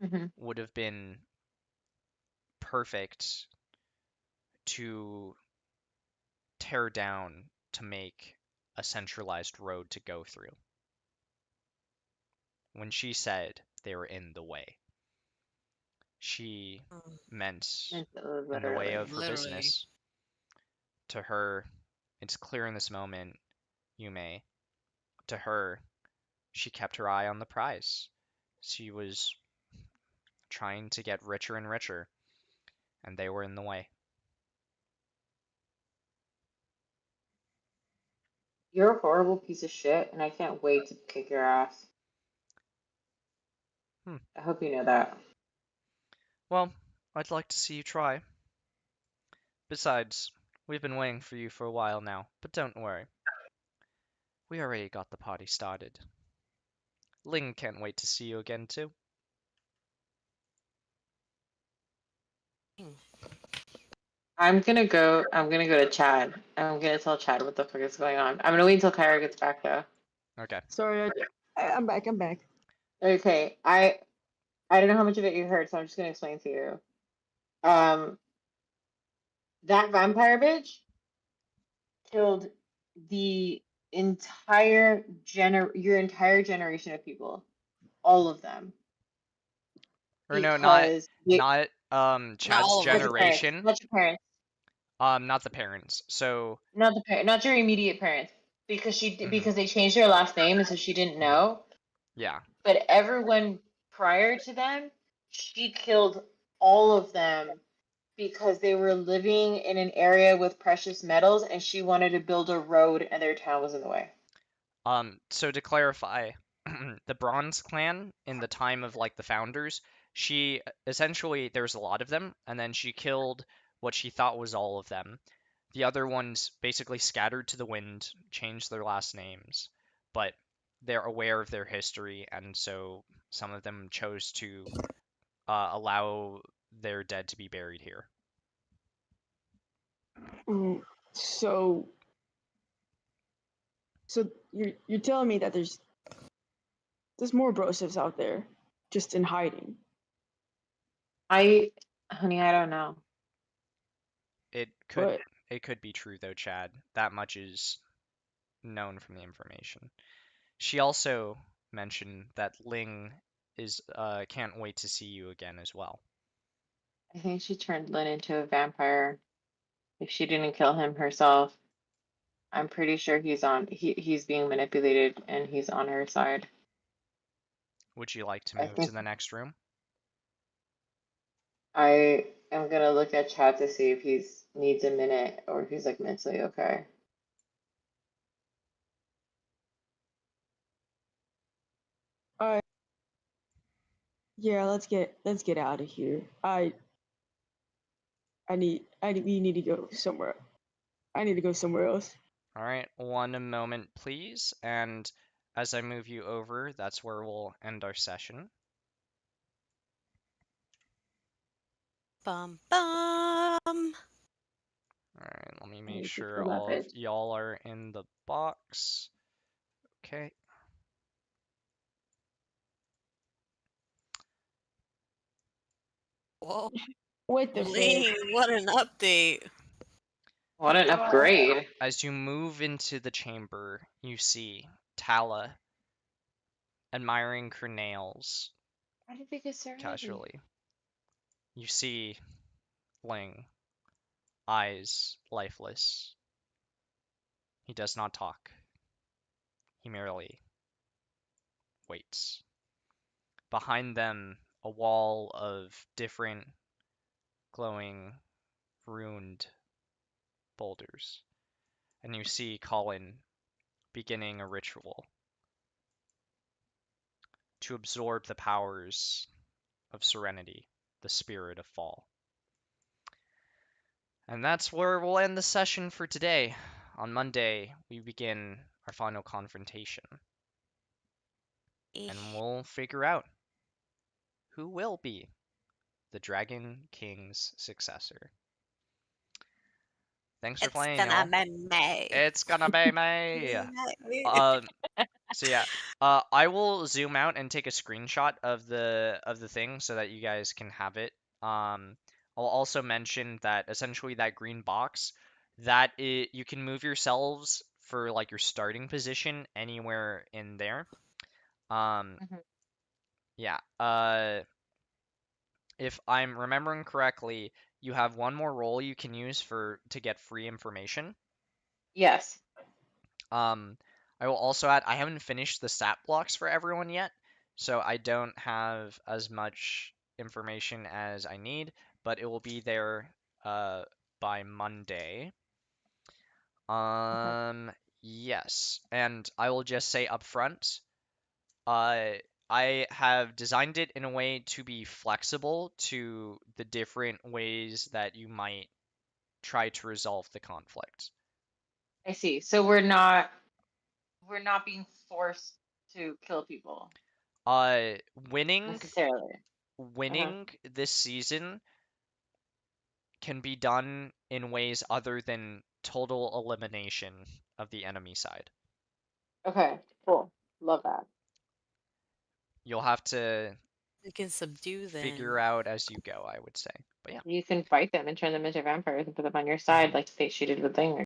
Mm-hmm. would have been perfect to tear down to make a centralized road to go through. When she said they were in the way, she meant in the way Literally. of her Literally. business. To her, it's clear in this moment, Yume, to her, she kept her eye on the prize. She was trying to get richer and richer, and they were in the way. You're a horrible piece of shit, and I can't wait to kick your ass. I hope you know that. Well, I'd like to see you try. Besides, we've been waiting for you for a while now, but don't worry. We already got the party started. Ling can't wait to see you again, too. I'm gonna go to Chad. I'm gonna tell Chad what the fuck is going on. I'm gonna wait until Kyra gets back though. Okay. Sorry, I'm back. I'm back. Okay, I don't know how much of it you heard, so I'm just gonna explain to you. That vampire bitch killed the your entire generation of people, all of them, Or no, not because not Not Chad's all of them. not your parents, generation. not your parents, Not the parents. So not your immediate parents, because mhm, because they changed their last name, and so she didn't know. yeah. But everyone prior to them, she killed all of them because they were living in an area with precious metals, and she wanted to build a road, and their town was in the way. So to clarify, the Bronze Clan in the time of like the founders, she essentially there's a lot of them, and then she killed what she thought was all of them. The other ones basically scattered to the wind, changed their last names, but they're aware of their history, and so some of them chose to allow their dead to be buried here. Mm, So, so you're telling me that there's more brosives out there, just in hiding. Honey, I don't know. It But could be true though, Chad. That much is known from the information. She also mentioned that Ling is can't wait to see you again as well. I think she turned Lynn into a vampire. If she didn't kill him herself, I'm pretty sure he's being manipulated and he's on her side. Would you like to I move to think the next room? I am gonna look at Chad to see if he's needs a minute or if he's like mentally okay. yeah, let's get out of here. We need to go somewhere. I need to go somewhere else. All right, one moment, please. And as I move you over, that's where we'll end our session. Bum bum. All right, let me I make need to sure kill that all of bitch. y'all are in the box. Okay. Whoa, What the fuck? Ling, what an update. What an upgrade. As you move into the chamber, you see Tala admiring her nails Why did they get so ready? casually. You see Ling, eyes lifeless. He does not talk. He merely waits. Behind them, a wall of different glowing ruined boulders. And you see Colin beginning a ritual to absorb the powers of serenity, the spirit of fall. And that's where we'll end the session for today. On Monday, we begin our final confrontation. And we'll figure out who will be the Dragon King's successor. Thanks for It's playing, gonna y'all. be me. It's gonna be me. So yeah, I will zoom out and take a screenshot of the thing so that you guys can have it. I'll also mention that essentially that green box, you can move yourselves for like your starting position anywhere in there. Yeah. If I'm remembering correctly, you have one more role you can use to get free information. Yes. I will also add, I haven't finished the stat blocks for everyone yet, so I don't have as much information as I need, but it will be there by Monday. Yes, and I will just say up front, I have designed it in a way to be flexible to the different ways that you might try to resolve the conflict. I see. So we're not being forced to kill people Winning necessarily. this season can be done in ways other than total elimination of the enemy side. Okay, cool. Love that. You'll have to You can subdue them. figure out as you go, I would say. But yeah. You can fight them and turn them into vampires and put them on your side like she did with Langer.